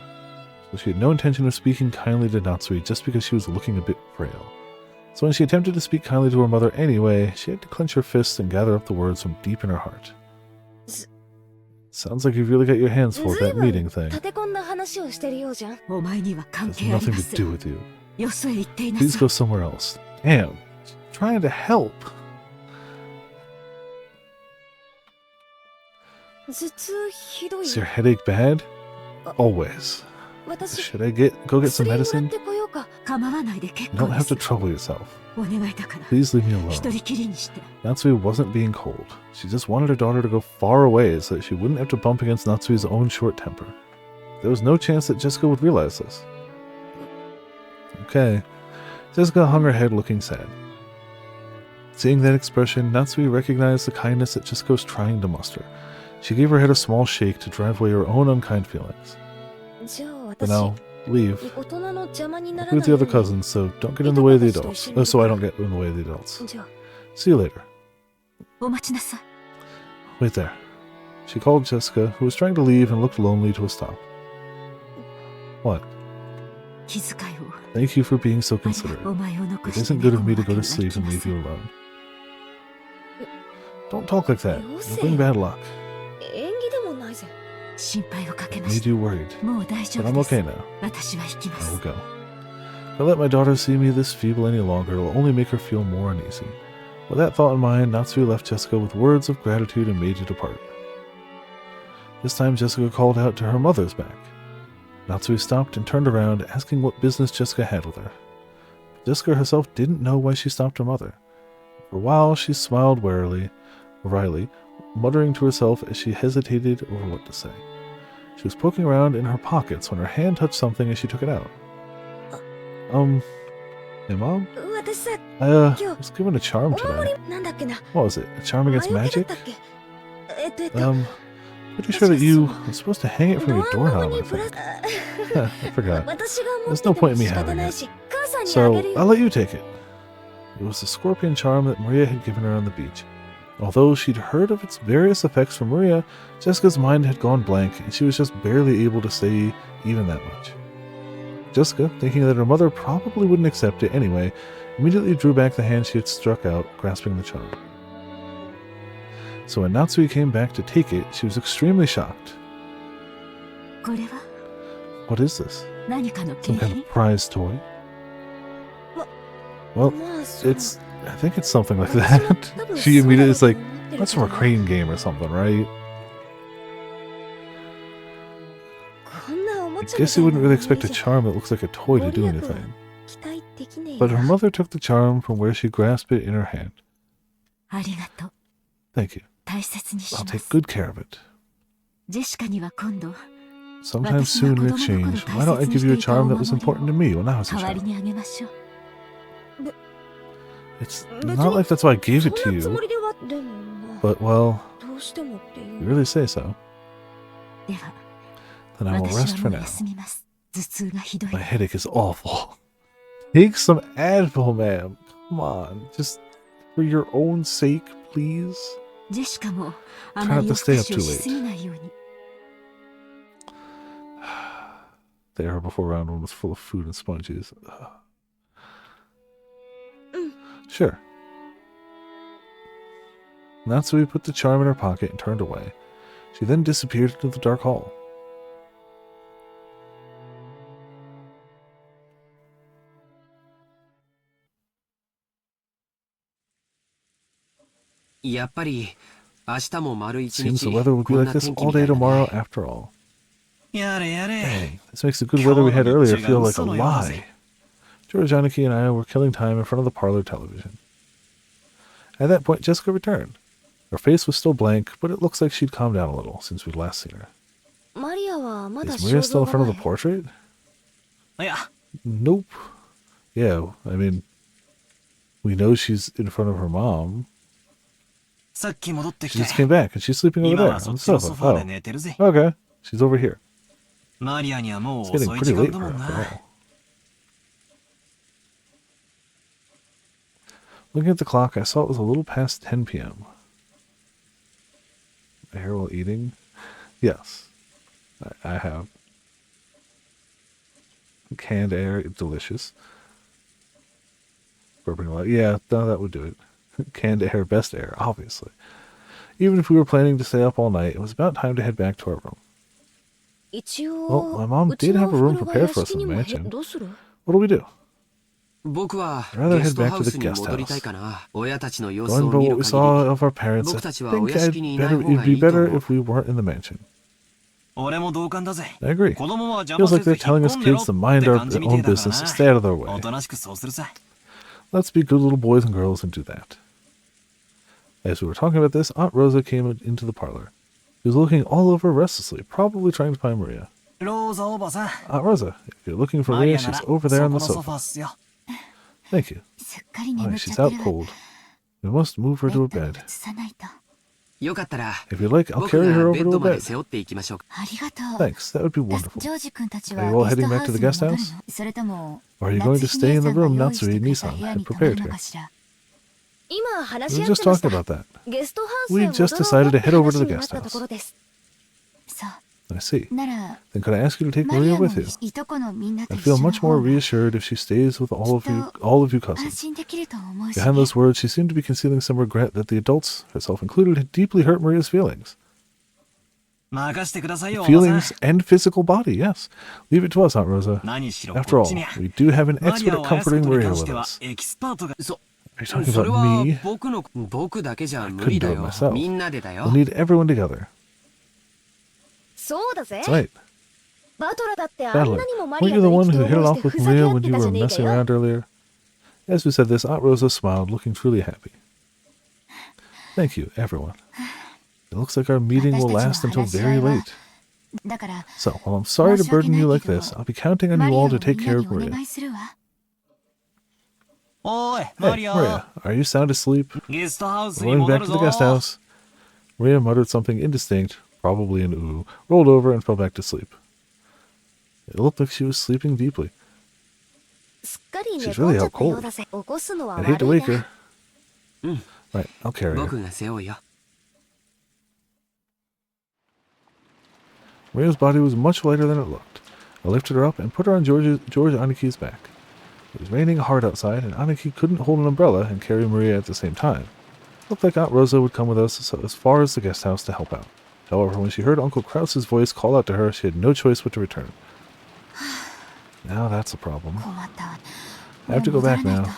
so she had no intention of speaking kindly to Natsui just because she was looking a bit frail. So when she attempted to speak kindly to her mother anyway, she had to clench her fists and gather up the words from deep in her heart. Sounds like you've really got your hands full with that meeting thing. It has nothing to do with you. Please go somewhere else. Damn, she's trying to help. Is your headache bad? Always. Should I go get some medicine? You don't have to trouble yourself. Please leave me alone. Natsui wasn't being cold. She just wanted her daughter to go far away so that she wouldn't have to bump against Natsui's own short temper. There was no chance that Jessica would realize this. Okay. Jessica hung her head looking sad. Seeing that expression, Natsui recognized the kindness that Jessica was trying to muster. She gave her head a small shake to drive away her own unkind feelings. For now, leave. I'll be with the other cousins, so don't get in the way of the adults. So I don't get in the way of the adults. See you later. Wait there. She called Jessica, who was trying to leave and looked lonely, to a stop. What? Thank you for being so considerate. It isn't good of me to go to sleep and leave you alone. Don't talk like that. You'll bring bad luck. It made you worried. But I'm okay now. I will go. If I let my daughter see me this feeble any longer, it will only make her feel more uneasy. With that thought in mind, Natsui left Jessica with words of gratitude and made to depart. This time Jessica called out to her mother's back. Natsui stopped and turned around, asking what business Jessica had with her. Jessica herself didn't know why she stopped her mother. For a while she smiled wryly, muttering to herself as she hesitated over what to say. She was poking around in her pockets when her hand touched something and she took it out. Hey Mom? I was given a charm today. What was it? A charm against magic? Pretty sure that you were supposed to hang it from your doorknob, I think. I forgot. There's no point in me having it. So, I'll let you take it. It was the scorpion charm that Maria had given her on the beach. Although she'd heard of its various effects from Maria, Jessica's mind had gone blank and she was just barely able to say even that much. Jessica, thinking that her mother probably wouldn't accept it anyway, immediately drew back the hand she had struck out, grasping the charm. So when Natsui came back to take it, she was extremely shocked. What is this? Some kind of prize toy? Well, it's I think it's something like that. She immediately is like, that's from a crane game or something, right? I guess you wouldn't really expect a charm that looks like a toy to do anything. But her mother took the charm from where she grasped it in her hand. ありがとう。 Thank you. 大切に I'll しま take す。 good care of it. ジェシカには今度 Sometime soon in exchange, why don't I give you a charm that was important to me when I was a 代わり child? にあげましょう。 It's not like that's why I gave it to you, but well, どうしてもっていう you really say so. では、 Then I will 私 rest は for もう now. 休みます。頭痛がひどい。 My headache is awful. Take some Advil, ma'am. Come on, just for your own sake, please. ジェシカもあ Try ま not り to 夜 stay 更 up かし too をしす late. ぎないように。 The era before round one was full of food and sponges. Sure. Natsui put the charm in her pocket and turned away. She then disappeared into the dark hall. やっぱり明日も丸一 Seems 日 the weather will be こん like な this 天気 all みた day いだ tomorrow ね。 after all. やれやれ。 Hey, this makes the good weather we had earlier feel like a lie. George Aniki and I were killing time in front of the parlor television. At that point, Jessica returned. Her face was still blank, but it looks like she'd calmed down a little since we'd last seen her. マリアはまだ Is Maria 肖 still 像 in 画 front of the 前 portrait? いや、 Nope. Yeah, I mean, we know she's in front of her mom. さっき戻ってき She て。 just came back, and she's sleeping over 今 there は on そっ the ちのソ sofa. ファーで Oh, 寝てるぜ。 okay. She's over here. マリアにはもう It's getting 遅い時 pretty 間 late だ for も her ん after な。 all. Looking at the clock, I saw it was a little past 10 p.m. Air while eating? Yes, I have. Canned air, delicious. Burping a lot. Yeah, no, that would do it. Canned air, best air, obviously. Even if we were planning to stay up all night, it was about time to head back to our room. 一応 Well, my mom うち did の have a お room 風呂が prepared 屋 for us 敷 in に the も mansion. どうする What'll we do? 僕は I'd rather ゲ head スト back ハ to ウ the スに guest 戻り house. たいかな。親たちの様子 Going を by 見 what る we 限 saw り。 of our parents, I 僕たちはお think 屋敷にい I'd ない better, 方 it'd がい be いと better 思う。 if we weren't in the mansion. 俺も同感だぜ。 I agree. 子供は邪魔 Feels せ like ず they're 引っ telling us 込んでろ kids って to mind our 感じみて own えだから business な。 and stay out of their お way. となしくそうするさ。 Let's be good little boys and girls and do that. As we were talking about this, Aunt Rosa came into the parlor. She was looking all over restlessly, probably trying to find Maria. ローザおばさん。 Aunt Rosa, if you're looking for マリ Maria, アな she's ら over そ there こ on の the ソファ sofa. っすよ。 Thank you. すっかり Oh, 眠っちゃ she's って out るわ。 cold. We must move her ベ to a ッドに bed. 移さないと。よかったら If you'd like, I'll 僕 carry her が over ベッ to ド a まで bed. 背負っていきましょうか。ありがとう。 Thanks, that would be wonderful. ジョージ君たち Are は you all ゲス heading ト back ハ to ウ the スに guest 戻る house? の？それとも Or are you going to 夏 stay 姫 in the さんが room 用意して Natsui くれた Nissan 部屋 had に泊まる prepared の here? かしら？今話 We し were 合って just まし talking た about that. ゲストハウス We へ just 戻ろう decided か to って head over to 話 the にな guest ったとこ house. ろです そう。 I see. なら Then could I ask you to take マリ Maria アも with you? いとこのみんなと I'd 一緒 feel の much 方 more が reassured if she stays with all of you きっと cousins. 安心できると思うし Behind ね。 those words, she seemed to be concealing some regret that the adults, herself included, had deeply hurt Maria's feelings. 任してくださいよ、おばさん。 Feelings and physical body, yes. Leave it to us, Aunt Rosa. 何しろ After こっ all, ちにゃ。 we do have an マリ expert ア at をあやすこ comforting とに Maria 関し with ては us. エキスパートが。 Are you talking それ about は me? 僕だけじゃ無理だ couldn't do it よ。 myself. みんなでだよ We'll。need everyone together. そうだぜ That's right. バトラだってあんな Battler, にもマ weren't リア you the の one 意気 who 投 hit it 合 off して with ふざけ Maria 合っ when て you たじ were ゃねえか messing よ around earlier? As we said this, Aunt Rosa smiled, looking truly happy. Thank you, everyone. It looks like our meeting will last until very late. だから So, while I'm sorry to burden you like this, I'll be counting on マ you リア all を to み take ん care な of にお Maria. 願いするわ。おい、マ Hey, リア。 Maria, are you sound asleep? ゲストハウスに Going 戻 back る to ぞ。 the guest house. Maria muttered something indistinct, probably an ooh, rolled over and fell back to sleep. It looked like she was sleeping deeply. すっかり寝 She's 込ん really じゃ out ったよ cold. うだぜ起こすのは I'd hate to 悪い wake な her. Right, I'll carry her. 僕が背負うよ。 Maria's body was much lighter than it looked. I lifted her up and put her on George Aniki's back. It was raining hard outside, and Aniki couldn't hold an umbrella and carry Maria at the same time. It looked like Aunt Rosa would come with us as far as the guest house to help out. However, when she heard Uncle Krause's voice call out to her, she had no choice but to return. Now that's a problem. 困ったわ。 I have to go back もう戻らない now.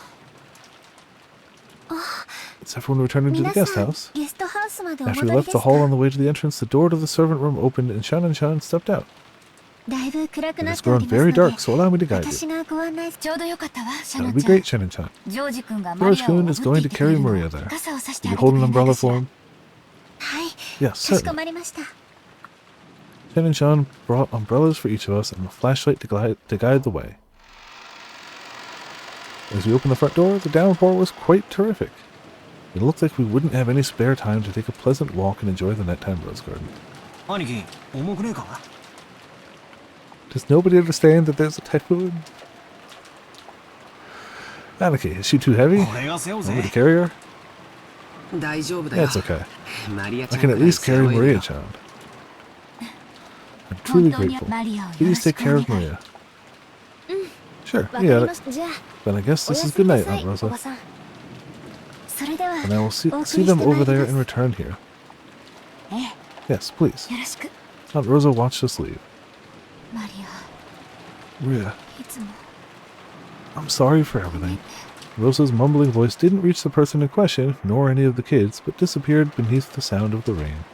As everyone returned to the 皆 guest さん house, ゲストハウスまでお after we 戻り left です the か hall on the way to the entrance, the door to the servant room opened and Shan stepped out. だいぶ暗く It なっ has てお grown りますの very で dark, so allow me to guide you. 私がご案内ちょうどよかったわシャ That ナ would be ちゃん great, Shan-chan. ジョージ君がマリ George アを Kun 持 is って going い to てく carry れるの Maria there. 傘をさして Will あ you げて hold く an れない umbrella でしょ for him? はい Yes, かしこ certainly. まりました Shan brought umbrellas for each of us and a flashlight to guide the way. As we opened the front door, the downpour was quite terrific. It looked like we wouldn't have any spare time to take a pleasant walk and enjoy the nighttime rose garden. 兄貴重くねえか Does nobody understand that there's a typhoon? Aniki, is she too heavy? 俺が背負う Want me ぜ to carry her? 大丈夫だよ That's okay. マリアち I ゃん can く at らい least 背 carry 負えるよ Maria-chan. I'm 本 truly 当に grateful. マリアをよ Please ろし take く care お of 願い Maria. Sure, わか yeah. りましたじゃあ Then I guess お this や is すみ good な night, さい Aunt おば Rosa. さんそれでは And I will see お送り them してまい over り there ます and return here. ええ Yes, please. よろしく Aunt Rosa watched us leave. マリ Maria, アいつも I'm sorry for everything. Rosa's mumbling voice didn't reach the person in question, nor any of the kids, but disappeared beneath the sound of the rain.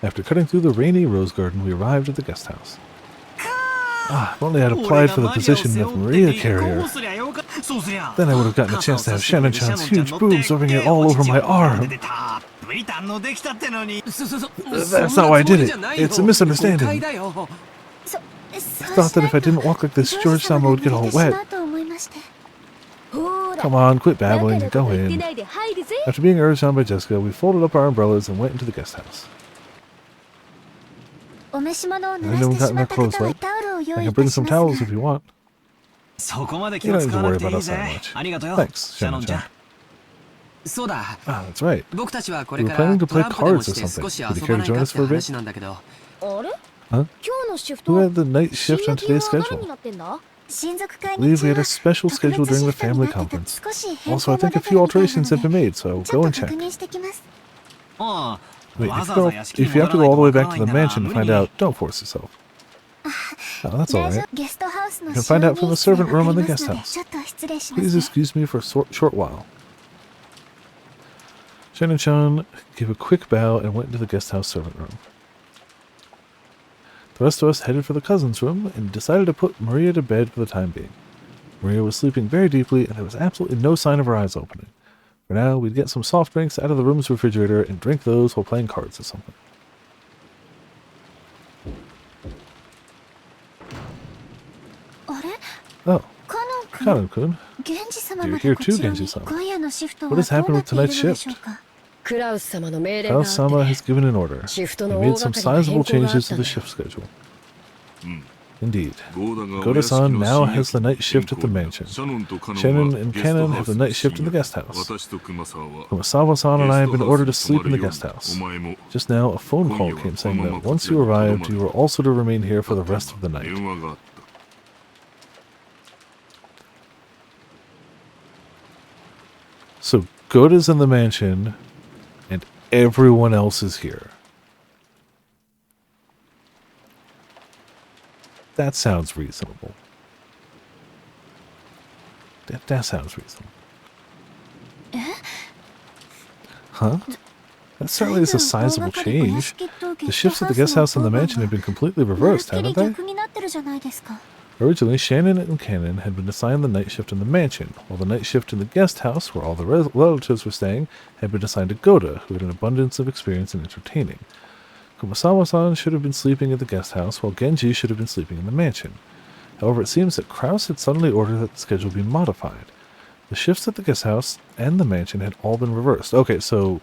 After cutting through the rainy rose garden, we arrived at the guest house. Ah, if only I'd applied for the position of Maria carrier. Then I would have gotten a chance to have Shannon-chan's huge boobs rubbing it all over my arm. That's not why I did it. It's a misunderstanding. I そ thought that if I didn't walk like this, George Sama would get all wet. と思いましてほーら Come on, quit バカ babbling な and こと go 言って in. ないで入るぜ After being urged on by Jessica, we folded up our umbrellas and went into the guest house. お召し物を濡 I ら know し we て got しま enough った方 clothes は left. タオルを I 用意 can いた bring し some ます towels if you want. そこまで気 You を don't need 使 to わ worry なくて about いい us ぜ that much. ありがとうよ Thanks, シャノンちゃん Shannon-chan. そうだ Ah, that's right. 僕たちはこ We れ were から planning to ト play ランプでも cards し or て something. 少し Would 遊 you ば care な to い join か us って for a bit? 話なんだけどあれ Huh? 今日のシフト Who had the night shift 新 on 学期 today's は何 schedule? になってんだ親族会 I believe に we 中 had a は special 特 schedule 別 during シ the フトに family なってた conference. 少し変 Also, I 更も think a 出て few るみたい alterations have な been ので made, so ちょ go っ and と確 check. 認してきますああ Wait, わ if ざ you, わ go, ざ屋敷に if you 戻 have to ら go ない all the と way わ back か to ら ない the な mansion to 無理 find に out, don't force yourself. Oh, that's 大 all 丈 right. 夫ゲストハウスの You can find out from the 収入 servant 室で room わ in か the ります guest ので house. ちょっと失礼します Please ね excuse me for a short while. Shannon-chan gave a quick bow and went into the guest house servant room. The rest of us headed for the cousin's room and decided to put Maria to bed for the time being. Maria was sleeping very deeply and there was absolutely no sign of her eyes opening. For now, we'd get some soft drinks out of the room's refrigerator and drink those while playing cards or something. あれ Oh, カノン君 Kanon-kun. 源氏様ま You're で here こ too, ちらに Genji-sama. 今夜のシフトは What has どう happened な with っているの tonight's でしょう shift? かクラウス様の命令があ Klaus って Sama has given an order. シフト He の made 大 some 掛かりな sizable 変更があ changes った to の the よ shift schedule. うん Indeed. ゴーダが Goda-san お屋敷の now 新 has the 駅 night shift at the 変更 mansion. シャノンとカノン Shannon は and ゲスト Cannon ハ have ウ the ス night に shift in the 深 guest 夜 house. 私と熊沢は Kumasawa-san and I have been ordered to sleep in the ゲ guest ストハウス house. に泊まるように Just now, a phone call came saying that once you arrived, you were also to remain here for the rest of the night. 電話があった So Goda's in the mansion, and everyone else is here. That sounds reasonable. That sounds reasonable. Huh? That certainly is a sizable change. The shifts at the guest house and the mansion have been completely まる reversed, っきり haven't they? 逆になってるじゃないですか Originally, Shannon and Cannon had been assigned the night shift in the mansion, while the night shift in the guest house, where all the relatives were staying, had been assigned to Goda, who had an abundance of experience in entertaining. Kumasawa-san should have been sleeping at the guest house, while Genji should have been sleeping in the mansion. However, it seems that Kraus had suddenly ordered that the schedule be modified. The shifts at the guest house and the mansion had all been reversed. Okay, so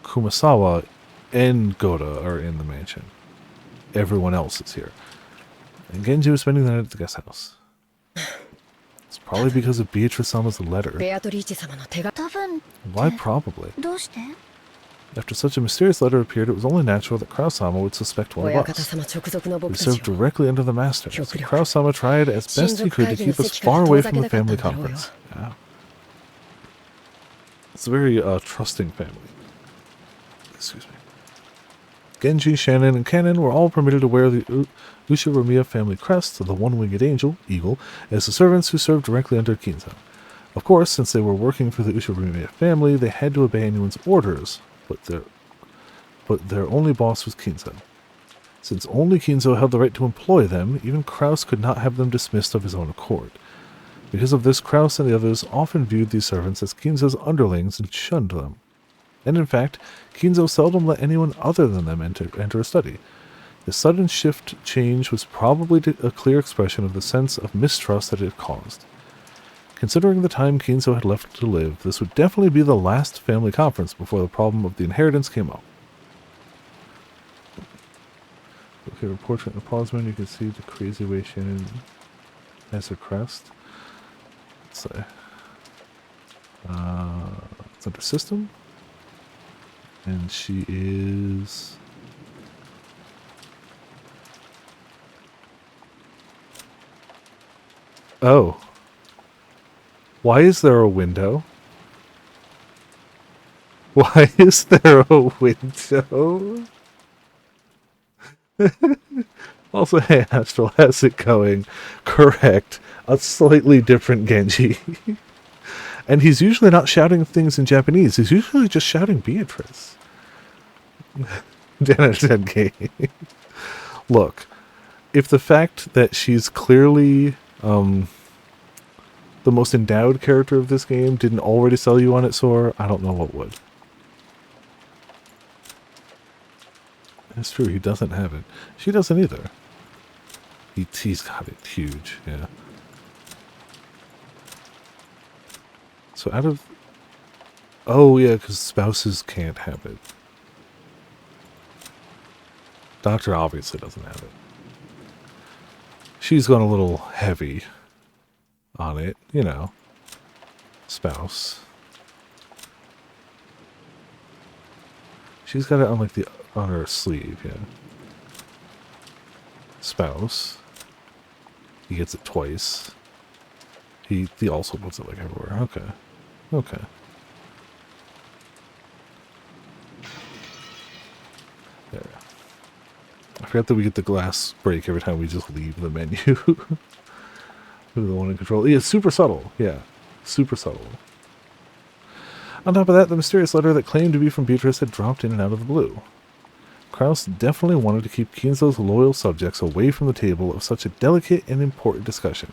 Kumasawa and Goda are in the mansion. Everyone else is here. And Genji was spending the night at the guest house. It's probably because of Beatrice Sama's letter. ベアトリーチ様の手が多分 Why probably? どうして After such a mysterious letter appeared, it was only natural that Kraus-sama would suspect one 親 of 方 us. 様直属の We 僕たち served を directly under the master, so Kraus-sama tried as best he could to keep us far away from the family conference. Yeah. It's a very trusting family. Excuse me. Genji, Shannon, and Kanon were all permitted to wear the Ushiromiya family crest, the one-winged eagle, as the servants who served directly under Kinzo. Of course, since they were working for the Ushiromiya family, they had to obey anyone's orders, but their only boss was Kinzo. Since only Kinzo held the right to employ them, even Kraus could not have them dismissed of his own accord. Because of this, Kraus and the others often viewed these servants as Kinzo's underlings and shunned them. And in fact, Kinzo seldom let anyone other than them enter a study. The sudden change was probably a clear expression of the sense of mistrust that it had caused. Considering the time Kinzo had left to live, this would definitely be the last family conference before the problem of the inheritance came up. Okay, portrait in the pause menu, you can see the crazy way Shannon has her crest. Let's say. It's under system. And she is... Oh. Why is there a window? Why is there a window? Also, hey Astral, how's it going? Correct. A slightly different Genji. And he's usually not shouting things in Japanese. He's usually just shouting Beatrice. 10 out of 10 game. Look, if the fact that she's clearly the most endowed character of this game didn't already sell you on it, Sora, I don't know what would. That's true, he doesn't have it. She doesn't either. He's got it huge, yeah. So out of... Oh yeah, because spouses can't have it. Doctor obviously doesn't have it. She's gone a little heavy on it, you know. Spouse. She's got it on like on her sleeve, yeah. Spouse. He gets it twice. He also puts it like everywhere. Okay. Okay. There. I forgot that we get the glass break every time we just leave the menu. We're the one in control. Yeah, super subtle. Yeah. Super subtle. On top of that, the mysterious letter that claimed to be from Beatrice had dropped in and out of the blue. Kraus definitely wanted to keep Kinzo's loyal subjects away from the table of such a delicate and important discussion.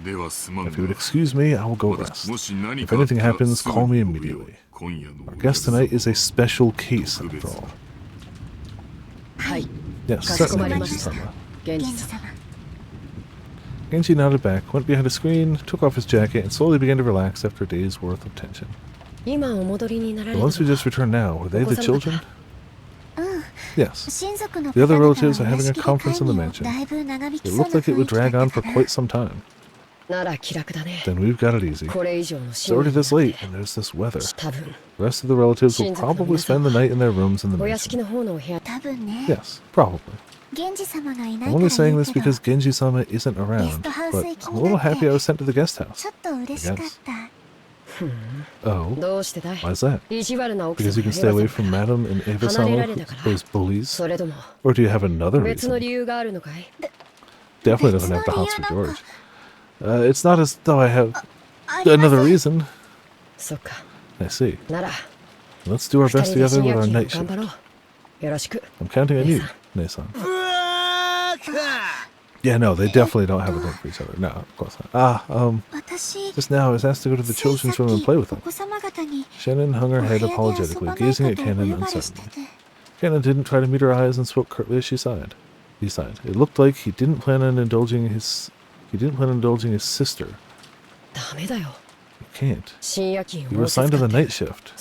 If you would excuse me, I will go rest. If anything happens, call me immediately. Our guest tonight is a special case, after all. Yes, certainly, Genji-sama. Genji nodded back, went behind a screen, took off his jacket, and slowly began to relax after a day's worth of tension. The ones who just returned now, were they the children? Yes. The other relatives are having a conference in the mansion. It looked like it would drag on for quite some time. Then we've got it easy. It's already this late, and there's this weather. The rest of the relatives will probably spend the night in their rooms in the mansion. Yes, probably. I'm only saying this because Genji-sama isn't around, but I'm a little happy I was sent to the guest house, I guess. Oh, why is that? Because you can stay away from Madam and Eva-sama, those bullies? Or do you have another reason? Definitely doesn't have the hots for George. It's not as though I have another reason. I see. Let's do our best together with our night shift. I'm counting on you, Nei-san. Yeah, no, they definitely don't have a thing for each other. No, of course not. Just now I was asked to go to the children's room and play with them. Shannon hung her head apologetically, gazing at Kanon uncertainly. Kanon didn't try to meet her eyes and spoke curtly as she sighed. He sighed. It looked like he didn't plan on indulging his sister. You can't. You were assigned to the night shift.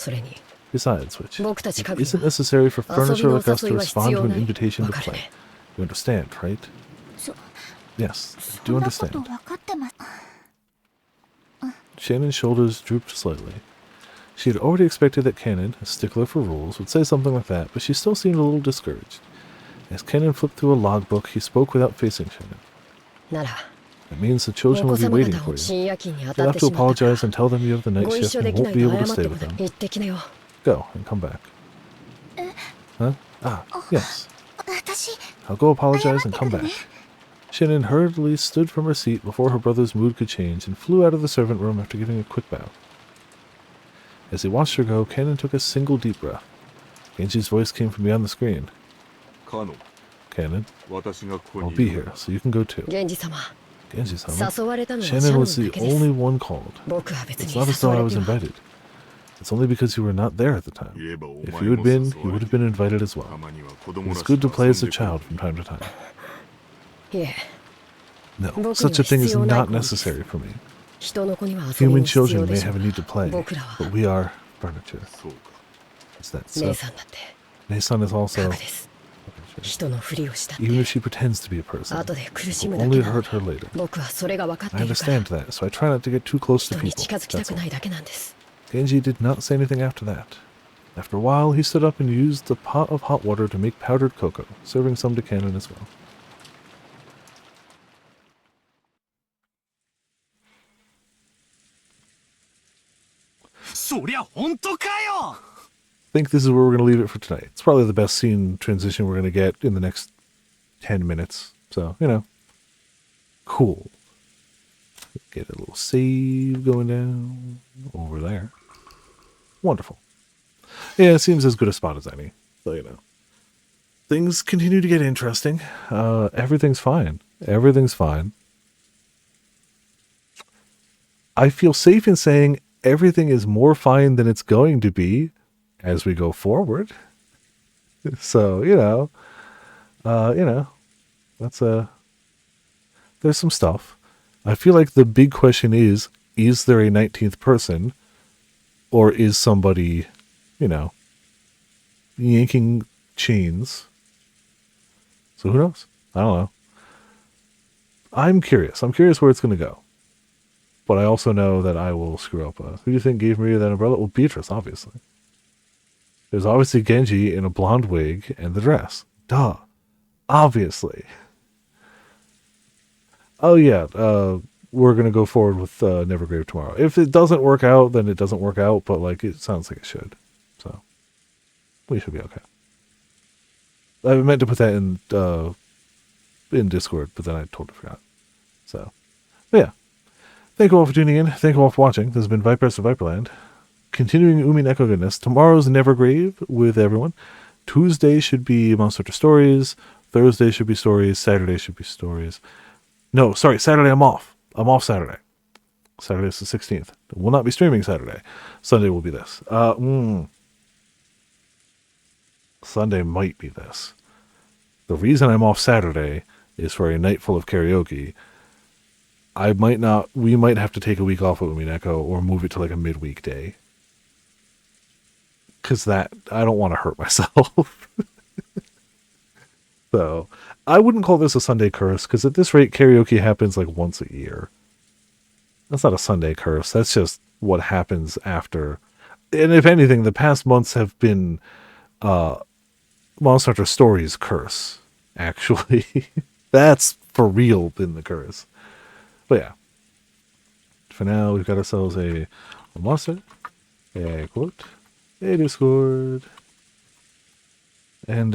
Besides which, it isn't necessary for furniture like us to respond to an invitation to play. You understand, right? Yes, I do understand. Shannon's shoulders drooped slightly. She had already expected that Kanon, a stickler for rules, would say something like that, but she still seemed a little discouraged. As Kanon flipped through a logbook, he spoke without facing Shannon. It means the children will be waiting for you. You'll have to apologize and tell them you have the night shift and won't be able to stay with them. Go, and come back. Huh? Ah, yes. 私 I'll go apologize and come back. Shannon hurriedly stood from her seat before her brother's mood could change and flew out of the servant room after giving a quick bow. As he watched her go, Kanon took a single deep breath. Genji's voice came from beyond the screen. カノ Kanon, 私がここ I'll にい be る here, so you can go too. 源氏様 Genji-sama. 誘われたのはシャ Shannon ノン was だ the けです only one called. 僕は別 It's に not as though 誘 I われ was ては invited. It's only because you were not there at the time. 言えばお If 前 you had も been, 誘 you わ would れ have been invited as well. たまには子供ら It's しく good to play as 遊 a んでこい child from time to time. いえ No, 僕には such a thing is 必要ない not 子です necessary for me. 人の子には遊び Human に必要 children で may しょ have う a need to play, 僕らは but we are furniture. そうか Is that 姉 so? さんだって Nei-san is also, 核です人のふりをしたって even if she pretends to be a person, 後で苦し it む will だ only けなの hurt her later. 僕はそれが分かって I いるから understand that, so I try not to get too close to 人に people. 近づきた That's く all. ないだけなんです Genji did not say anything after that. After a while, he stood up and used the pot of hot water to make powdered cocoa, serving some to Kanon as well. そりゃ本当かよ I think this is where we're going to leave it for tonight. It's probably the best scene transition we're going to get in the next 10 minutes. So, you know, cool. Get a little save going down over there. Wonderful. Yeah, it seems as good a spot as any. So, you know, things continue to get interesting. Everything's fine. Everything's fine. I feel safe in saying everything is more fine than it's going to be as we go forward. So, that's there's some stuff. I feel like the big question is there a 19th person, or is somebody, yanking chains? So who knows? I don't know. I'm curious. I'm curious where it's going to go. But I also know that I will screw up. Who do you think gave Maria that umbrella? Well, Beatrice, obviously. There's obviously Genji in a blonde wig and the dress. Duh. Obviously. Oh, yeah. We're going to go forward with Nevergrave tomorrow. If it doesn't work out, then it doesn't work out. But, it sounds like it should. So, we should be okay. I meant to put that in Discord, but then I totally forgot. So, but yeah. Thank you all for tuning in. Thank you all for watching. This has been Vipers of Viperland. Continuing Umineko goodness. Tomorrow's Nevergrave with everyone. Tuesday should be Monster Hunter Stories. Thursday should be stories. Saturday should be stories. No, sorry. Saturday I'm off. I'm off Saturday. Saturday is the 16th. We'll not be streaming Saturday. Sunday will be this. Sunday might be this. The reason I'm off Saturday is for a night full of karaoke. We might have to take a week off of Umineko or move it to a midweek day. Because I don't want to hurt myself. So, I wouldn't call this a Sunday curse, because at this rate, karaoke happens once a year. That's not a Sunday curse. That's just what happens after. And if anything, the past months have been Monster Hunter Stories curse, actually. That's for real been the curse. But yeah. For now, we've got ourselves a monster, a quote, a Discord, and